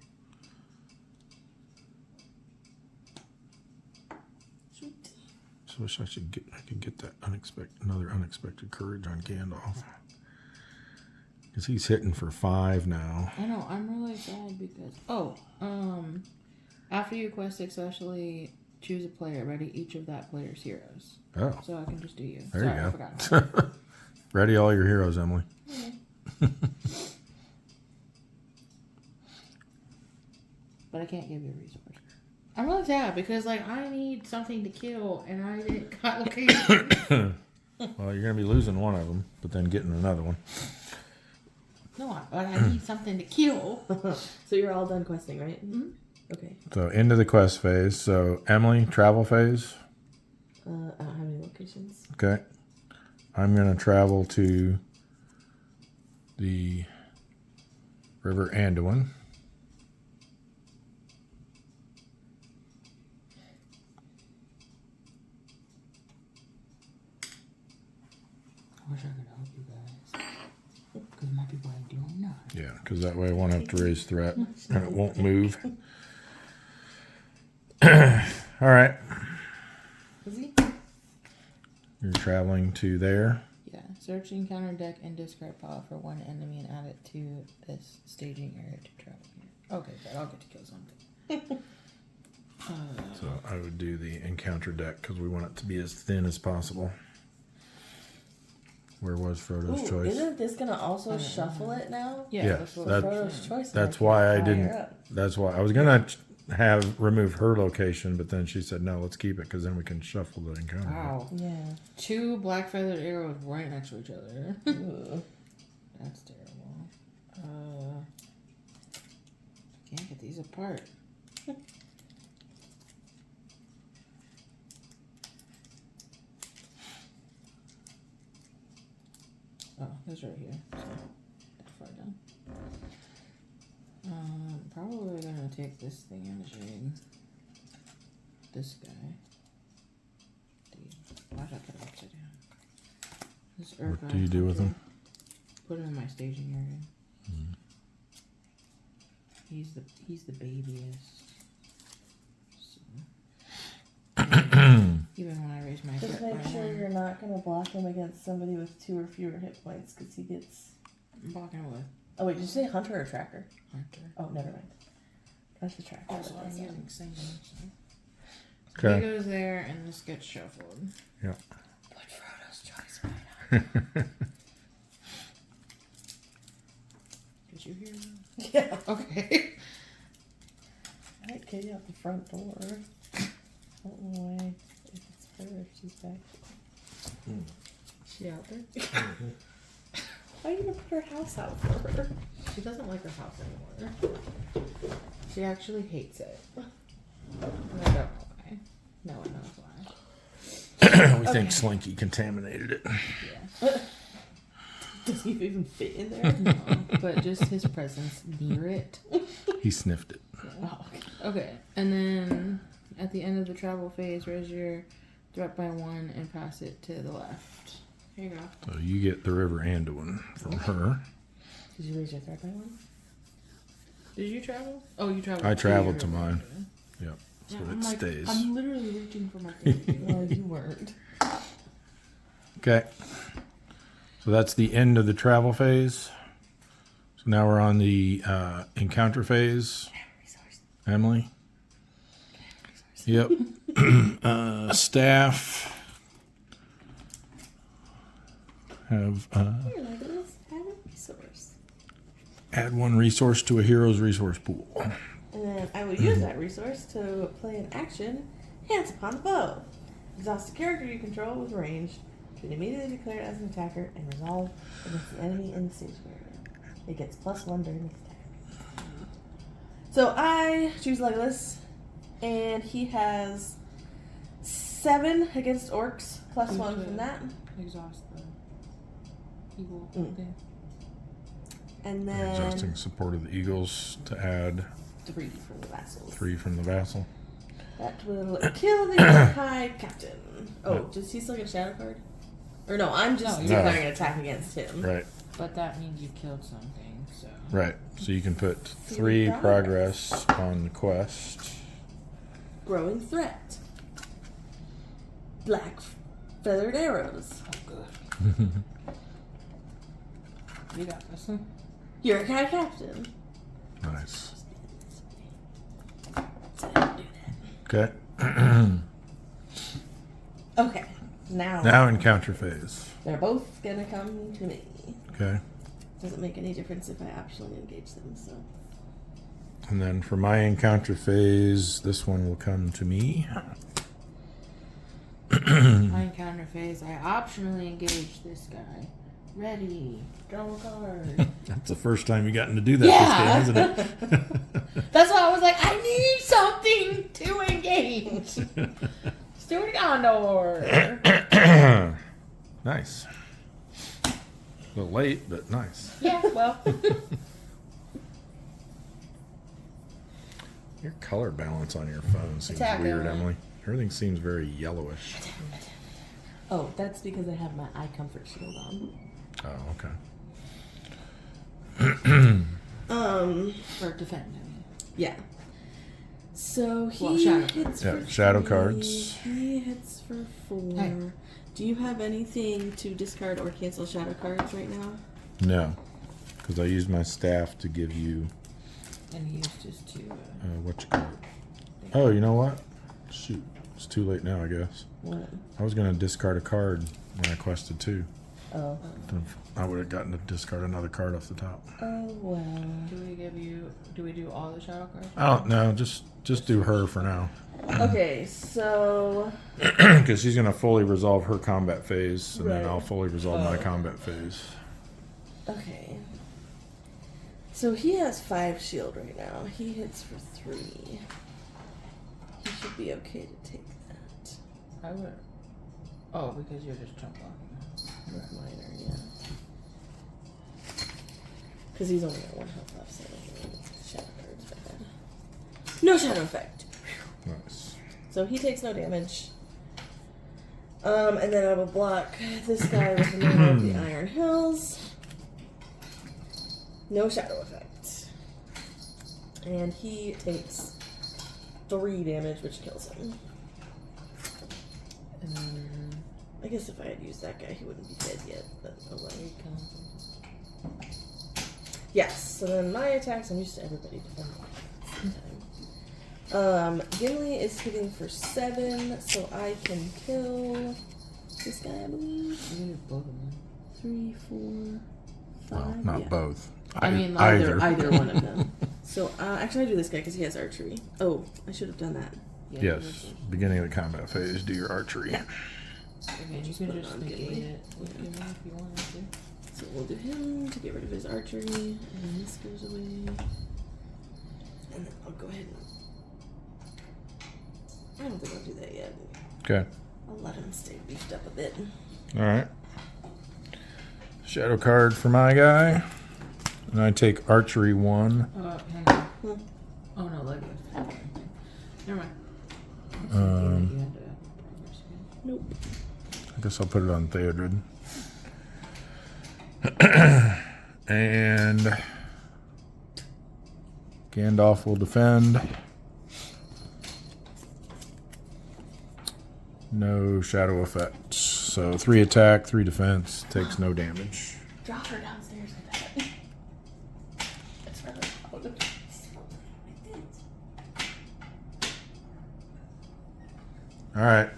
So I wish I could get that another unexpected courage on Gandalf. Because he's hitting for 5 now.
I know, I'm really sad because after you quest successfully choose a player, ready each of that player's heroes.
Oh.
So I can just do you.
There
Sorry,
you
I
go.
forgot.
Ready all your heroes, Emily.
But I can't give you a resource. I'm really sad because like I need something to kill and I didn't got location.
Well, you're going to be losing one of them, but then getting another one.
No, but I need something to kill.
So you're all done questing, right?
Mhm.
Okay.
So into the quest phase. So Emily, travel phase.
I don't have any locations.
Okay. I'm going to travel to the River Anduin.
I wish I could help you guys. Because my people ain't doing nothing.
Yeah, because that way I won't have to raise threat and it won't move. All right.
Is he?
You're traveling to there.
Yeah. Search the encounter deck and discard pile for one enemy and add it to this staging area to travel here. Okay, good. I'll get to kill something.
So I would do the encounter deck because we want it to be as thin as possible. Where was Frodo's
Ooh,
choice?
isn't this gonna also shuffle it now?
Yeah,
that's what
that-
Frodo's choice.
That's why I
higher
didn't.
up.
That's why I was gonna have remove her location, but then she said no, let's keep it because then we can shuffle the encounter.
Wow.
Yeah.
2 black feathered arrows right next to each other.
Ooh.
That's terrible. Can't get these apart. Oh, it's right here. So that far down. Probably gonna take this thing in the shade. This guy. Why did I put it upside down? This
What
Urgot
do you do with him?
Put him in my staging area. He's the babiest. So. Even when I raise my
Just
threat
make
by
sure
1,
you're not gonna block him against somebody with 2 or fewer hit points, because he gets.
I'm blocking it with
Oh wait, did you say hunter or tracker?
Hunter.
Oh, never mind. That's the tracker.
Also,
but
I'm
that's
using
not-
singing. So.
Okay.
He goes there, and this gets shuffled.
Yeah.
Put Frodo's choice right
Did you hear that?
Yeah.
Okay.
I might Katie out the front door. I don't know why. If it's her, if she's back.
She out there?
Why are you gonna put her house out for her?
She doesn't like her house anymore. She actually hates it. And I don't know why. No one knows why.
We think Slinky contaminated it.
Yeah.
Does he even fit in there?
No, but just his presence near it.
He sniffed it.
Oh,
Okay, and then at the end of the travel phase, raise your threat by 1 and pass it to the left. Here you go.
So you get the River Anduin from her.
Did you raise your threat by 1?
Did you travel? Oh, you traveled.
I traveled to
your-
mine. Yep. So
Yeah,
it
I'm like,
stays.
I'm literally reaching for my thing.
No, you weren't.
Okay. So that's the end of the travel phase. So now we're on the encounter phase. Emily? Yep. Staff have
Here, Legolas, have a resource.
add 1 resource to a hero's resource pool.
And then I will use that resource to play an action, Hands Upon the Bow. Exhaust a character you control with range, can immediately declare it as an attacker and resolve against the enemy in the stage area. It gets +1 during its attack. So I choose Legolas, and he has 7 against orcs, +1 from that.
Exhaust the evil
Mm.
thing.
And then
Adjusting support of the Eagles to add
3 from the vassals.
3 from the vassal.
That will kill the High Captain. Oh, does he still get a shadow card? Or no, I'm just
No, you-
declaring an attack against him.
Right,
But that means you killed something, so.
right. So you can put 3 progress on the quest.
Growing Threat. Black Feathered Arrows.
Oh, good. You got this one.
You're a High Captain.
Nice.
So I don't do
Okay.
that. Okay, now
Now encounter phase.
they're both gonna come to me.
Okay.
Doesn't make any difference if I optionally engage them, so.
And then for my encounter phase, this one will come to me.
My encounter phase, I optionally engage this guy. Ready. Draw a card.
That's the first time you gotten to do that
Yeah.
this game, isn't it?
That's why I was like, I need something to engage. Stuart Gondor.
Nice. A little late, but nice.
Yeah, well.
Your color balance on your phone seems
Attack,
weird,
Emily.
Emily. Everything seems very yellowish.
Oh, that's because I have my eye comfort shield on.
Oh, okay.
For
defending.
Yeah. So he
Well, shadow
hits
Yeah,
for
shadow
3,
cards.
He hits for 4.
Hey.
Do you have anything to discard or cancel shadow cards right now?
No, because I used my staff to give you
And he used just to
what you call it. Oh, you know what? Shoot, it's too late now, I guess.
What?
I was gonna discard a card when I quested 2.
Oh.
I would have gotten to discard another card off the top.
Oh well.
Do we do all the shadow cards?
I don't know. Just do her for now,
Okay, so
because she's gonna fully resolve her combat phase, and then
Right.
I'll fully resolve my
Oh.
combat phase.
okay. So he has 5 shield right now. He hits for 3. He should be okay to take that.
I would. Oh, because you're just chump blocking.
With minor, yeah. Because he's only got 1 health left, so shadow card's bad. No shadow effect.
Nice.
So he takes no damage. And then I will block this guy with the Mirror of the Iron Hills. No shadow effect. And he takes 3 damage, which kills him.
And then
I guess if I had used that guy, he wouldn't be dead yet, but oh well.
you kill
Yes, so then my attacks, I'm used to everybody defending. Gimli is hitting for 7, so I can kill this guy, I believe.
You can do both of them.
3, 4, 5.
Well, not
yeah.
both.
I mean,
Either one of them. So actually, I do this guy because he has archery. Oh, I should have done that.
Yeah,
Yes. Beginning of the combat phase, do your archery.
Okay, you
Just
can
put it
just
on
negate
Gimli.
it with Gimli if you wanted to.
So we'll do him to get rid of his archery, and then this goes away. And then I'll go ahead and. I don't think I'll do that yet.
Okay.
I'll let him stay beefed up a bit.
All right. Shadow card for my guy, and I take archery 1.
Hang on. Oh no, Legos. Never mind.
Um,
You had to-
Nope.
I guess I'll put it on Theodred. And Gandalf will defend. No shadow effect. So 3 attack, 3 defense, takes no damage.
Drop her downstairs with that. It's really loud.
All right.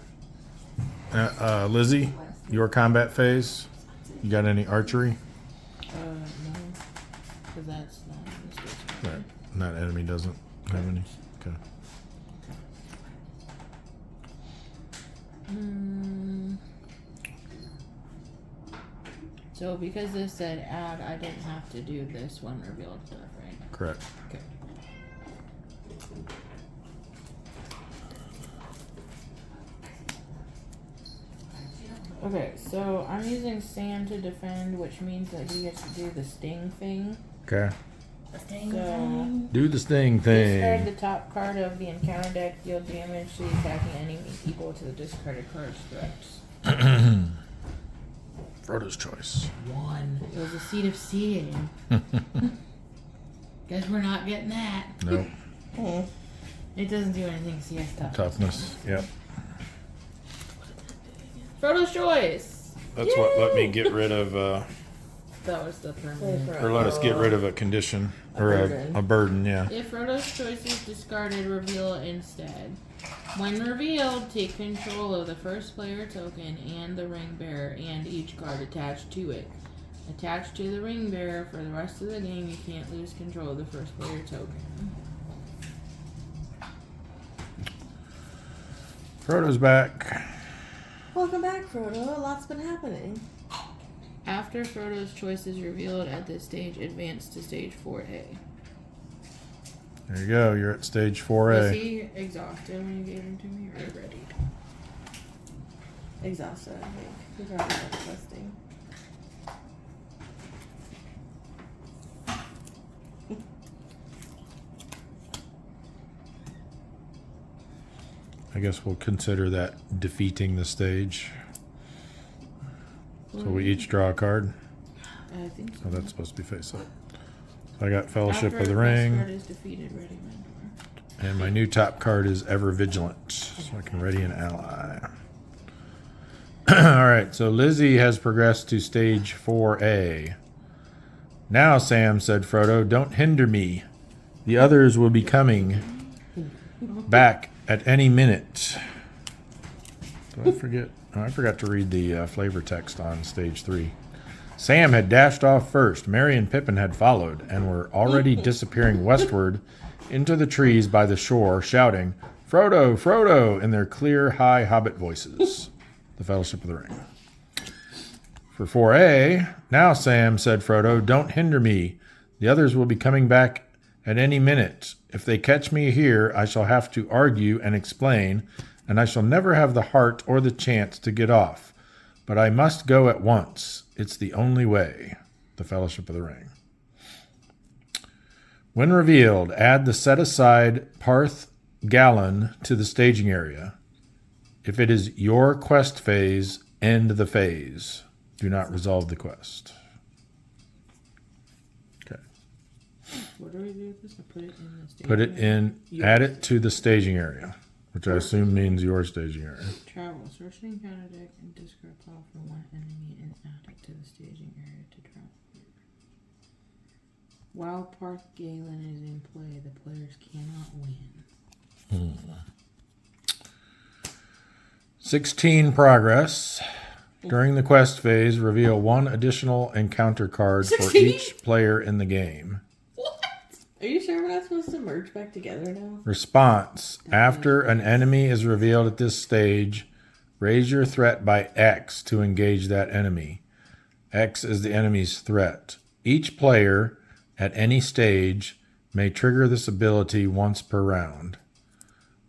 Lizzie, your combat phase. You got any archery?
No. Because that's not in this case.
Right. And that enemy doesn't have any. Okay.
So because this said add, I didn't have to do this one revealed stuff, right?
Correct.
Okay. Okay, so I'm using Sam to defend, which means that he gets to do the sting thing.
Okay.
So
Do the sting
discard the
thing.
top card of the encounter deck, deal damage to the attacking enemy equal to the discarded card's threats.
Frodo's choice.
1. It was a seed of seeing. Guess we're not getting that.
Nope.
It doesn't do anything, so yes, tough.
Toughness. Yep.
Frodo's choice!
That's what let me get rid of,
That was the permanent.
or let us get rid of a condition or
burden.
a burden. Yeah.
If Frodo's choice is discarded, reveal it instead. When revealed, take control of the first player token and the ring bearer and each card attached to it. Attached to the ring bearer for the rest of the game, you can't lose control of the first player token.
Frodo's back.
Welcome back, Frodo. A lot's been happening.
After Frodo's choice is revealed at this stage, advance to stage 4A.
There you go. You're at stage
Was
4A.
he exhausted when you gave him to me, or ready?
Exhausted, I think. He's already done questing.
I guess we'll consider that defeating the stage. So we each draw a card.
I think so.
Oh, that's supposed to be face up. So I got Fellowship
After
of the
this
Ring,
card is defeated, ready mentor.
and my new top card is Ever Vigilant, so I can ready an ally. All right, so Lizzie has progressed to stage 4A. Now, Sam, said Frodo, don't hinder me. The others will be coming. back at any minute. Did I forget? Oh, I forgot to read the flavor text on stage 3. Sam had dashed off first. Merry and Pippin had followed and were already disappearing westward into the trees by the shore, shouting, "Frodo, Frodo," in their clear, high hobbit voices. The Fellowship of the Ring. For 4A, "Now, Sam," said Frodo, "don't hinder me. The others will be coming back at any minute. If they catch me here, I shall have to argue and explain, and I shall never have the heart or the chance to get off. But I must go at once. It's the only way." The Fellowship of the Ring. When revealed, add the set-aside Parth Gallon to the staging area. If it is your quest phase, end the phase. Do not resolve the quest. Okay.
What do we do with this? I put it in the staging
Put it in,
area?
add it to the staging area, which I assume means your staging area.
Travel. Search the encounter deck and discard pile for one enemy and add it to the staging area to travel. While Parth Galen is in play, the players cannot win.
16 progress. During the quest phase, reveal one additional encounter card for
16?
each player in the game.
What?
Are you sure we're not supposed to merge back together now?
Response. After an enemy is revealed at this stage, raise your threat by X to engage that enemy. X is the enemy's threat. Each player at any stage may trigger this ability once per round.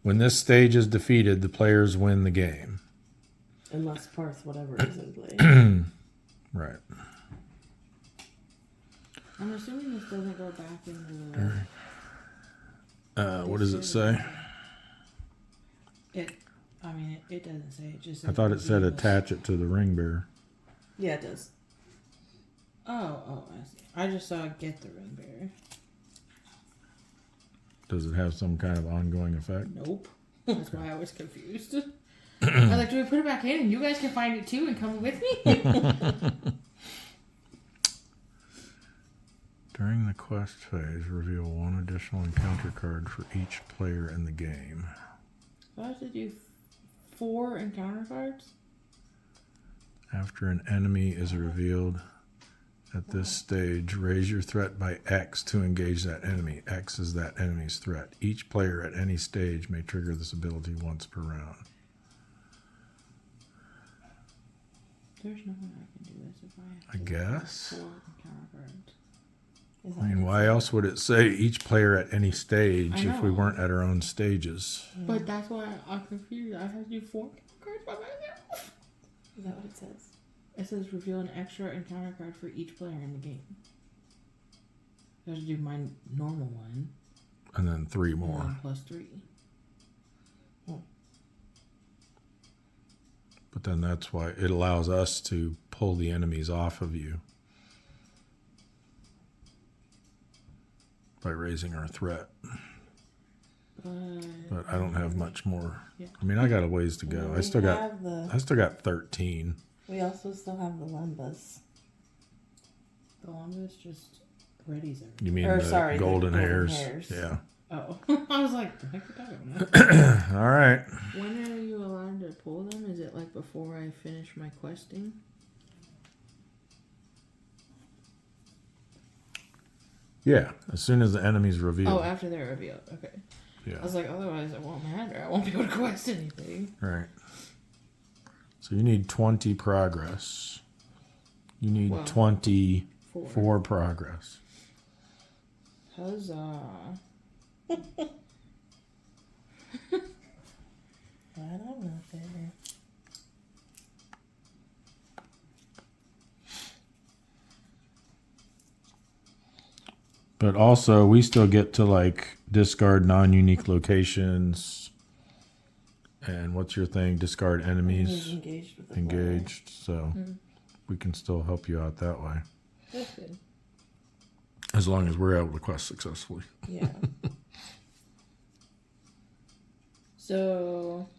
When this stage is defeated, the players win the game.
Unless Parth whatever is in play.
Right.
I'm assuming this doesn't go back into the...
What does it say?
It doesn't say. It just says
I thought it said
reveal.
attach it to the ring bearer.
Yeah, it does.
Oh, I see. I just saw get the ring bearer.
Does it have some kind of ongoing effect?
Nope. That's why I was confused. I was like, do we put it back in and you guys can find it too and come with me?
During the quest phase, reveal one additional encounter card for each player in the game.
I have to do 4 encounter cards?
After an enemy is revealed at this stage, raise your threat by X to engage that enemy. X is that enemy's threat. Each player at any stage may trigger this ability once per round.
There's no way I can do this if I
I
have
guess.
4 encounter cards.
Is that
I mean,
what
why
it
else would it say each player at any stage
I
if we
know.
weren't at our own stages?
says?
But that's why I'm confused. I have to do 4 cards by myself.
Is that what it says?
It says reveal an extra encounter card for each player in the game. I have to do my normal one.
And then 3
And
more.
then plus 3.
But then that's why it allows us to pull the enemies off of you by raising our threat. But I don't have much more.
Yeah.
I mean, I got a ways to go. I still got I still got 13.
We also still have the Lembas.
The longest just readies everything.
You mean
Or,
the
sorry, the
golden
golden
hairs?
hairs.
Yeah.
Oh, I was like, what the heck are you talking about?
All right.
When are you allowed to pull them? Is it like before I finish my questing?
Yeah. As soon as the enemy's revealed.
Oh, after they're revealed. Okay. I
Yeah.
was like, otherwise it won't matter. I won't be able to quest anything.
Right. So you need 20 progress. You need
Wow.
24 progress.
Huzzah.
I don't know if they're...
But also, we still get to like discard non-unique locations. And what's your thing? Discard
He's
enemies
engaged with the
engaged. So we can still help you out that way.
That's good.
As long as we're able to quest successfully.
player. Yeah.
So,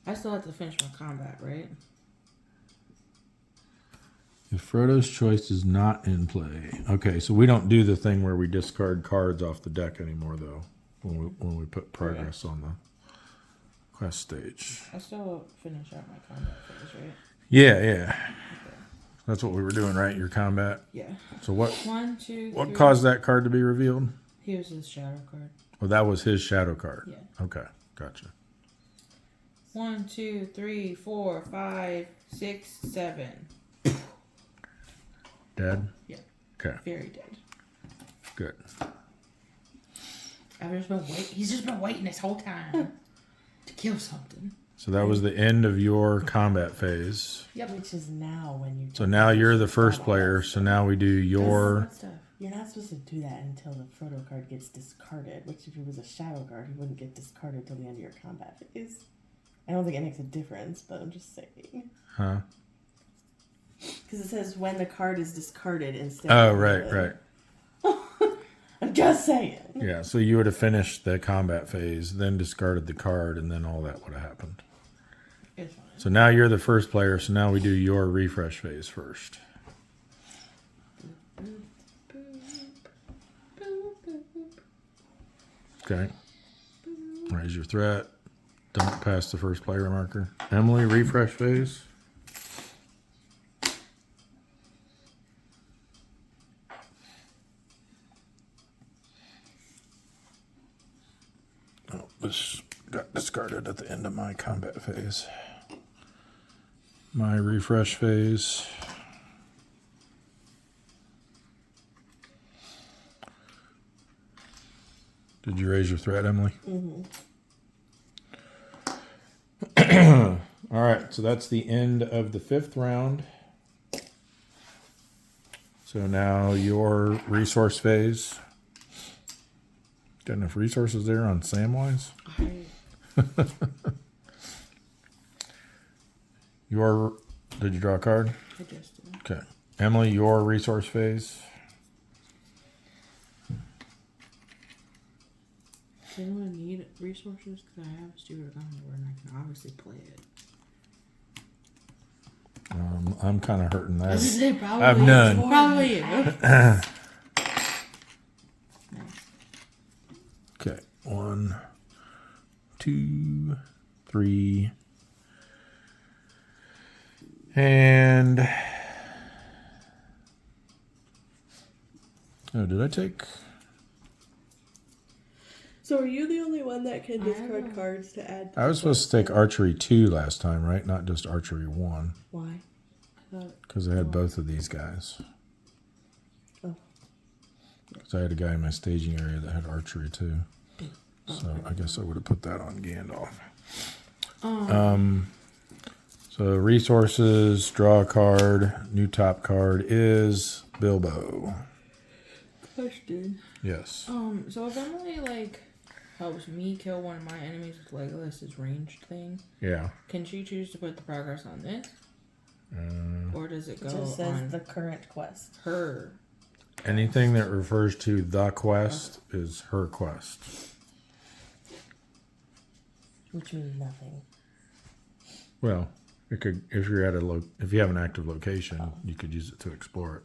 I still have to finish my combat, right?
If Frodo's choice is not in play. Okay, so we don't do the thing where we discard cards off the deck anymore, though. when we put progress on the quest stage.
I still finish out my combat phase, right?
Yeah.
Okay.
That's what we were doing, right? Your combat.
Yeah.
So what?
1, 2, 3.
What caused that card to be revealed?
Here's his shadow card.
Well, that was his shadow card.
Yeah.
Okay, gotcha.
1, 2, 3, 4, 5, 6, 7.
Dead?
Yeah.
Okay,
Very dead.
good.
He's just been waiting this whole time to kill something.
So that was the end of your combat phase.
Yep. Which is now when you.
So now you're the first player. So now we do your.
What stuff?
You're not supposed to do that until the photo card gets discarded. Which, if it was a shadow card, he wouldn't get discarded till the end of your combat phase. I don't think it makes a difference, but I'm just saying.
Huh?
Because it says when the card is discarded instead.
Oh,
of
right.
I'm just saying.
Yeah, so you would have finished the combat phase, then discarded the card, and then all that would have happened.
It's fine.
So now you're the first player, so now we do your refresh phase first. Okay. Raise your threat. Don't pass the first player marker. Emily, refresh phase. Oh, this got discarded at the end of my combat phase. My refresh phase. Did you raise your threat, Emily?
Mm-hmm.
All right, so that's the end of the 5th round. So now your resource phase. Got enough resources there on Samwise? Did you draw a card?
I just did.
Okay. Emily, your resource phase.
Does anyone need resources? Because I have Stewart Gondor and I can obviously play it.
I'm kind of hurting that.
Probably
I've none.
Probably you.
Okay. 1, 2, 3. And oh, did I take?
So are you the only one that can discard cards to add?
I was supposed to take archery 2 last time, right? Not just archery 1.
Why?
Because I had both of these guys.
Oh.
Because I had a guy in my staging area that had archery 2. So I guess I would have put that on Gandalf. So resources, draw a card, new top card is Bilbo.
Question.
Yes.
So if Emily helps me kill one of my enemies with Legolas's ranged thing,
Yeah.
can she choose to put the progress on this, or does it go
It just says
on
the current quest.
her?
Anything that refers to the quest is her quest.
Which means nothing.
Well, it could if you're at if you have an active location, you could use it to explore it.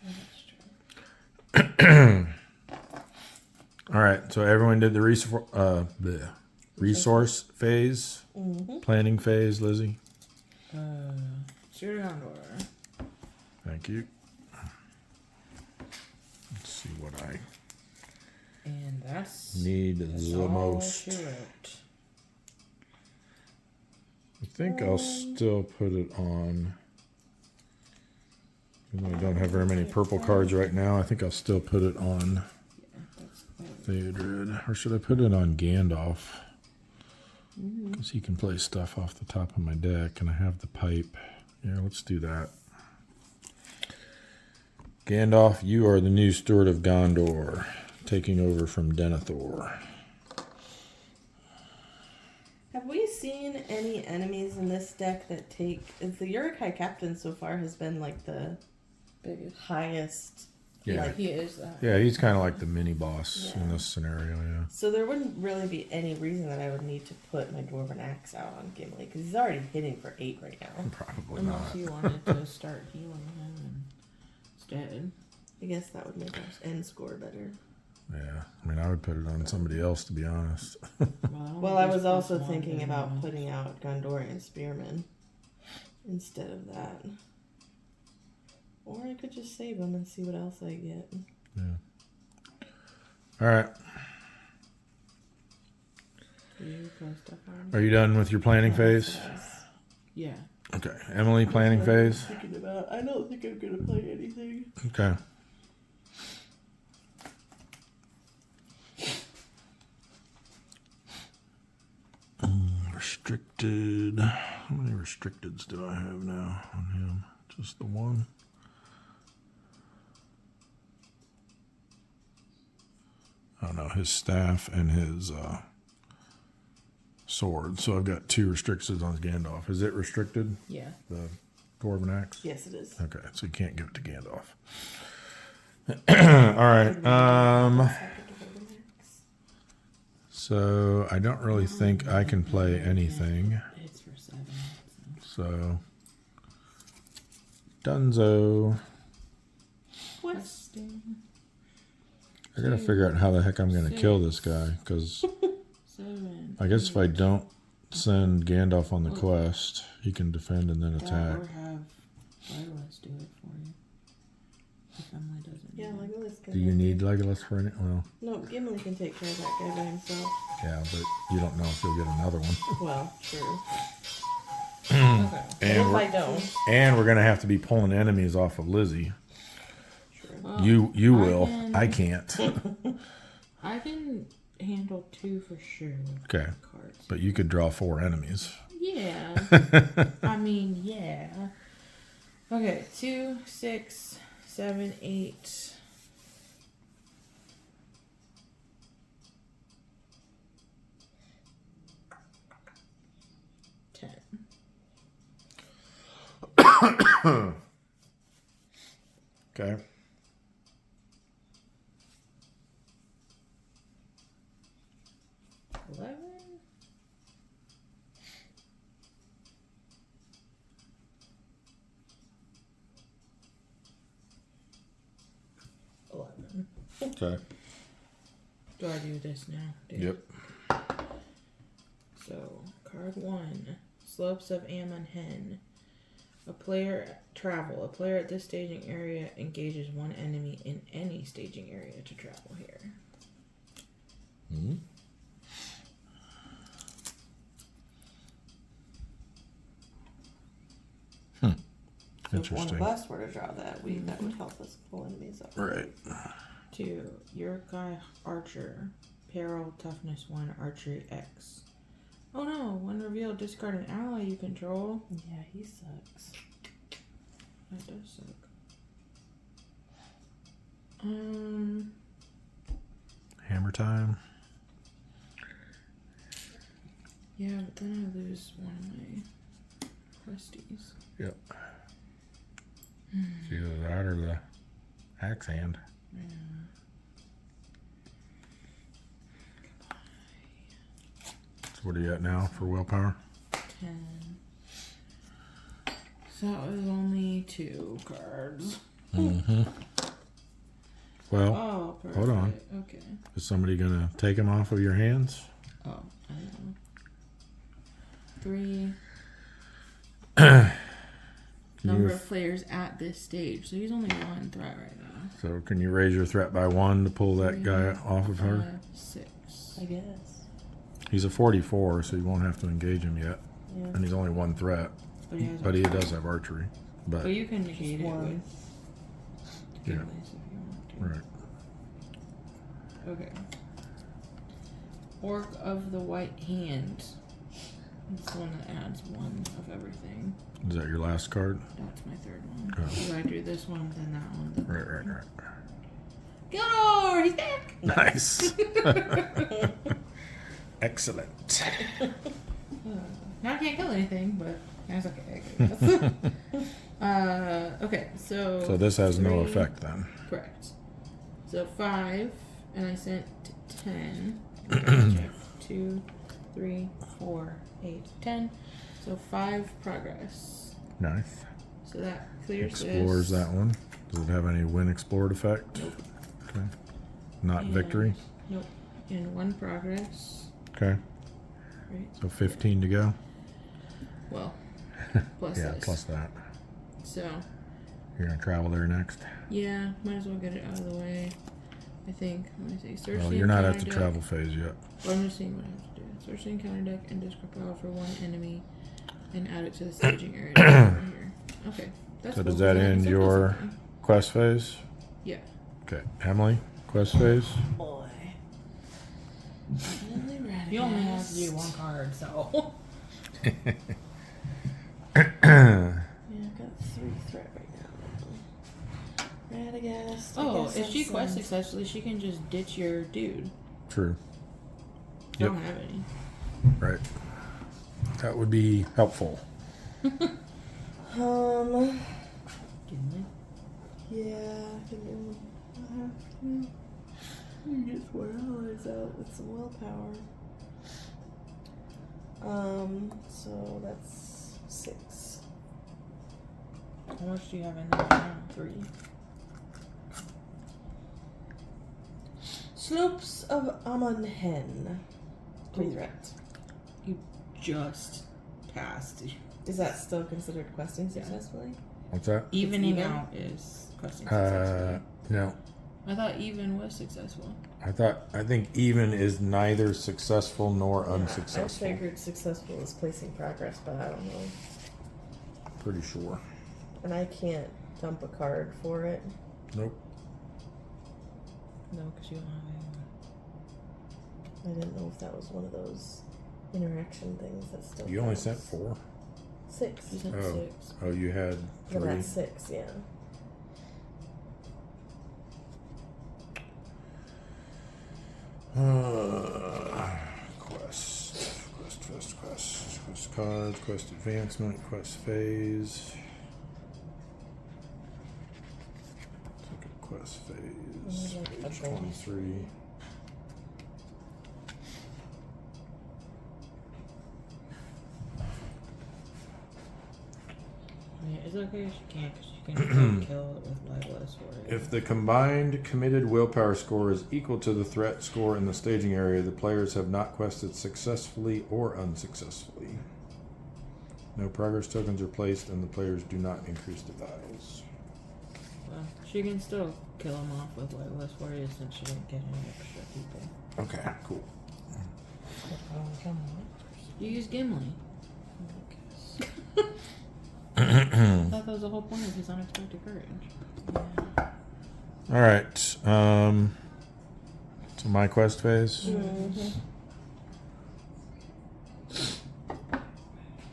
That's true.
All right, so everyone did the resource phase, planning phase. Lizzie,
Stewart Gondor.
thank you. Let's see what I
And that's
need
that's
the
all
most.
she wrote.
I think I'll still put it on. Even though I don't have very many purple cards right now, I think I'll still put it on Theodred. Or should I put it on Gandalf? Because he can play stuff off the top of my deck, and I have the pipe. Yeah, let's do that. Gandalf, you are the new Steward of Gondor, taking over from Denethor.
Have we seen any enemies in this deck that take... The Uruk-hai Captain so far has been the
Biggest.
highest...
Yeah,
He is that.
yeah, he's kind of like the mini boss in this scenario. Yeah.
So there wouldn't really be any reason that I would need to put my Dwarven Axe out on Gimli, because he's already hitting for 8 right now.
Probably
Unless
not.
you wanted to start healing him instead.
I guess that would make our end score better.
Yeah, I mean, I would put it on somebody else, to be honest.
Well, I was also thinking about putting out Gondorian Spearmen instead of that. Or I could just save them and see what else I get.
Yeah. All right. Are you done with your planning phase?
Yeah.
Okay. Emily, planning phase?
Thinking about, I don't think I'm going to play anything.
Okay. Restricted. How many restricteds do I have now on him? Just the one? Oh no, his staff and his sword. So I've got 2 restrictions on Gandalf. Is it restricted?
Yeah.
The Dwarven axe?
Yes, it is.
Okay, so you can't give it to Gandalf. All right. So I don't really think I can play anything.
It's for 7.
So Dunzo.
Questing.
I gotta figure out how the heck I'm gonna kill this guy, because
7.
I guess if I don't send Gandalf on the quest, he can defend and then attack.
Or have Legolas do it for you. If Emily doesn't.
Yeah, Legolas can.
Do you need Legolas for any? Well,
No, Gimli can take care of that guy by himself.
yeah, but you don't know if you'll get another one.
Well, true.
Okay.
If I don't.
And we're gonna have to be pulling enemies off of Lizzie.
True.
Well,
You will. I can't.
I can handle 2 for sure.
Okay.
Cards.
But you could draw 4 enemies.
Yeah. I mean, yeah. Okay, 2, 6, 7, 8.
Okay. Okay.
Do I do this now?
Yep.
So, card 1. Slopes of Ammon Hen. A player at this staging area engages one enemy in any staging area to travel here.
Mm-hmm.
So if one
Interesting.
of us were to draw that, that would help us pull enemies up.
Right.
2. Uruk-hai Archer. Peril, Toughness 1, Archery X. Oh no, when revealed, discard an ally you control.
Yeah, he sucks.
That does suck.
Hammer time.
Yeah, but then I lose one of my questies.
Yep. It's either that or the axe hand.
Yeah.
So what are you at now for willpower?
10. So that was only 2 cards.
Mm-hmm. Well,
Oh, perfect.
hold on.
Okay.
Is somebody gonna take them off of your hands?
Oh, I don't know. 3.
Can
Number
you,
of players at this stage. So he's only 1 threat right now.
so can you raise your threat by 1 to pull that
3,
guy off of her?
5, 6.
I guess.
He's a 44, so you won't have to engage him yet.
Yeah.
And he's only 1 threat,
But he has
but he does have archery. But
But you can negate it
one.
with
Yeah.
Decklists if you want to.
right.
Okay. Orc of the White Hand. It's the one that adds 1 of everything.
Is that your last card?
That's my 3rd one.
Oh.
So I do this one, then that one, then that
Right.
one. Gilor! He's back!
Nice. Excellent.
Now I can't kill anything, but that's okay, I guess. Okay, so...
So this has no
3,
effect then.
Correct. So 5, and I sent 10. Check. 2, 3, 4, 8, 10. So 5 progress.
Nice.
So that clears
Explores
this.
that one. Does it have any when explored effect?
Nope.
Okay. not
And-
victory.
Nope. And 1 progress.
Okay.
Right.
So 15 to go.
Well, plus
Yeah,
this.
plus that.
So,
You're gonna travel there next.
yeah, might as well get it out of the way. I think. Let me see. Search
Well,
the
you're not at
encounter
the
deck.
travel phase yet.
Well, I'm just seeing what I have to do. Search the encounter deck and discard power for 1 enemy and add it to the staging area over here. Okay. That's
So
cool,
does that
'cause I can
end
still do
your
something.
quest phase?
Yeah.
Okay. Emily, quest phase?
Boy.
You only have to do 1 card, so.
Yeah, I've got 3 threat right now. Radagast.
Oh, if she quests successfully, she can just ditch your dude.
True.
I don't have any.
Right. That would be helpful.
Yeah, I can get 4 allies out with some willpower. So that's 6.
How much do you have in there now?
3. Slopes of Amonhen. 3 threat.
You just passed.
Is that still considered questing successfully?
What's that?
Evening
even?
out is questing successfully.
No.
I thought even was successful.
I think even is neither successful nor
I
unsuccessful.
figured successful is placing progress, but I don't know.
Pretty sure.
And I can't dump a card for it.
Nope.
No, because you don't have any.
I didn't know if that was one of those interaction things that still
You only
counts.
sent 4?
6.
You sent
Oh.
6.
Oh, you had
No,
3.
that's 6, yeah.
Quest cards, quest advancement, quest phase. Look at quest phase, page 23.
Yeah, it's okay if she can't, because she can kill it with Legolas for it.
If the combined committed willpower score is equal to the threat score in the staging area, the players have not quested successfully or unsuccessfully. No progress tokens are placed, and the players do not increase the dials.
Well, she can still kill him off with Legolas for you since she didn't get any extra people.
Okay, cool.
You use Gimli. I thought that was the whole point of his unexpected courage. Yeah.
All right. So my quest phase.
Mm-hmm.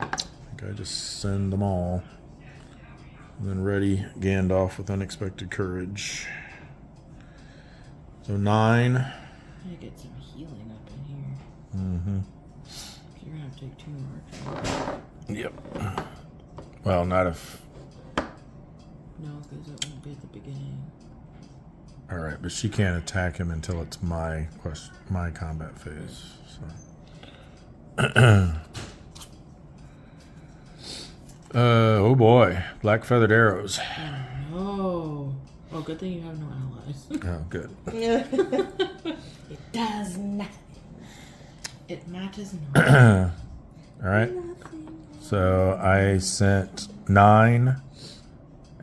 I think I just send them all. And then ready Gandalf with unexpected courage. So 9.
I'm gonna get some healing up in here.
Mm-hmm.
You're gonna have to take 2 more.
Yep. Well, not if.
No, because it won't be at the beginning.
All right, but she can't attack him until it's my combat phase. So. Oh boy, black feathered arrows.
Oh no! Oh, good thing you have no allies.
Oh, good.
It does nothing.
It matters not.
All right. So I sent 9,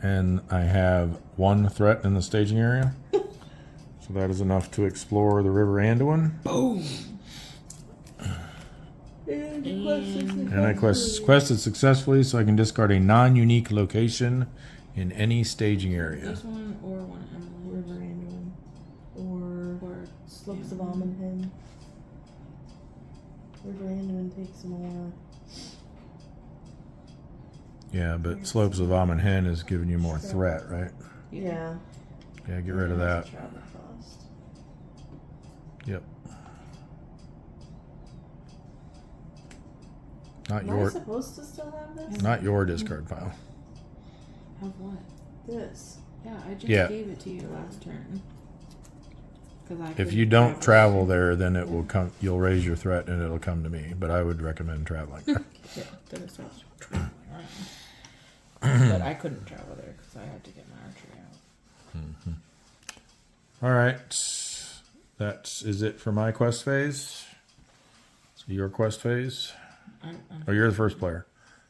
and I have 1 threat in the staging area. So that is enough to explore the River Anduin.
Boom!
And I quested successfully, so I can discard a non-unique location in any staging area.
This one or one Emily.
River Anduin. Or Slopes of Amonhen. River Anduin takes more.
Yeah, but Slopes of Amonhen is giving you more threat, right?
Yeah.
Yeah, get rid of that.
Travel cost.
Yep. Not
Am I
your,
supposed to still have this?
not your discard pile.
Have what?
This.
Yeah, I just
Yeah.
gave it to you last turn.
If you don't travel there, then it will come. You'll raise your threat, and it'll come to me. But I would recommend traveling.
Yeah, then it stops traveling around. But I couldn't travel there because I had to get my archery out.
All right. is it for my quest phase. So your quest phase. Oh, you're the first player.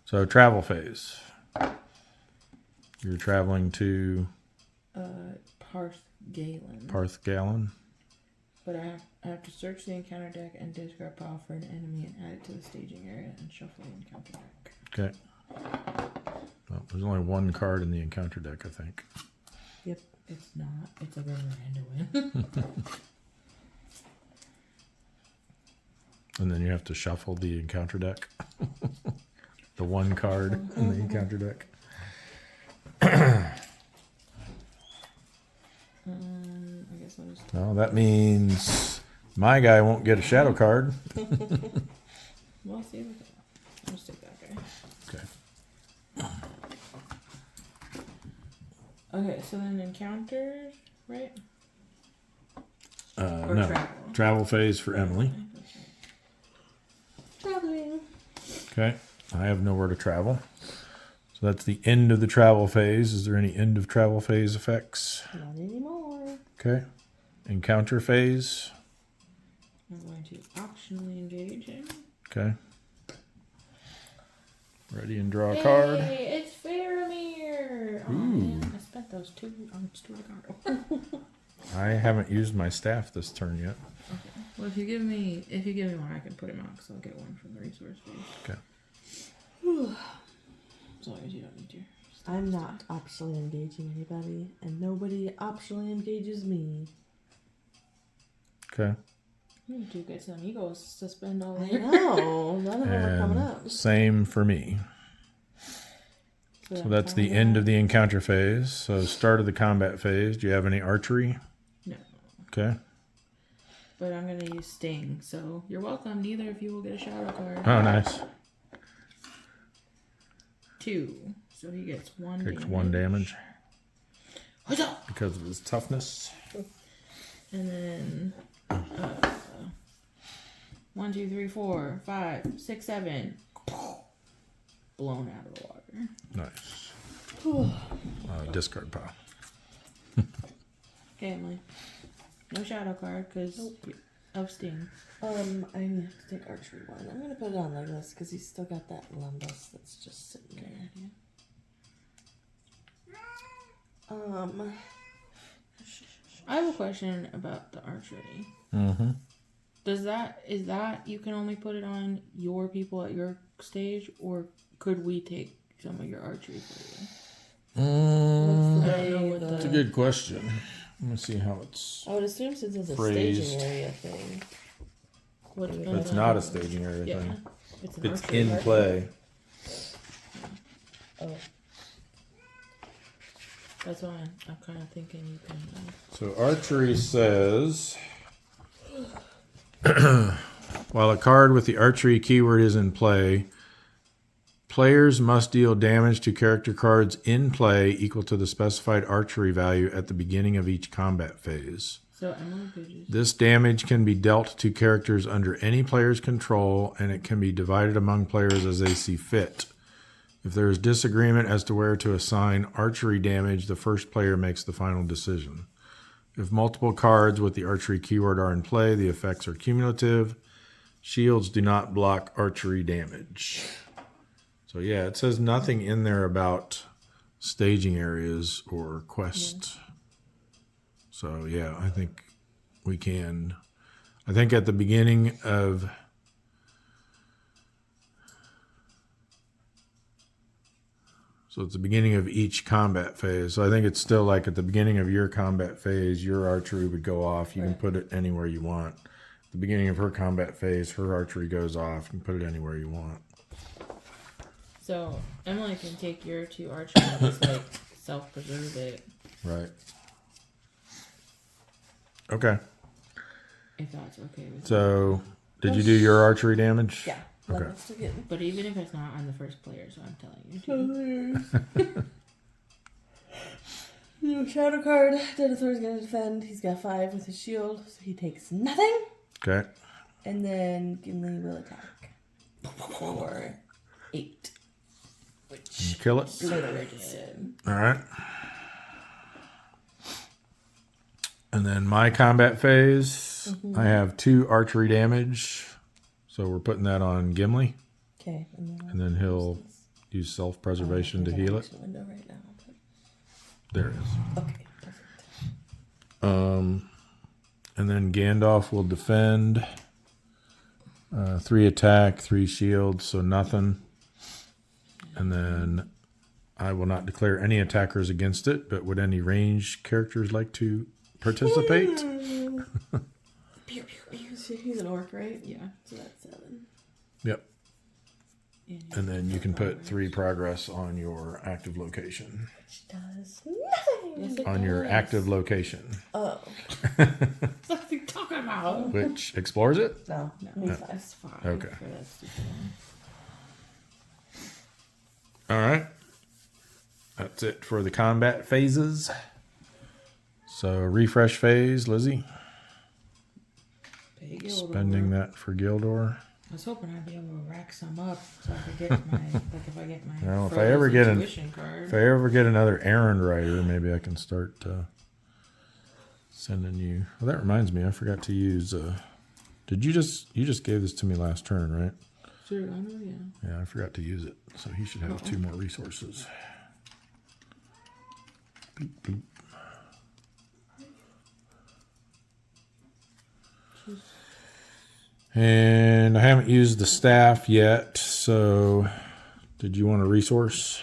So travel phase. You're traveling to
Parth Galen.
Parth Galen.
But I have to search the encounter deck and discard pile for an enemy and add it to the staging area and shuffle the encounter deck.
Okay. Well, there's only one card in the encounter deck, I think.
Yep. It's not. It's a memorandum win.
And then you have to shuffle the encounter deck. The one card in the encounter deck.
I guess I'll just.
Well, that means my guy won't get a shadow card.
We'll see. I'll just take that guy.
Okay.
Okay, so then encounters, right? Or
No.
travel.
Travel phase for Emily.
Traveling.
Okay. I have nowhere to travel. So that's the end of the travel phase. Is there any end of travel phase effects?
Not anymore.
Okay. Encounter phase.
I'm going to optionally engage him.
Okay. Ready and draw a card.
Hey, it's Faramir! Oh man, I spent those 2 on Stuart Gardo.
I haven't used my staff this turn yet.
Okay. Well, if you give me one, I can put him out because I'll get one from the resource phase.
Okay.
As long as you don't need to.
I'm not optionally engaging anybody, and nobody optionally engages me.
Okay.
You do get some egos to spend all
I
year.
know. None of them are coming
And
up.
same for me. So that's the end of the encounter phase. So start of the combat phase. Do you have any archery?
No.
Okay.
But I'm going to use Sting, so you're welcome. Neither of you will get a shadow card.
Oh, nice.
2. So he gets 1
Takes
damage.
1 damage
Huzzah!
because of his toughness.
And then 1, 2, 3, 4, 5, 6, 7. Blown out of the water.
Nice. Discard pile.
Okay, Emily. No shadow card because of Sting.
I need to take archery 1. I'm gonna put it on Legolas because he's still got that lumbus that's just sitting there.
I have a question about the archery.
Mm-hmm.
Is that you can only put it on your people at your stage, or could we take some of your archery for you?
That's a good question. Let me see how it's.
I would assume since it's a
Phrased.
staging area thing.
What if
But it's not a staging area
Yeah,
thing.
it's an
It's
archery
in
card.
play.
Oh.
That's why I'm kind of thinking you can.
So archery says, while a card with the archery keyword is in play, players must deal damage to character cards in play equal to the specified archery value at the beginning of each combat phase.
So Emily could just.
This damage can be dealt to characters under any player's control, and it can be divided among players as they see fit. If there is disagreement as to where to assign archery damage, the first player makes the final decision. If multiple cards with the archery keyword are in play, the effects are cumulative. Shields do not block archery damage. So yeah, it says nothing in there about staging areas or quests. So yeah, I think we can. I think at the beginning of So it's the beginning of each combat phase. So I think it's still like at the beginning of your combat phase, your archery would go off. You can put it anywhere you want. At the beginning of her combat phase, her archery goes off. You can put it anywhere you want.
So Emily can take your 2 archery and just like self-preserve it
Right. Okay.
if that's okay with you.
So did you do your archery damage?
Yeah.
Okay.
Legolas again.
But even if it's not on the first player, so I'm telling you to.
No shadow card. Denethor's gonna defend. He's got 5 with his shield, so he takes nothing.
Okay.
And then Gimli will attack for 8. Which
Kill it.
obliterates him.
All right. And then my combat phase, I have 2 archery damage. So we're putting that on Gimli.
Okay.
And then he'll use self-preservation to heal it.
Window right now, but...
There it is.
Okay, perfect.
And then Gandalf will defend. 3 attack, 3 shield, so nothing. And then I will not declare any attackers against it, but would any ranged characters like to participate?
He's an orc, right?
Yeah.
So that's 7.
Yep. And then you can put 3 progress on your active location.
Which does nothing.
Yes, it
On your
does.
active location.
Oh.
What are you talking about?
Which explores it?
No.
No,
Me
that's fine.
Okay.
For that stupid one.
All right. That's it for the combat phases. So refresh phase, Lizzie.
Pay Gildor.
Spending that for Gildor.
I was hoping I'd be able to rack some up so I could get my if I get my
Well, if I
Frodo's
ever get
intuition card.
If I ever get another errand writer, maybe I can start sending you. Well, that reminds me, I forgot to use. Did you just gave this to me last turn, right?
Sure, I know, yeah.
Yeah, I forgot to use it, so he should have 2 more resources. Boop, boop. And I haven't used the staff yet, so did you want a resource?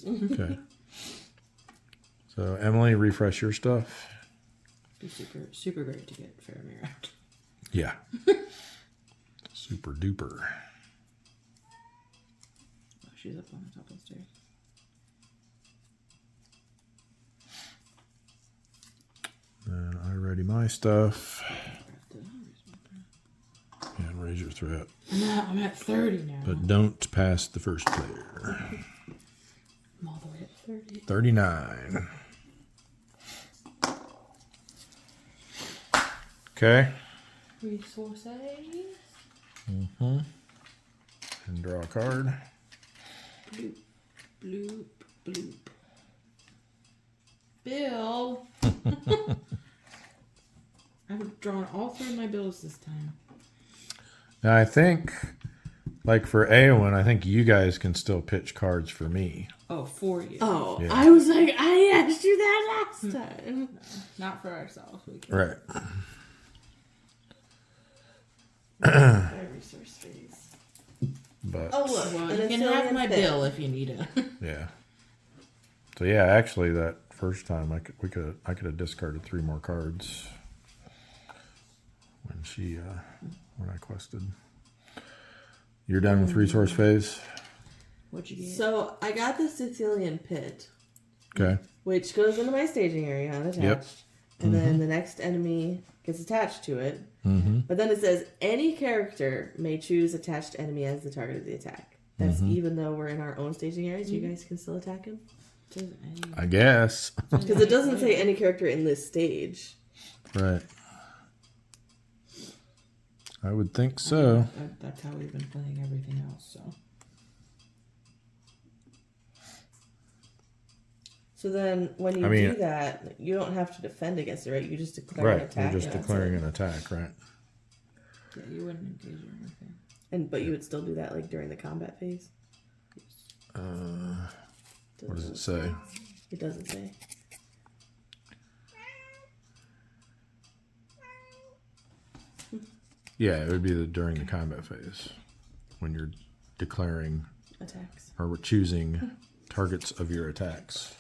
Okay. So Emily, refresh your stuff.
Be super great to get Faramir out.
Yeah. Super duper.
Oh, she's up on the top of the stairs.
And I ready my stuff. And raise your threat.
I'm at 30 now.
But don't pass the first player.
I'm all the way at 30.
39. Okay.
Resources.
And draw a card.
Bloop, bloop, bloop. Bill. I've drawn all 3 of my bills this time.
Now I think, like for Eowyn, I think you guys can still pitch cards for me.
Oh, for you.
Oh,
Yeah.
I was like, I asked you that last time.
Not for ourselves. We can.
Right.
My resource phase.
But
Oh, look.
Well,
an
you can have
Assyrian
my
pit.
bill if you need it.
yeah. So yeah, actually that first time I could have discarded 3 more cards when I quested. You're done with resource phase?
What'd you get?
So I got the Sicilian pit,
Okay.
which goes into my staging area unattached.
Yep.
And then the next enemy gets attached to it.
Mm-hmm.
But then it says any character may choose attached enemy as the target of the attack. That's even though we're in our own staging areas, you guys can still attack him.
I guess.
Because it doesn't say any character in this stage.
Right. I would think so.
That's how we've been playing everything else.
So then when you do that, you don't have to defend against it, right? You just declare an
Right.
attack.
You're just
and that's
declaring
it.
an attack, right?
Yeah, you wouldn't engage or anything.
But you would still do that like during the combat phase?
What does it say?
It doesn't say.
Yeah, it would be during the combat phase when you're declaring
Attacks.
or choosing targets of your attacks.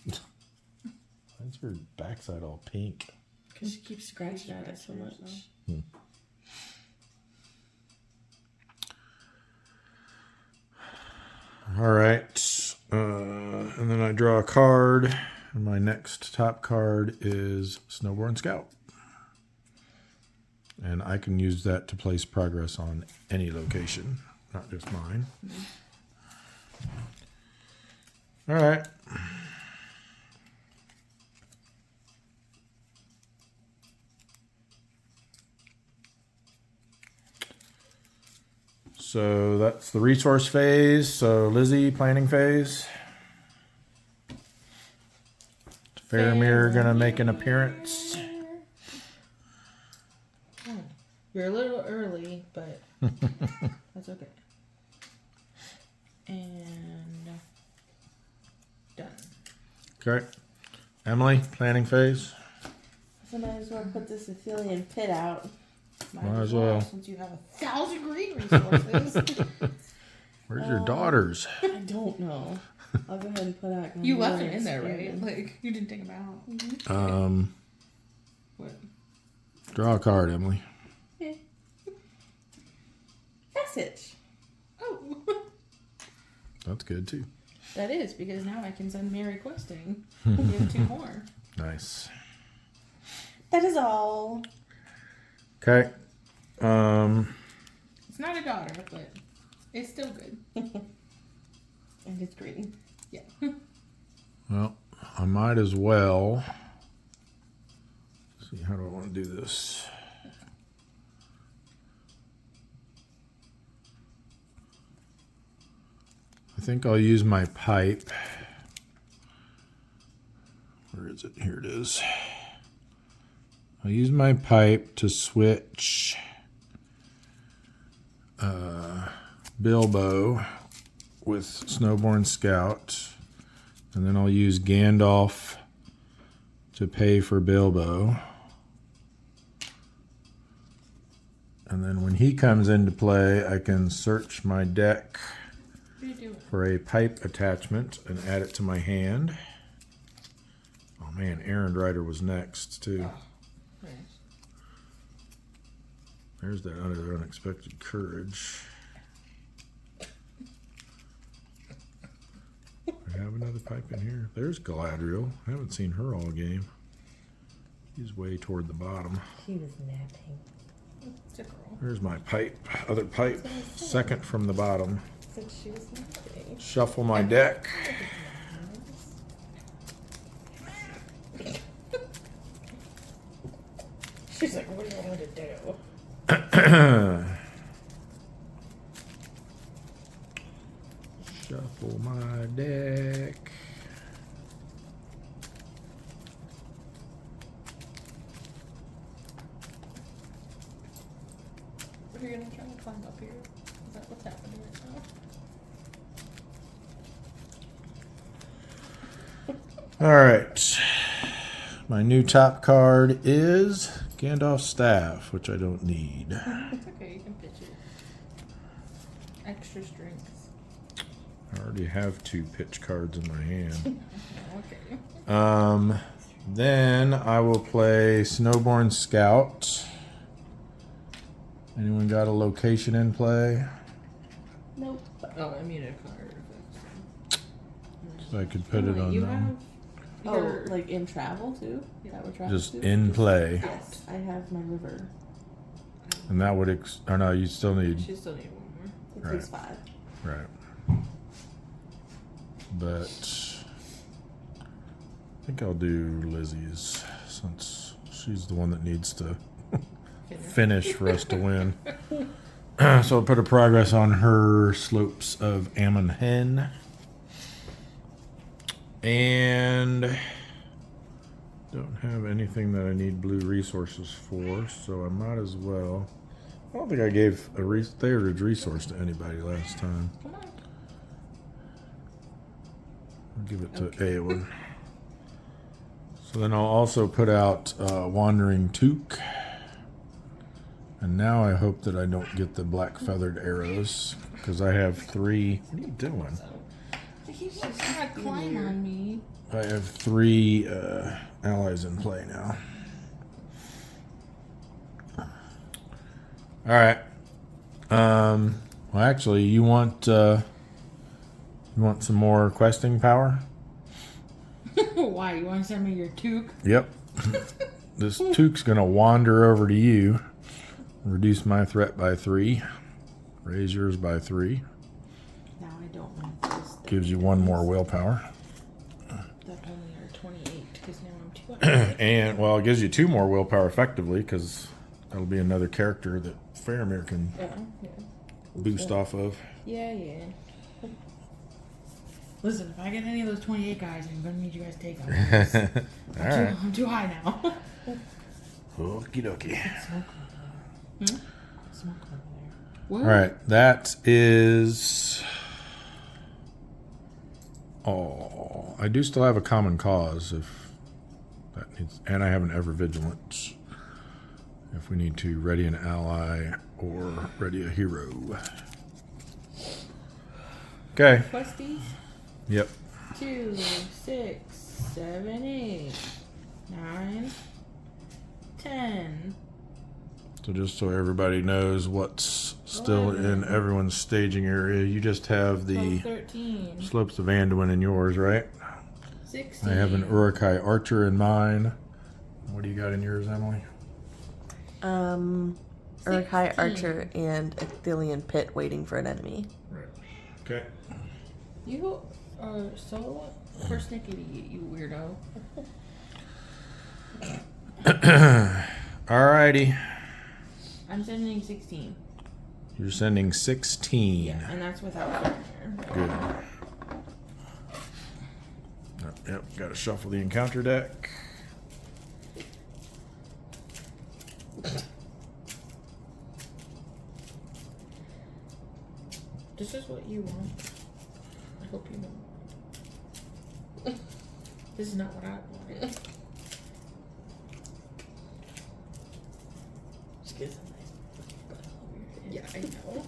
Why's her backside all pink?
Because she keeps scratching at it so much.
All right. And then I draw a card. And my next top card is Snowborn Scout. And I can use that to place progress on any location, not just mine. All right. So that's the resource phase. So Lizzie, planning phase. Faramir gonna make an appearance.
Oh, you're a little early, but that's okay. And done.
Okay. Emily, planning phase.
So might as well put the Sicilian pit out.
Might as well.
Since you have 1,000 green resources.
Where's your daughters?
I don't know. I'll go ahead and put out.
You left them in there, right? Like, you didn't take them out.
Mm-hmm.
What?
Draw a card, Emily.
Passage.
Oh.
That's good too.
That is, because now I can send Mary questing. You have 2 more.
Nice.
That is all.
Okay.
It's not a daughter, but it's still good.
And it's green.
Yeah.
Well, I might as well. See, how do I want to do this? I think I'll use my pipe. Where is it? Here it is. I'll use my pipe to switch Bilbo with Snowborn Scout, and then I'll use Gandalf to pay for Bilbo. And then when he comes into play, I can search my deck for a pipe attachment and add it to my hand. Oh man, Errand Rider was next too.
Nice.
There's that other unexpected courage. I have another pipe in here. There's Galadriel. I haven't seen her all game. She's way toward the bottom.
She was napping.
It's a girl.
There's my pipe. Other pipe. Second from the bottom.
Since she was napping.
Shuffle my deck.
She's like, what do you want to do?
Shuffle my deck.
Are you gonna try to climb up here? Is that what's happening right now?
All right. My new top card is Gandalf's Staff, which I don't need.
It's okay, you can pitch it. Extra strength.
I already have 2 pitch cards in my hand.
Okay.
Then I will play Snowborn Scout. Anyone got a location in play?
Nope.
Oh, I mean a card.
So I could put it on
you
them.
have
Oh,
your-
like in travel too? Is that what travel
Just
too?
in play.
Yes, I have my river.
And that would, oh no, you still need,
She still need one more.
It
Right.
takes 5.
right. But I think I'll do Lizzie's since she's the one that needs to finish for us to win. So I'll put a progress on her Slopes of Ammon Hen. And don't have anything that I need blue resources for, so I might as well. I don't think I gave a third resource to anybody last time.
Come on.
I'll give it to Eowyn. So then I'll also put out Wandering Took. And now I hope that I don't get the black feathered arrows, because I have 3. What are you doing?
He's just trying to climb on me.
I have 3 allies in play now. All right. Well, actually, you want some more questing power?
Why? You want to send me your toque?
Yep. This Took's gonna wander over to you. Reduce my threat by 3. Raise yours by 3.
Now I don't want this.
Gives you 1 more willpower.
That only are 28 because now I'm 200.
And, well, it gives you 2 more willpower effectively, because that'll be another character that Faramir can
Yeah.
boost off of.
Yeah. Listen, if I get any of those 28 guys, I'm gonna need you guys to take them.
Alright.
I'm too high now.
Okie dokie.
Smoke over there.
Alright, that is all. I do still have a common cause if that needs, and I have an ever vigilant if we need to ready an ally or ready a hero. Okay.
Questies?
Yep.
2, 6, 7, 8, 9, 10.
So just so everybody knows what's still in everyone's staging area, you just have the
13.
Slopes of Anduin in yours, right?
16.
I have an Uruk-hai Archer in mine. What do you got in yours, Emily?
Uruk-hai Archer and a Thilian Pit waiting for an enemy.
Okay.
You are so persnickety, you weirdo.
Alrighty.
I'm sending 16.
You're sending 16.
Yeah, and that's without Fenrir.
Good. Yep, got to shuffle the encounter deck.
This is what you want. I hope you know. This is not what I wanted.
Just get some
Yeah, I know.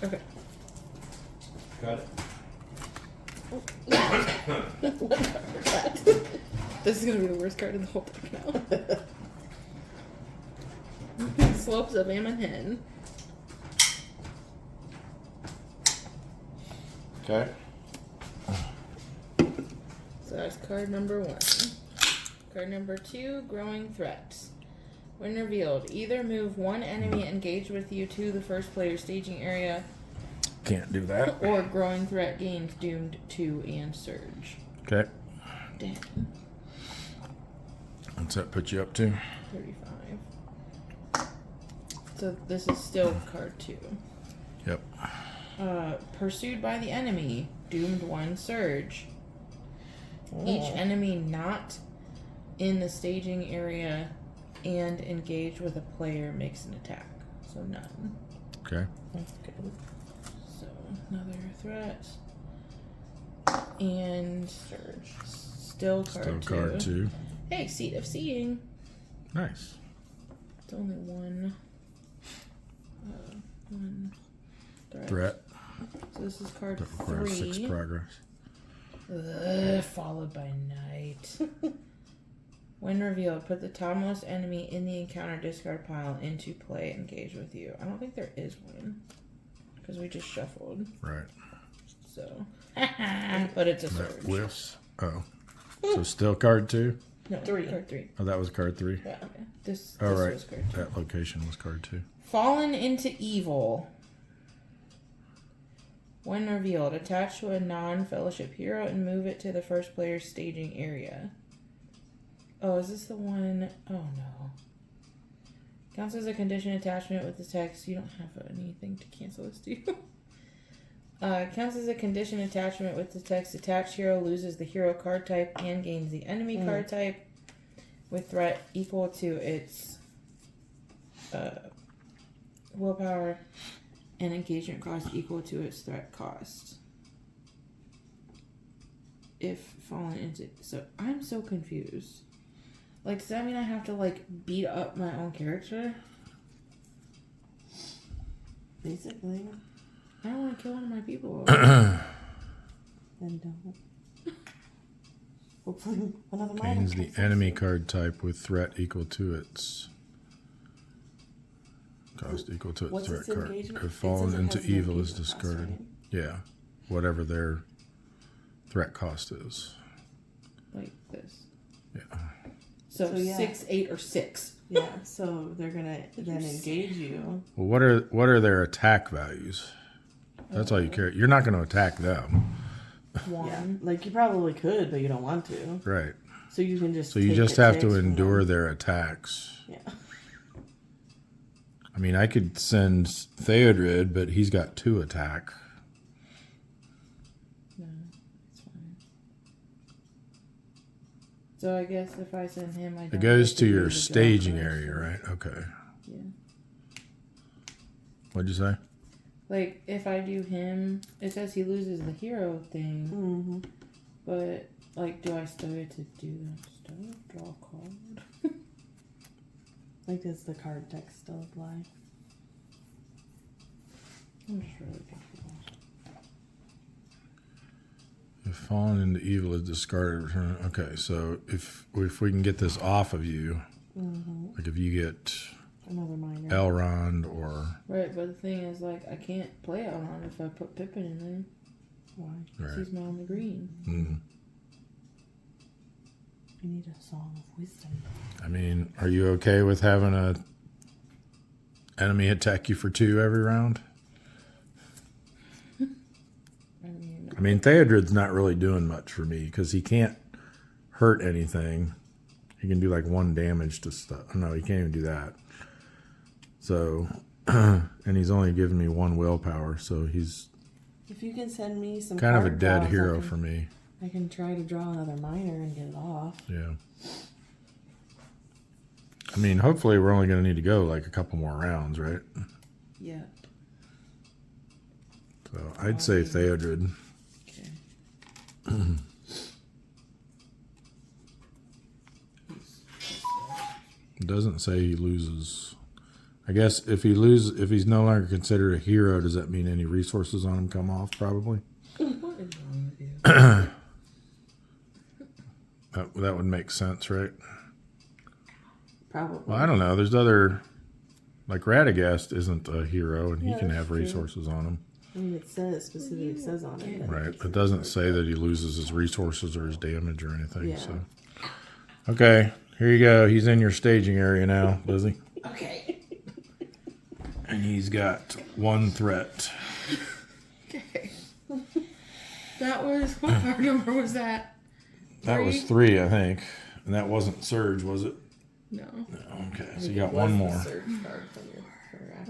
Okay.
Got it.
This is gonna be the worst card in the whole deck now. Slopes of Ammon.
Okay.
So that's card number 1. Card number 2, Growing Threats. When revealed, either move one enemy engaged with you to the first player's staging area,
Can't do that.
or Growing Threat gains Doomed 2 and Surge.
Okay.
Damn.
What's that put you up to?
35. So this is still card 2.
Yep.
Pursued by the enemy, Doomed 1 Surge. Each enemy not in the staging area and engaged with a player makes an attack. So none.
Okay.
That's good.
So another threat. And Surge. Still card 2.
Still card 2.
Hey, Seat of Seeing.
Nice.
It's only one. One threat.
Threat.
So this is card
That requires 6
3.
progress.
Followed by Night. When revealed, put the topmost enemy in the encounter discard pile into play engaged with you. I don't think there is one. Because we just shuffled.
Right.
So. But it's a
That
surge.
whiffs. Oh. So still card 2?
No,
3.
card 3.
Oh, that was card 3?
Yeah, okay. This
Oh, right.
was card 2.
That location was card 2.
Fallen into Evil. When revealed, attach to a non-fellowship hero and move it to the first player's staging area. Oh, is this the one? Oh no. Counts as a condition attachment with the text. You don't have anything to cancel this, do you? Counts as a condition attachment with the text. Attached hero loses the hero card type and gains the enemy card type with threat equal to its willpower and engagement cost equal to its threat cost. If fallen into... So, I'm so confused. Like, does that mean I have to, like, beat up my own character?
Basically.
I don't want to kill one of my people.
Then don't. Hopefully one of the
Gains the enemy card type with threat equal to its cost equal to its
What's
threat
its
card.
engagement?
If
It
fallen
says it
into
has an
evil is
engagement cost,
discarded.
right?
Yeah. Whatever their threat cost is.
Like this.
Yeah.
So
yeah.
6, 8, or 6.
Yeah, so they're gonna then engage you.
Well, what are their attack values? That's all you care. You're not going to attack them.
1.
Yeah, like you probably could, but you don't want to.
Right.
So you can just.
So you
take
just
it
have
takes
to
from
endure
them.
their attacks.
Yeah.
I mean, I could send Theodred, but he's got 2 attack.
No, it's fine. So I guess if I send him, I don't
It goes
get
to
do
your
the draw
staging
cards,
area,
so-
right? Okay.
Yeah.
What'd you say?
Like, if I do him, it says he loses the hero thing,
Mm-hmm.
but, like, do I still get to do that stuff? Draw a card?
Like, does the card text still apply?
I'm just really confused.
If fallen into evil is discarded, return. Okay, so if we can get this off of you,
Mm-hmm.
like if you get
Another minor.
Elrond or
Right, but the thing is, like, I can't play Elrond if I put Pippin in there.
Why?
Because
right.
he's not on the green.
You need a song of wisdom.
I mean, are you okay with having a enemy attack you for 2 every round? I mean, Theodred's not really doing much for me because he can't hurt anything. He can do like 1 damage to stuff. No, he can't even do that. So, and he's only giving me 1 willpower, so he's
If you can send me some
kind of a
card
dead
draws,
hero for me.
I can try to draw another minor and get it off.
Yeah. I mean, hopefully we're only going to need to go like a couple more rounds, right?
Yeah.
So I'd say Theodred.
Okay.
It doesn't say he loses. I guess if he's no longer considered a hero, does that mean any resources on him come off? Probably.
What is wrong with you?
That would make sense, right?
Probably.
Well, I don't know. There's other, like Radagast isn't a hero, and he
Yeah,
can
that's
have
true.
resources on him,
I mean, it says specifically says on it.
right? It doesn't say that he loses his resources or his damage or anything.
Yeah.
So, okay, here you go. He's in your staging area now, Lizzie,
Okay.
and he's got 1 threat.
Okay. That was, what card number was that?
That was 3, I think, and that wasn't Surge, was it?
No.
No. Okay, so you got 1 more.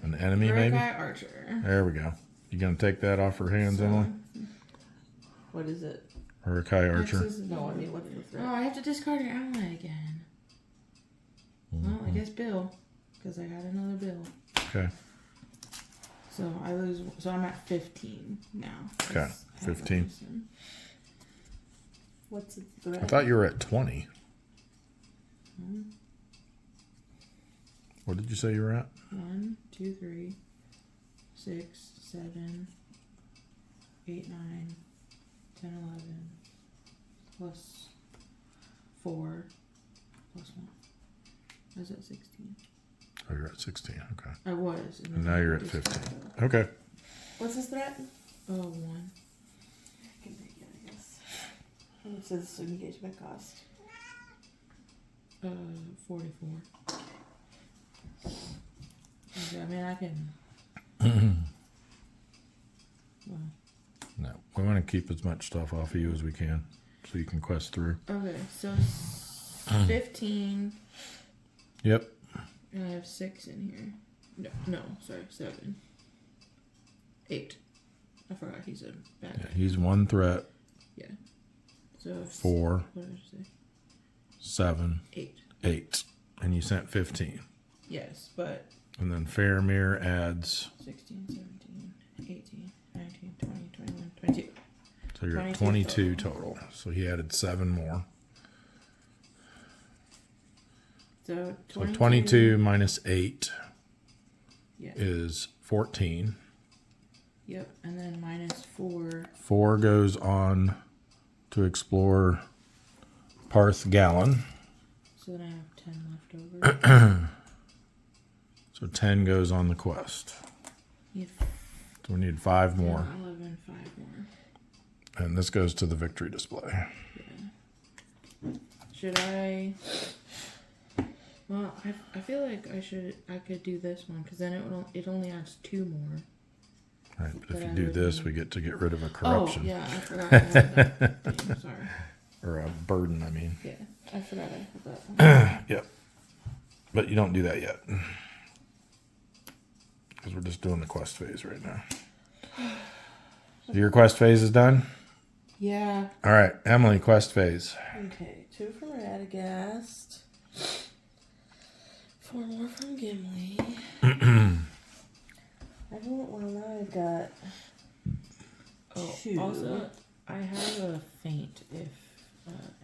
An enemy, maybe.
Guy Archer.
There we go. You gonna take that off her hands, Emily?
What is it?
Hurakai Archer.
X's
No, I mean, what's the
Oh,
threat?
I have to discard your ally again. Well, I guess Bill, because I got another Bill.
Okay.
So I lose. So I'm at 15 now.
Okay, 15.
What's the threat?
I thought you were at 20. What did you say you were at?
1, 2, 3, 6, 7, 8, 9, 10, 11, plus 4, plus 1. I was at 16.
Oh, you're at 16. Okay.
I was.
And now you're at 15. Okay.
What's his threat?
Oh, 1.
I can take it, I guess. And it says engagement cost.
44. Okay, I mean, I can. Well,
No, we want to keep as much stuff off of you as we can, so you can quest through.
okay, so 15.
Yep.
And I have 6 in here. No, sorry, 7. 8. I forgot he's a bad
Yeah,
guy.
he's 1 threat.
So
4,
What did I say?
7,
8.
8, and you sent 15.
Yes, but
And then Faramir adds.
16, 17, 18, 19, 20, 21, 22.
So you're at
22
22 total. So he added 7 more.
So
So 22 minus 8
Yeah.
is 14.
Yep, and then minus 4.
4 goes on to explore Parth Gallon.
So then I have 10 left over.
So 10 goes on the quest.
Need
So we need 5 more.
11, 5 more.
And this goes to the victory display.
Yeah. Should I? Well, I feel like I could do this one because then it only adds 2 more.
Right, but if
But
you
I
do
would
this,
need-
we get to get rid of a corruption.
Oh yeah, I forgot. I had that thing. Sorry.
Or a burden, I mean.
Yeah, I forgot I had that one.
Yep. But you don't do that yet. because we're just doing the quest phase right now. So your quest phase is done?
Yeah.
All right, Emily, quest phase.
Okay, 2 from Radagast. 4 more from Gimli. Now I've got
Oh,
2.
also, I have a feint if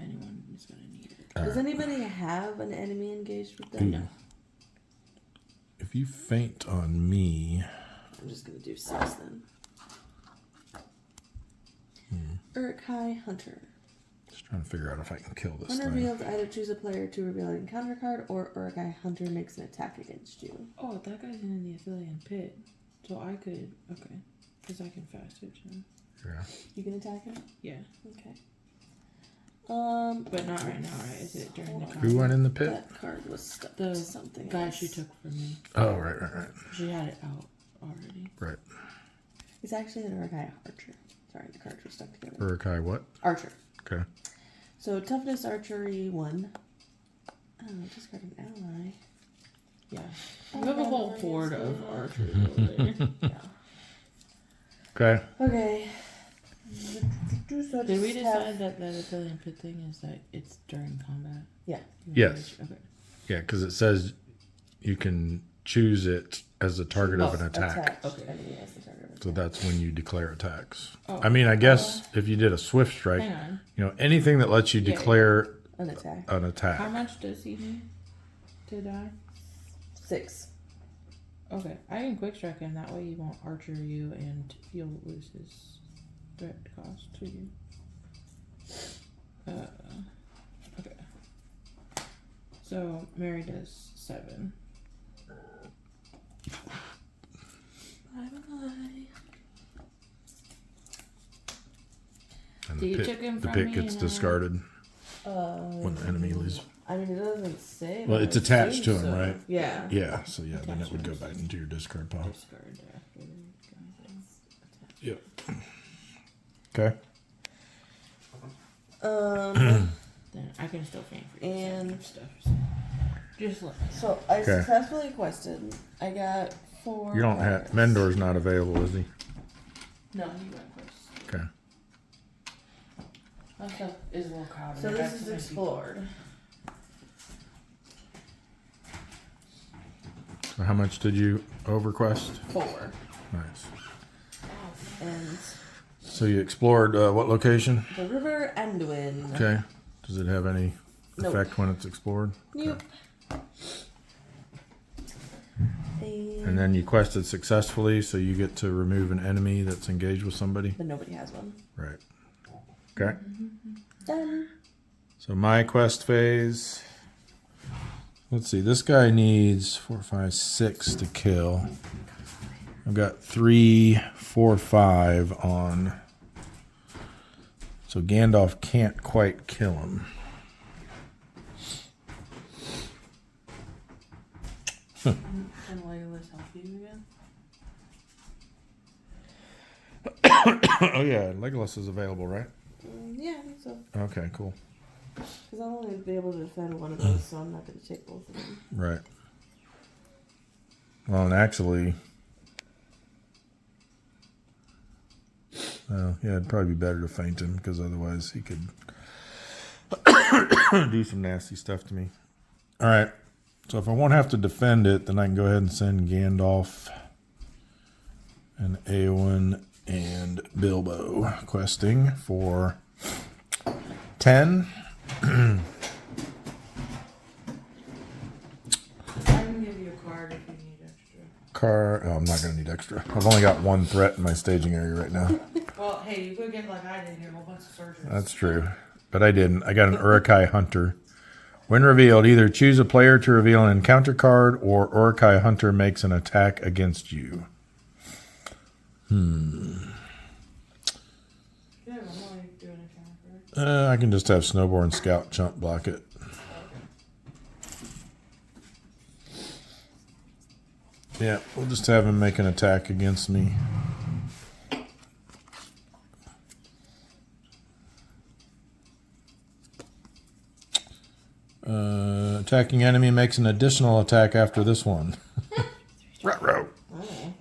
anyone is going to need it.
Does anybody have an enemy engaged with them?
No. If you faint on me...
I'm just going to do 6 then. Uruk-hai Hunter.
Just trying to figure out if I can kill this
When
thing.
revealed, either choose a player to reveal an encounter card, or Uruk-hai Hunter makes an attack against you.
Oh, that guy's in the Aphelion pit. So I could... Okay. Because I can fast switch him.
Yeah.
You can attack him?
Yeah.
Okay.
But not right now, right? Is it during the
Who
combat?
went in the pit?
That card was stuck
The
to something
guy
else.
she took from me.
Oh, right.
She had it out already.
Right.
It's actually an Uruk-hai Archer. Sorry, the cards were stuck together.
Uruk-hai what?
Archer.
Okay.
So, toughness archery 1. Oh, discard an ally.
Yeah. You have a whole horde of archers over there.
Yeah.
Okay.
Okay. So
Did we
just have-
decide that the Aphelion pit thing is that it's during combat?
Yeah.
Yes.
Okay.
Yeah, because it says you can choose it as the target of an attack.
Okay. Enemy as the target of an
So
attack.
that's when you declare attacks.
Oh.
I mean, I guess if you did a swift strike,
Hang on.
you know, anything that lets you
Yeah,
declare
An attack.
an attack.
How much does he need to die?
6.
Okay. I can quick strike him. That way he won't archer you and he'll lose his threat cost to you. Okay. So Mary does 7.
Bye-bye.
And
So you
the
took him
pit, the
from
pit
me
gets
and,
discarded when the enemy leaves.
I mean, it doesn't say.
Well,
but
it's
I
attached to
assume
him,
so.
right?
Yeah.
Yeah, so yeah, then it would go back into your discard pile.
Discard after
Yep. Okay.
Then I can still feint for you
And-
stuff. So. Just let me know.
So I
Okay.
successfully quested. I got 4.
You don't have... Mendor's not available, is he?
No, you went first.
Okay.
My stuff is a little crowded.
So
I
this
got
is
too many
explored.
So how much did you overquest?
4.
Nice.
And
So you explored what location?
the River Anduin.
Okay. Does it have any
Nope.
effect when it's explored?
Nope.
And then you quested successfully, so you get to remove an enemy that's engaged with somebody?
But nobody has one.
Right. Okay.
Done.
So my quest phase. Let's see. This guy needs 4, 5, 6 to kill. I've got 3, 4, 5 on. So Gandalf can't quite kill him.
Can Legolas help you again?
Oh yeah, Legolas is available, right?
Yeah, I think so.
Okay, cool.
Because I'll only be able to defend one of those, so I'm not going to take both of them.
Right. Well, and actually, yeah, it'd probably be better to feint him because otherwise he could do some nasty stuff to me. All right. So if I won't have to defend it, then I can go ahead and send Gandalf and Eowyn and Bilbo questing for 10.
I can give you a card if you need extra.
Oh, I'm not going to need extra. I've only got 1 threat in my staging area right now.
Well, hey, you could get like I did here, a whole bunch of surgeries.
That's true. But I didn't. I got an Uruk-hai Hunter. When revealed, either choose a player to reveal an encounter card or Uruk-hai Hunter makes an attack against you.
Yeah, I'm only doing a counter.
I can just have Snowborn Scout Chump block it. Yeah, we'll just have him make an attack against me. Attacking enemy makes an additional attack after this one. Ruh-roh.
Oh.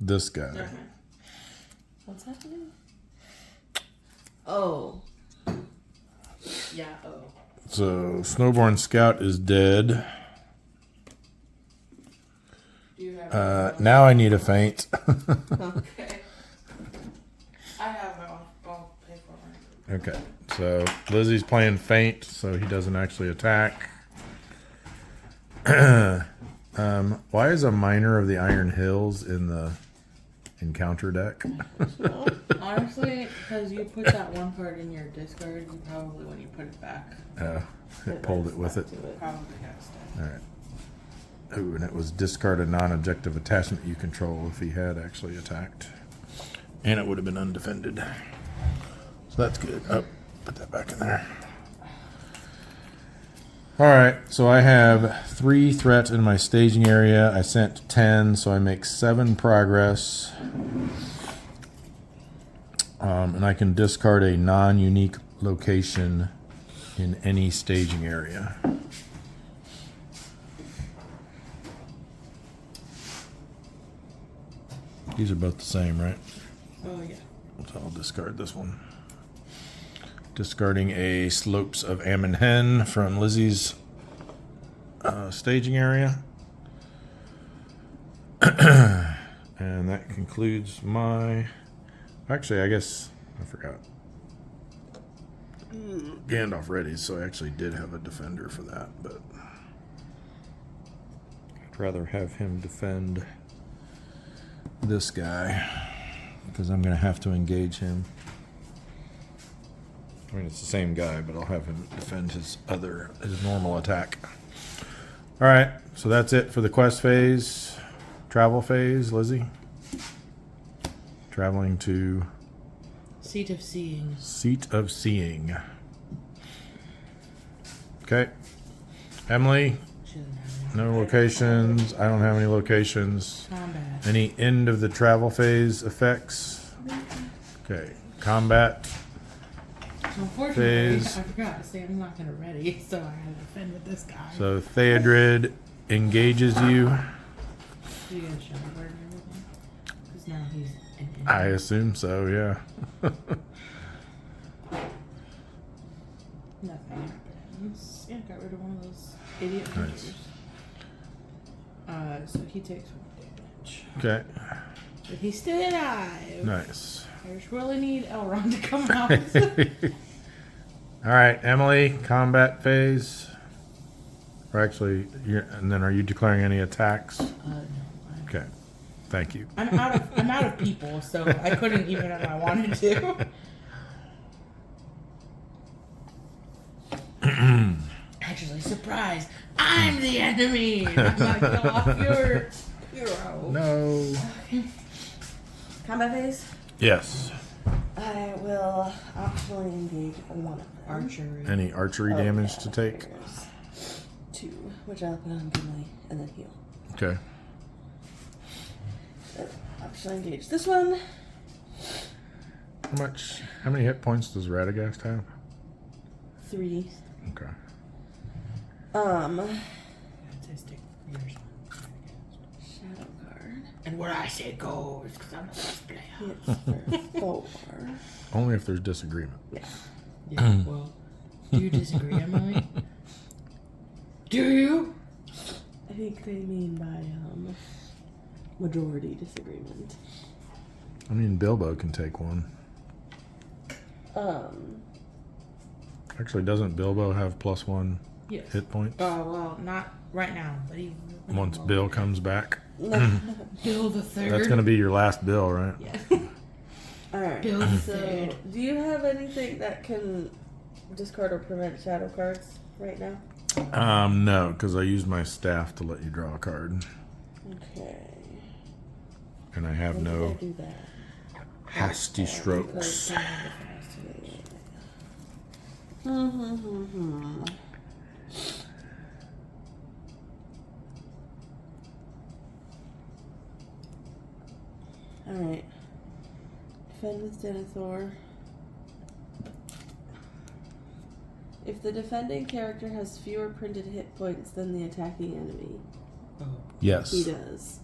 this guy.
Okay.
What's happening? Oh.
Yeah. Oh.
So Snowborn Scout is dead.
Do you have?
Now I need a feint.
Okay. I have it. I'll pay for it.
Okay, so Lizzie's playing feint, so he doesn't actually attack. Why is a Miner of the Iron Hills in the encounter deck?
Honestly, because you put that one card in your discard, you probably, when you put it back,
It pulled it with it.
probably got stuff.
All right. Ooh, and it was discard a non-objective attachment you control if he had actually attacked. And it would have been undefended. So that's good. Oh, put that back in there. All right, so I have 3 threats in my staging area. I sent 10, so I make 7 progress. And I can discard a non-unique location in any staging area. These are both the same, right?
Oh, yeah.
So I'll discard this one. Discarding a Slopes of Ammon Hen from Lizzie's staging area. And that concludes my... Actually, I guess I forgot. Gandalf ready, so I actually did have a defender for that, but I'd rather have him defend this guy because I'm going to have to engage him. I mean, it's the same guy, but I'll have him defend his normal attack. All right, so that's it for the quest phase. Travel phase, Lizzie. Traveling to
Seat of Seeing.
Seat of Seeing. Okay. Emily,
She doesn't have
no locations. I don't have any locations.
any combat.
Any end of the travel phase effects? Okay. Combat.
So unfortunately,
Phase.
I forgot. See, I'm not going to ready, so I had to defend with this guy.
So Theodred engages you.
Do you get a shadow card and everything? Because now he's an enemy.
I assume so, yeah.
Nothing happens. Yeah, got rid of one of those idiot
Nice.
hunters. So he takes 1 damage.
Okay.
But he's still alive.
Nice.
I just really need Elrond to come out.
All right, Emily, combat phase. Or actually, and then are you declaring any attacks?
No.
Okay. Thank you.
I'm out of people, so I couldn't even if I wanted to. Actually, surprise! I'm the enemy. I'm gonna kill off your hero.
No.
Combat phase?
Yes.
I will optionally engage one of them.
Archery.
Any archery damage to take?
There's 2, which I'll put on Gimli and then heal.
Okay.
Optionally engage this one.
How many hit points does Radagast have?
3.
Okay.
Statistic. Yours.
Shadow card.
And where I say goes, because I'm the best player.
Hits for 4.
Only if there's disagreement.
Yeah, well, do you disagree, Emily? Do you?
I think they mean by majority disagreement.
I mean, Bilbo can take 1. Actually, doesn't Bilbo have +1
Yes.
hit points?
Oh, well, not right now, but he
Once Bill comes back?
Bill the Third.
That's going to be your last Bill, right?
Yeah.
Alright,
Bill the
so
Third.
do you have anything that can discard or prevent shadow cards right now?
No, because I used my staff to let you draw a card.
Okay.
And I have
When did I
no
do that?
hasty strokes.
Alright. Defend with Denethor. If the defending character has fewer printed hit points than the attacking enemy, he
Yes.
does.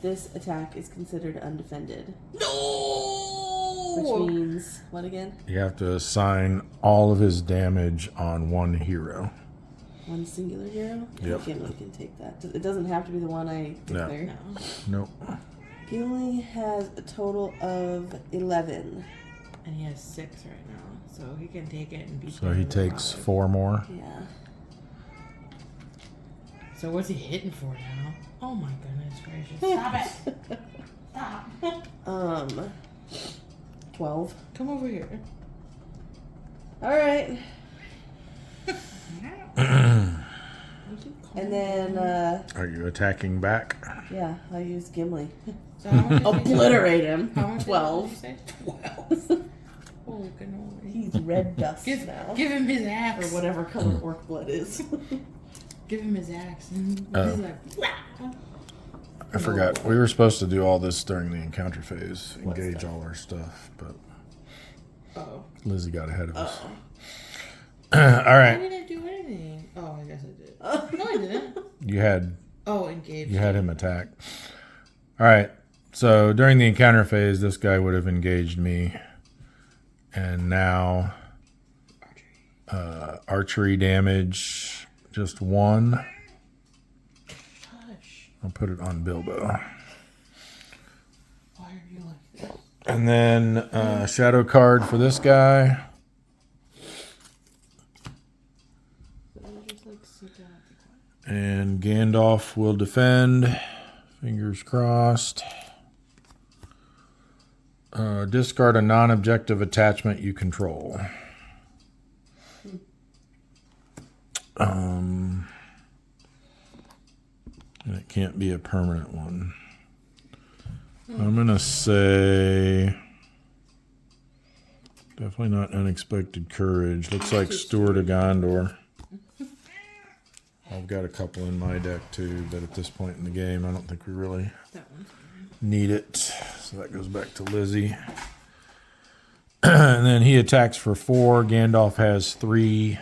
this attack is considered undefended.
No!
Which means, what again?
You have to assign all of his damage on one hero.
One singular hero?
Yep.
Gimli can take that. It doesn't have to be the one I declare.
No.
Nope.
Gimli has a total of 11.
And he has 6 right now, so he can take it and be.
So he takes 4 more.
Yeah.
So what's he hitting for now? Oh my goodness gracious! Stop it! Stop!
12.
Come over here.
All right. And then,
Are you attacking back?
yeah, I'll use Gimli.
So how much
Obliterate him.
How much
12.
Did you say? 12. Oh, cannoli.
He's red dust now.
Give him his axe.
Or whatever color orc blood is.
Give him his axe. And
Oh.
he's like,
I forgot. We were supposed to do all this during the encounter phase.
What
Engage
stuff?
all our stuff, but
oh.
Lizzie got ahead of us.
Oh.
All
I
right.
didn't do anything. Oh, I guess I did. No, I didn't.
You had
Engaged.
You had him attack. All right. So during the encounter phase, this guy would have engaged me. And now archery damage, just 1.
Hush.
I'll put it on Bilbo.
Why are you like this?
And then shadow card for this guy.
Just like sit down.
And Gandalf will defend. Fingers crossed. Discard a non-objective attachment you control. And it can't be a permanent one. I'm going to say definitely not unexpected courage. Looks like Steward of Gondor. I've got a couple in my deck too, but at this point in the game, I don't think we really
That one's
need it. So that goes back to Lizzie. And then he attacks for 4. Gandalf has 3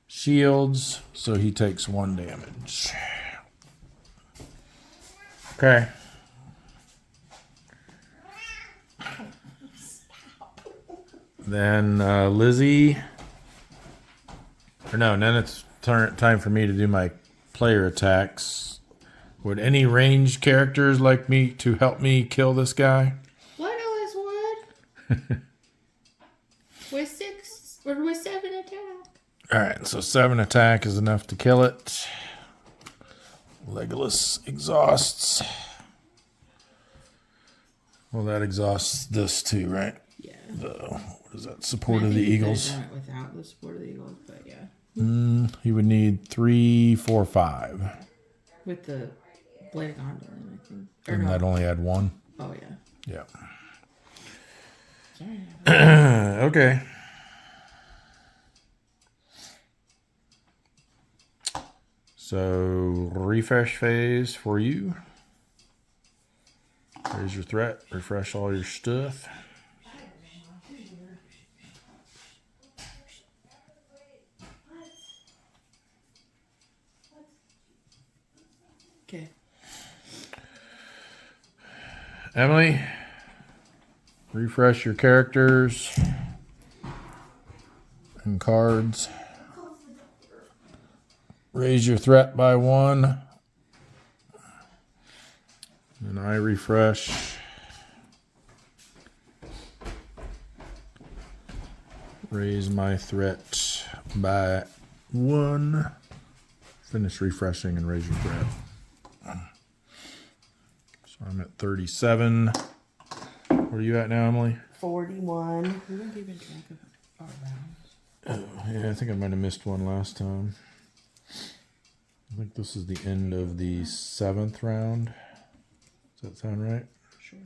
shields, so he takes 1 damage. Okay. Then Lizzie. Or no, then it's time for me to do my player attacks. Would any ranged characters like me to help me kill this guy?
Legolas would. With 6 or with 7 attack.
All right, so 7 attack is enough to kill it. Legolas exhausts. Well, that exhausts this too, right?
Yeah.
What is that? Support of the Eagles.
Without the support of the Eagles, but yeah.
He would need 3, 4, 5.
With the Blade of Gondolin, I think. Or
And
no.
that only had 1.
Oh yeah.
Yeah.
Sorry.
Okay. So, refresh phase for you. Raise your threat. Refresh all your stuff.
Okay.
Emily, refresh your characters and cards. Raise your threat by 1. And I refresh. Raise my threat by 1. Finish refreshing and raise your threat. So I'm at 37. What are you at now, Emily?
41.
We weren't keeping track of our rounds.
Oh, yeah, I think I might have missed one last time. I think this is the end of the 7th round. Does that sound right?
Sure.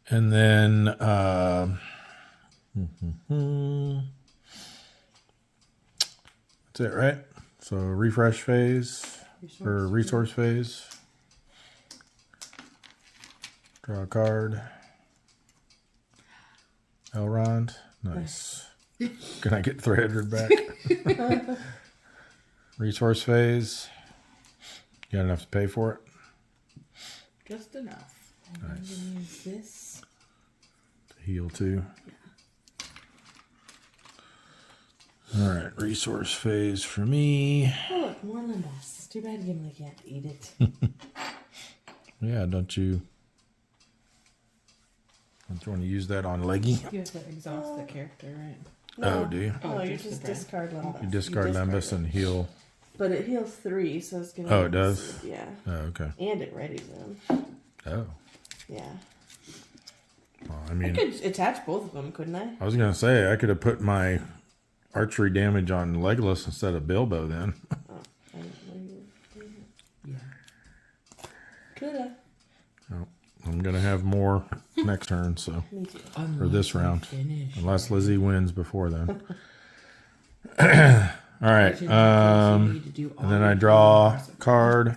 And then that's it, right? So refresh phase or resource phase. Draw a card. Elrond. Nice. Can I get 300 back? Resource phase. You got enough to pay for it?
Just enough.
Nice.
I'm gonna use this.
To heal too? All right, resource phase for me.
Oh, look, more limbus. Too bad Gimli can't eat it.
Yeah, don't you want to use that on Leggy?
You have to exhaust the character, right?
Oh, do you?
No,
Oh,
you
just
just
the breath.
discard limbus.
You discard Lembus and heal.
But it heals 3, so it's gonna.
Oh, it does?
Yeah.
Oh, okay.
And it readies them.
Oh.
Yeah.
Well, I
I
mean,
could attach both of them, couldn't I?
I was going to say, I could have put my archery damage on Legolas instead of Bilbo then.
Oh, I didn't know you.
Yeah.
Coulda.
I'm going to have more next turn, so.
Me too.
Or this round.
Finish.
Unless Lizzie wins before then. All right.
You need to do all
And then I
your
draw
things.
a card.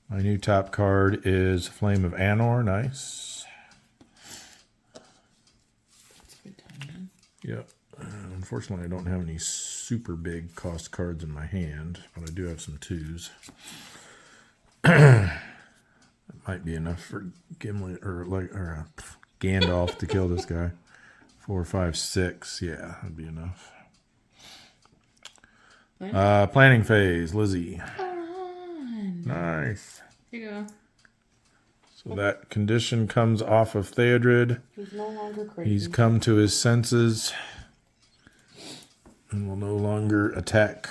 My new top card is Flame of Anor. Nice.
That's good timing.
Yep. Unfortunately, I don't have any super big cost cards in my hand, but I do have some 2s. That might be enough for Gimli or Gandalf to kill this guy. 4, 5, 6. Yeah, that'd be enough. Planning phase, Lizzie.
On.
Nice.
Here you go.
So that condition comes off of Theodred.
He's no longer crazy.
He's come to his senses and will no longer attack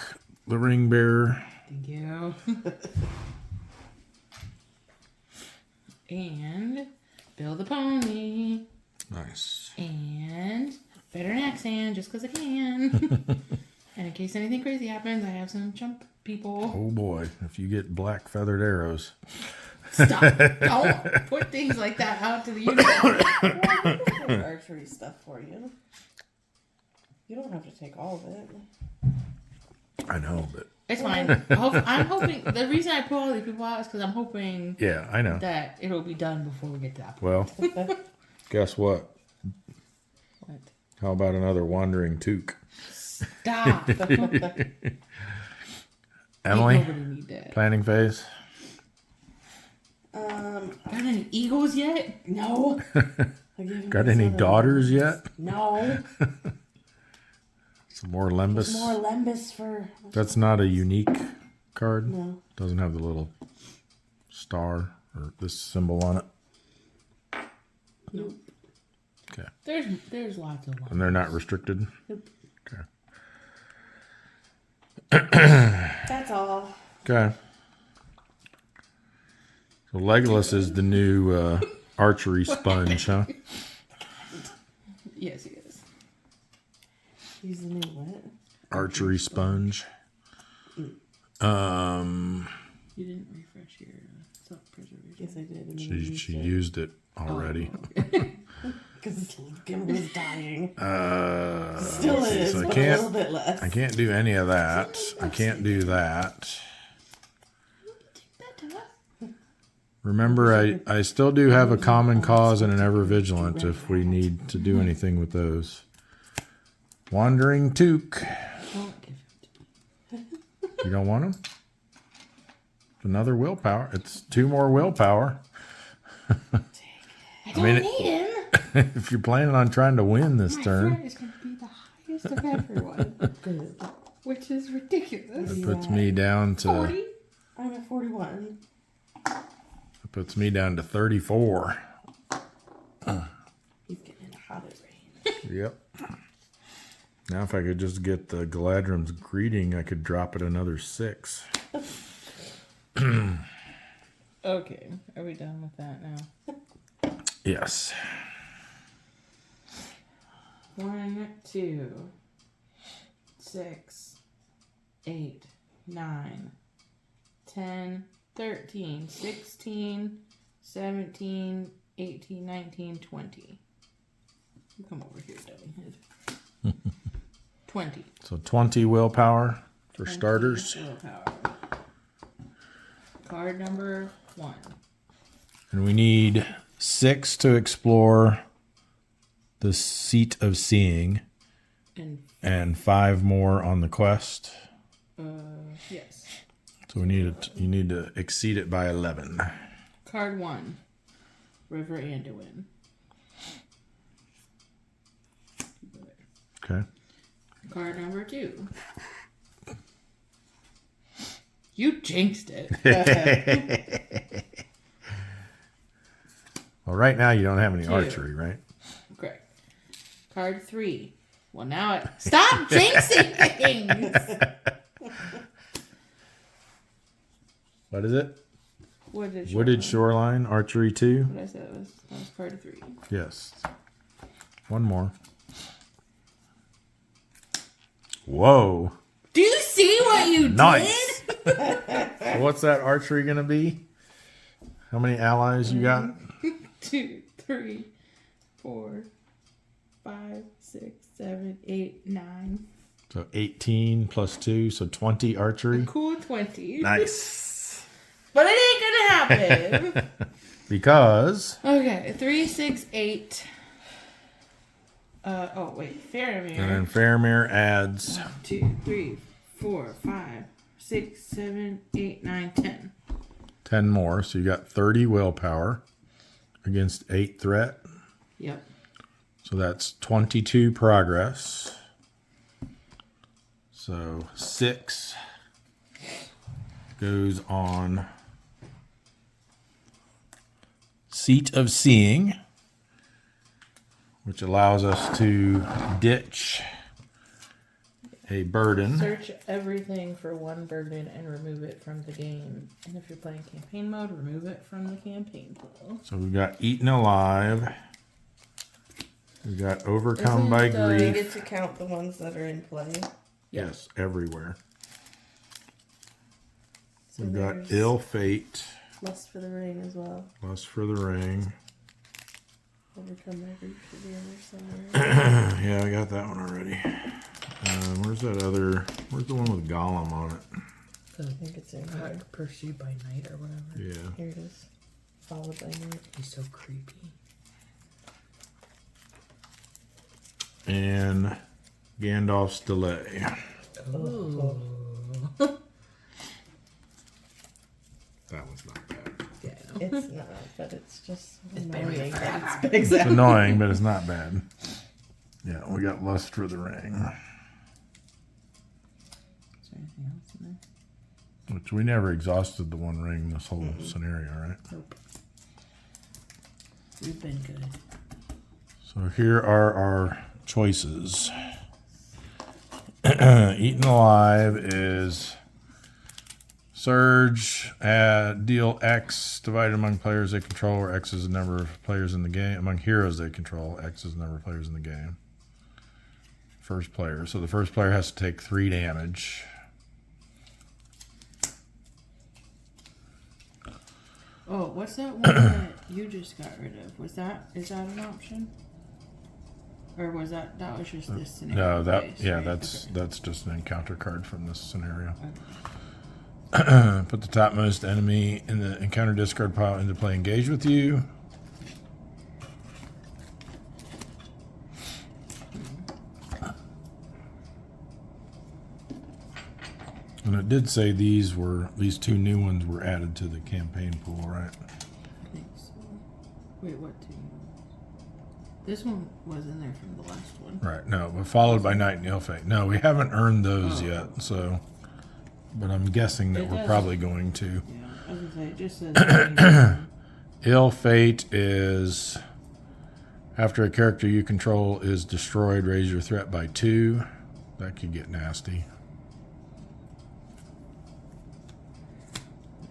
the ring bearer.
Thank you. And build a pony.
Nice.
And better an axe hand just because I can. And in case anything crazy happens, I have some chump people.
Oh boy, if you get black feathered arrows.
Stop. Don't put things like that out to the universe.
Well, I can do archery stuff for you. You don't have to take all of it.
I know, but
It's fine. I'm hoping, the reason I put all these people out is because I'm hoping
yeah, I know.
that it'll be done before we get to that point.
Well, guess what?
What?
How about another wandering toque?
Stop.
Emily,
Nobody need that.
planning phase.
Got any eagles yet?
No. I gave him
Got
this
any
other
daughters
one.
yet?
No.
Some more Lembus.
More Lembus for.
That's not a unique card.
No.
Doesn't have the little star or this symbol on it.
Nope.
Okay.
There's lots of
And
ones.
they're not restricted?
Nope.
Okay.
That's all.
Okay. So Legolas is the new archery sponge, huh?
Yes, he is.
He's the new what?
Archery sponge.
You didn't refresh your self-preservation.
Yes, I did. and then
She used it already.
Because Gimli was dying.
Still
Still is,
so
but a little bit less.
I can't do any of that. I can't do that. Remember, I still do have a common cause and an ever vigilant if we need to do anything with those. Wandering toque.
Don't give him to me.
You don't want them? Another willpower. It's 2 more willpower.
I don't
mean,
need him.
If you're planning on trying to win this
My
turn,
friend is going to be the highest of everyone,
Good.
which is ridiculous.
it puts me down to
40?
I'm at 41.
it puts me down to 34.
He's getting in a hobbit range.
Yep. Now if I could just get the Galadrim's greeting, I could drop it another 6.
Okay, are we done with that now?
Yes.
1, 2, 6, 8, 9, 10, 13, 16, 17, 18, 19, 20. You come over here, dummy head. 20.
So 20 willpower for
20
starters.
willpower. Card number 1.
And we need 6 to explore the Seat of Seeing
And,
and 5 more on the quest.
yes.
So you need to exceed it by 11.
Card 1. River Anduin.
Okay.
Card number 2. You jinxed it.
Well, right now you don't have any
2.
archery, right?
Correct. Card 3. Well, now it... Stop jinxing things!
What is it?
Wooded
Wooded Shoreline, archery 2.
What I said was that was card 3.
Yes. One more. Whoa.
Do you see what you
Nice.
did?
So what's that archery going to be? How many allies you got?
2, 3, 4, 5, 6, 7, 8, 9.
So 18 plus 2, so 20 archery.
Cool 20.
Nice.
But it ain't gonna happen.
Because
Okay, 3, 6, 8. Oh wait, Faramir.
and then Faramir adds
1, 2, 3, 4, 5, 6, 7, 8, 9, 10.
10 more, so you got 30 willpower against 8 threat.
Yep.
So that's 22 progress. So 6 goes on Seat of Seeing, which allows us to ditch a burden.
Search everything for one burden and remove it from the game. And if you're playing campaign mode, remove it from the campaign pool.
So we've got Eaten Alive. We've got Overcome by
You
Grief.
get to count the ones that are in play.
Yes, everywhere.
So
We've got
there's
Ill Fate.
Lust for the Ring as well.
Lust for the Ring.
Overcome my grief should be in there somewhere.
Yeah, I got that one already. Where's that other? Where's the one with Gollum on it?
I think it's in here.
Pursued by night or whatever.
Yeah.
Here it is. Followed by night.
He's so creepy.
And Gandalf's Delay.
Oh.
That one's not bad.
Yeah, I know.
It's not, but it's just
very
annoying.
fast.
That's
It's
exactly.
annoying, but it's not bad. Yeah, we got Lust for the Ring,
Is there anything else in there?
which we never exhausted the one ring this whole scenario, right?
Nope. We've been good.
So here are our choices. Eaten Alive is Surge, deal X divided among players they control, where X is the number of players in the game. Among heroes they control, X is the number of players in the game. First player. So the first player has to take 3 damage.
Oh, what's that one that you just got rid of? Is that an option? Or was that was just this scenario?
No,
based,
yeah,
right?
that's just an encounter card from this scenario.
Okay.
Put the topmost enemy in the encounter discard pile into play. Engage with you. And it did say these 2 new ones were added to the campaign pool, right?
I think so. Wait, what two? This one was in there from the last one.
Right. No, but followed by Night and Ill Fate. No, we haven't earned those
Oh.
yet. So, but I'm guessing that
It
we're
does.
probably going to.
Yeah, I was gonna say it just says.
Ill Fate is after a character you control is destroyed, raise your threat by 2. That could get nasty.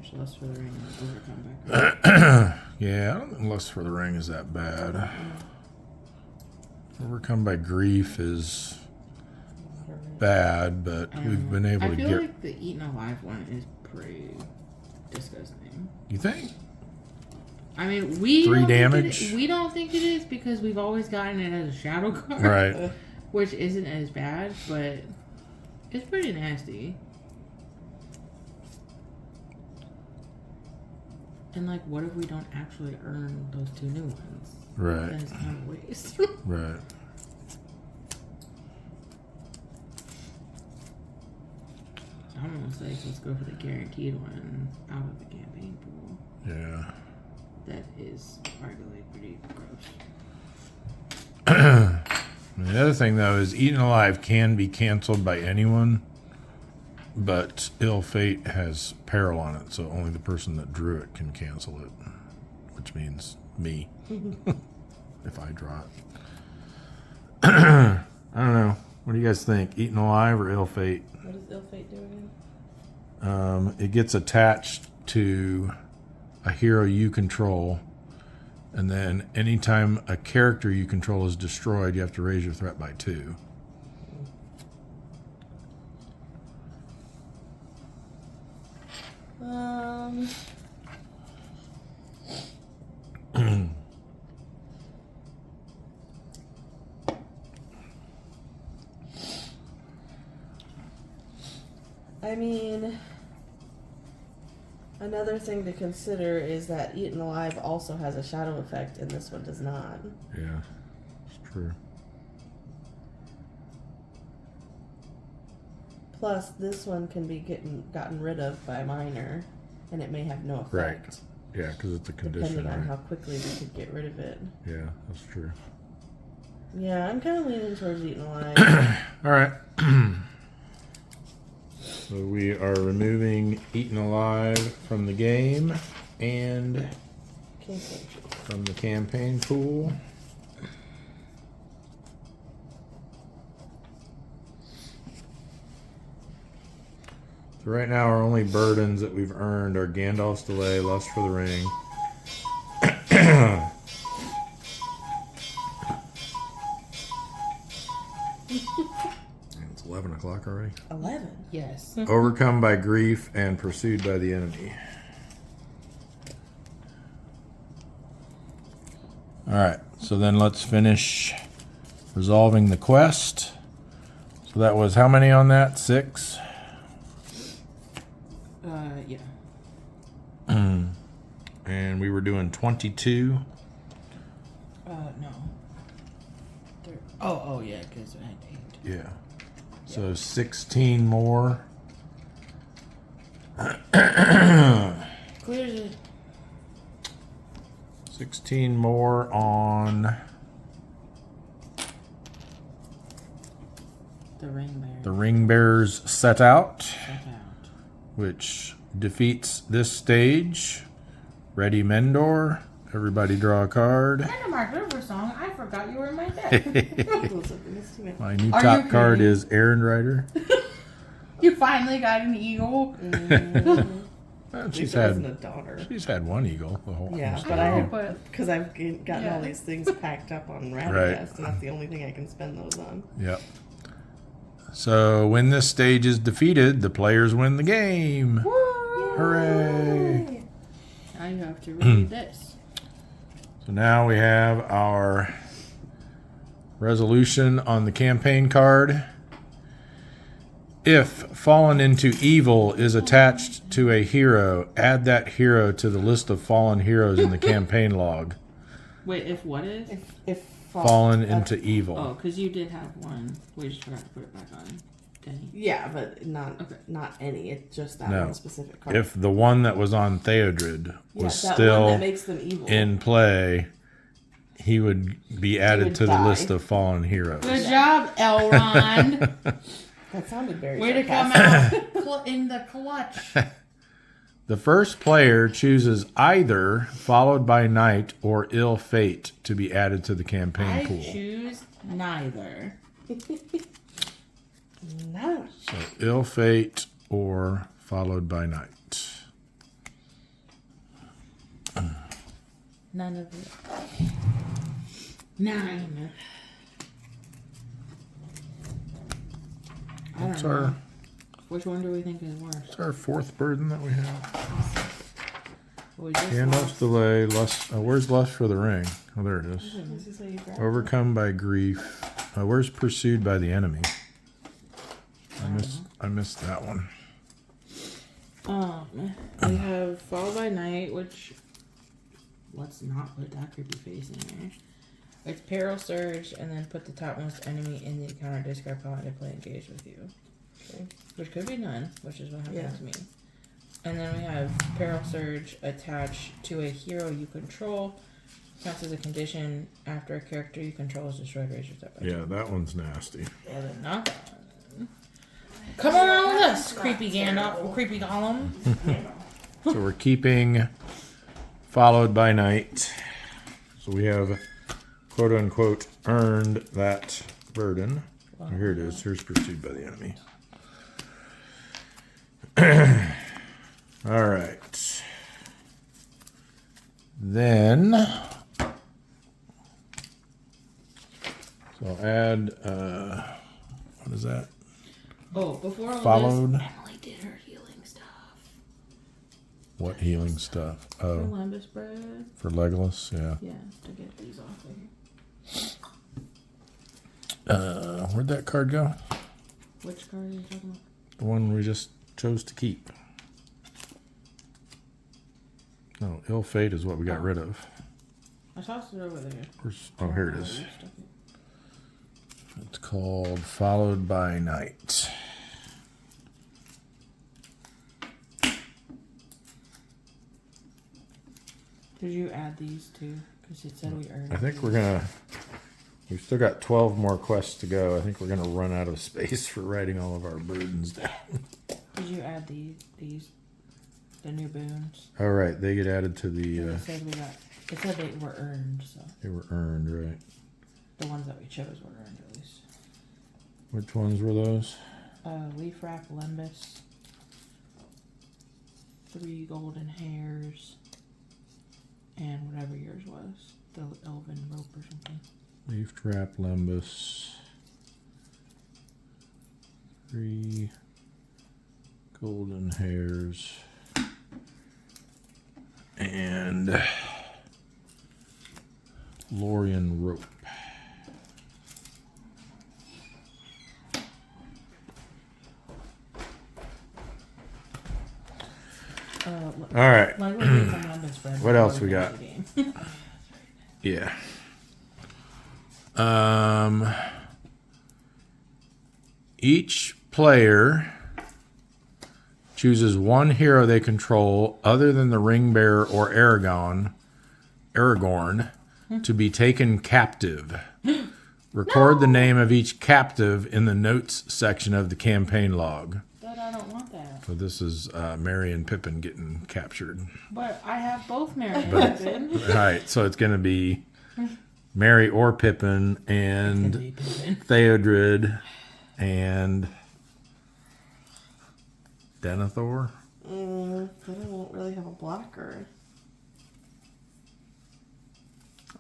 There's Lust for the Ring and Overcome by.
Yeah, I don't think Lust for the Ring is that bad. Overcome by Grief is bad, but we've been able
I
to
feel
get.
like the Eaten Alive one is pretty disgusting.
You think?
I mean, we
3
don't think
damage?
we don't think it is because we've always gotten it as a shadow card,
Right.
which isn't as bad, but it's pretty nasty. And like, what if we don't actually earn those 2 new ones? Then
Right.
it's kind of a waste.
Right.
almost like let's go for the guaranteed one out of the campaign pool.
Yeah.
That is arguably pretty gross.
The other thing, though, is Eaten Alive can be canceled by anyone, but Ill Fate has peril on it, so only the person that drew it can cancel it, which means me, if I draw it. I don't know. What do you guys think? Eaten Alive or Ill Fate?
What does Ill Fate do again?
It gets attached to a hero you control, and then anytime a character you control is destroyed, you have to raise your threat by 2.
I mean, another thing to consider is that Eaten Alive also has a shadow effect, and this one does not.
Yeah, it's true.
Plus, this one can be gotten rid of by minor, and it may have no effect.
Right. Yeah, because it's a condition.
Depending on
Right?
how quickly we could get rid of it.
Yeah, that's true.
Yeah, I'm kind of leaning towards Eaten Alive.
All right. So we are removing Eaten Alive from the game and from the campaign pool. So right now our only burdens that we've earned are Gandalf's Delay, Lust for the Ring. It's 11 o'clock already.
11.
Yes.
Overcome by grief and pursued by the enemy. Alright, so then let's finish resolving the quest. So that was how many on that? 6?
Yeah.
And we were doing 22.
No. Oh, yeah, because I had 8.
Yeah. So 16 more.
Clears it.
16 more on
The ring bear.
the Ring Bearers Set Out,
Check out.
which defeats this stage. Ready Mendor. Everybody draw a card.
And a Mark River song. I forgot you were in my deck.
My new
Are
top
you
card
kidding?
is Errand Rider.
You finally got an eagle.
Well,
She's
she's
wasn't a
had
daughter.
she's had one eagle the whole
Yeah,
almost
but
the
I
whole-
have,
but
because I've gotten
Yeah.
all these things packed up on
Right.
Radicast, and that's the only thing I can spend those on.
Yep. So when this stage is defeated, the players win the game. Hooray!
now you have to read this.
So now we have our resolution on the campaign card. If fallen into evil is attached to a hero, add that hero to the list of fallen heroes in the campaign log.
Wait, if what is?
If
Fallen into evil.
Oh, because you did have one. We just forgot to put it back on. Denny.
Yeah, but not
Okay.
not any. It's just that
No.
one specific card.
If the one that was on Theodred
yeah,
was
that one
still
that makes them evil.
in play, he would be added
would
to the
die.
list of fallen heroes.
Good job, Elrond.
That sounded very
Way to come
sarcastic.
out in the clutch.
The first player chooses either Followed by Night or Ill Fate to be added to the campaign
I
pool.
choose neither.
No.
So Ill Fate or Followed by Night.
None of it. 9. I don't
What's
know.
our
Which one do we think is worse?
what's our fourth burden that we have?
We just
Gandalf's
lost-
Delay, Lust. Where's Lust for the Ring? Oh, there it is.
This is how you grab
Overcome by grief. Where's Pursued by the Enemy? I missed that one.
We have Fall by Night, which let's not put that creepy face in there. It's Peril Surge, and then put the topmost enemy in the encounter discard pile and play engaged with you.
Okay.
which could be none, which is what happened
Yeah.
to me. And then we have Peril Surge attached to a hero you control. Counts as a condition after a character you control is destroyed. Raise your threat by
Yeah, that one's nasty.
Well, then not that one. Come on with us, creepy Gandalf, creepy Gollum.
So we're keeping Followed by Night. So we have, quote unquote, earned that burden. Oh, here it is. Here's Pursued by the Enemy. All right. Then, so add, what is that?
Oh, before all
Followed.
this, Emily did her healing stuff.
What healing stuff?
For
Oh,
Lembas bread.
for Legolas, yeah.
Yeah, to get these off of here.
Where'd that card go?
Which card are you talking about?
The one we just chose to keep. No, Ill Fate is what we got rid of.
I tossed it over there.
Oh, here it is. It's called Followed by Night.
Did you add these too? Because it said we earned.
I think we've still got 12 more quests to go. I think we're gonna run out of space for writing all of our burdens down.
Did you add the new boons?
All right, they get added to the,
It said we got. It said they were earned, so
they were earned, right?
the ones that we chose were earned at least.
Which ones were those?
Leaf Wrap, Lembas, 3 golden hairs, and whatever yours was, the elven rope or something.
Leaf Trap, Lembas. 3 golden hairs. And Lorien rope. All right.
Like we did some Lembas bread.
What else
before
we got?
played the game.
Yeah. Each player chooses one hero they control other than the ring bearer or Aragorn to be taken captive. Record the name of each captive in the notes section of the campaign log.
But I don't want that.
So this is Merry and Pippin getting captured.
But I have both Mary and Pippin.
All right, so it's going to be Merry or Pippin and Theodred and Denethor.
Then I won't really have a blocker.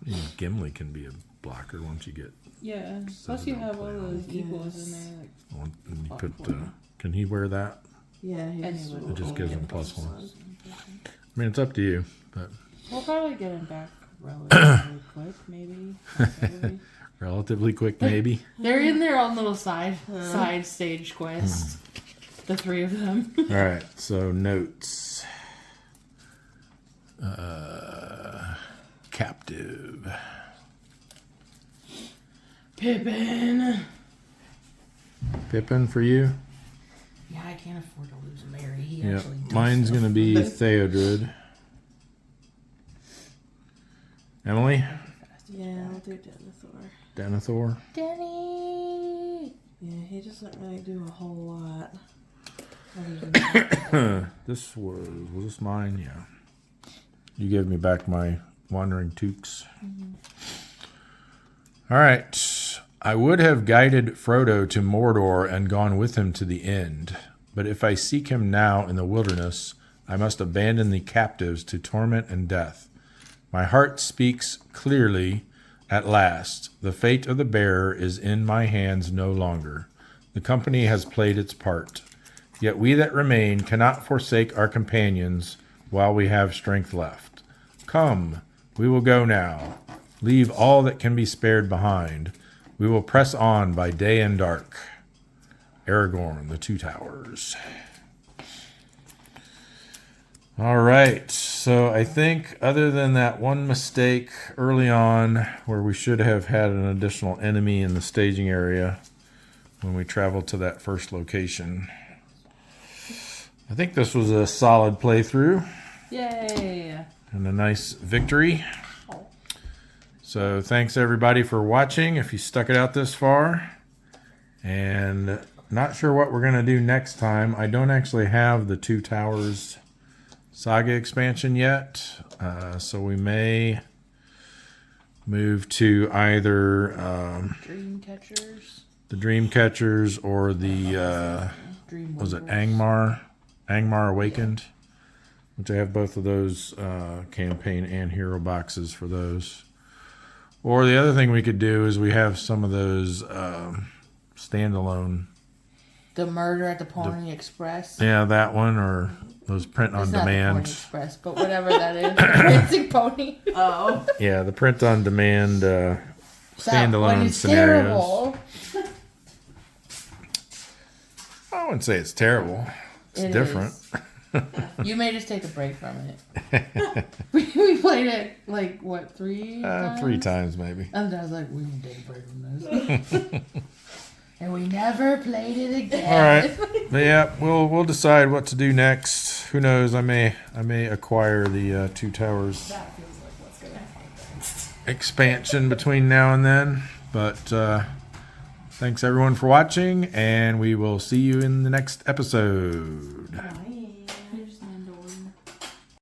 I mean, Gimli can be a blocker once you get.
Yeah. Plus you have all those equals in there. Like,
And you put. Can he wear that?
Yeah,
It just gives him +1. I mean, it's up to you, but
we'll probably get him back relatively quick, maybe. Probably.
relatively quick, maybe.
They're in their own little side stage quest. The 3 of them.
All right, so notes. Captive.
Pippin.
Pippin for you?
Yeah, I can't afford to lose Mary. He
Yeah,
actually does
mine's
stuff.
gonna be Theodred. Emily?
Yeah, I'll do Denethor.
Denethor?
Denny.
Yeah, he doesn't really do a whole lot.
This was this mine? Yeah. You gave me back my Wandering Toques. All right. I would have guided Frodo to Mordor and gone with him to the end. But if I seek him now in the wilderness, I must abandon the captives to torment and death. My heart speaks clearly at last. The fate of the bearer is in my hands no longer. The company has played its part. Yet we that remain cannot forsake our companions while we have strength left. Come, we will go now. Leave all that can be spared behind. We will press on by day and dark. Aragorn, the Two Towers. All right, so I think other than that one mistake early on where we should have had an additional enemy in the staging area when we traveled to that first location, I think this was a solid playthrough
Yay!
and a nice victory. So thanks everybody for watching if you stuck it out this far. And not sure what we're going to do next time. I don't actually have the Two Towers Saga expansion yet. So we may move to either
Dream Catchers.
the Dream Catchers or the
Dream
was it
Wanderers.
Angmar Awakened, which I have both of those campaign and hero boxes for those. Or the other thing we could do is we have some of those standalone.
The Murder at the Pony Express.
Yeah, that one, or those print on
It's not the Pony
demand.
Express, but whatever that is. Dancing Pony.
Oh.
Yeah, the print on demand
That one
standalone
is
scenarios.
terrible.
I wouldn't say it's terrible. It's
It
different.
is. You may just take a break from it. We played it like what, 3 times?
3 times maybe.
And I was like, we can take a break from this. And we never played it again.
All right, but yeah, we'll decide what to do next. Who knows? I may acquire the Two Towers
That feels like what's gonna happen.
expansion between now and then. But thanks everyone for watching, and we will see you in the next episode.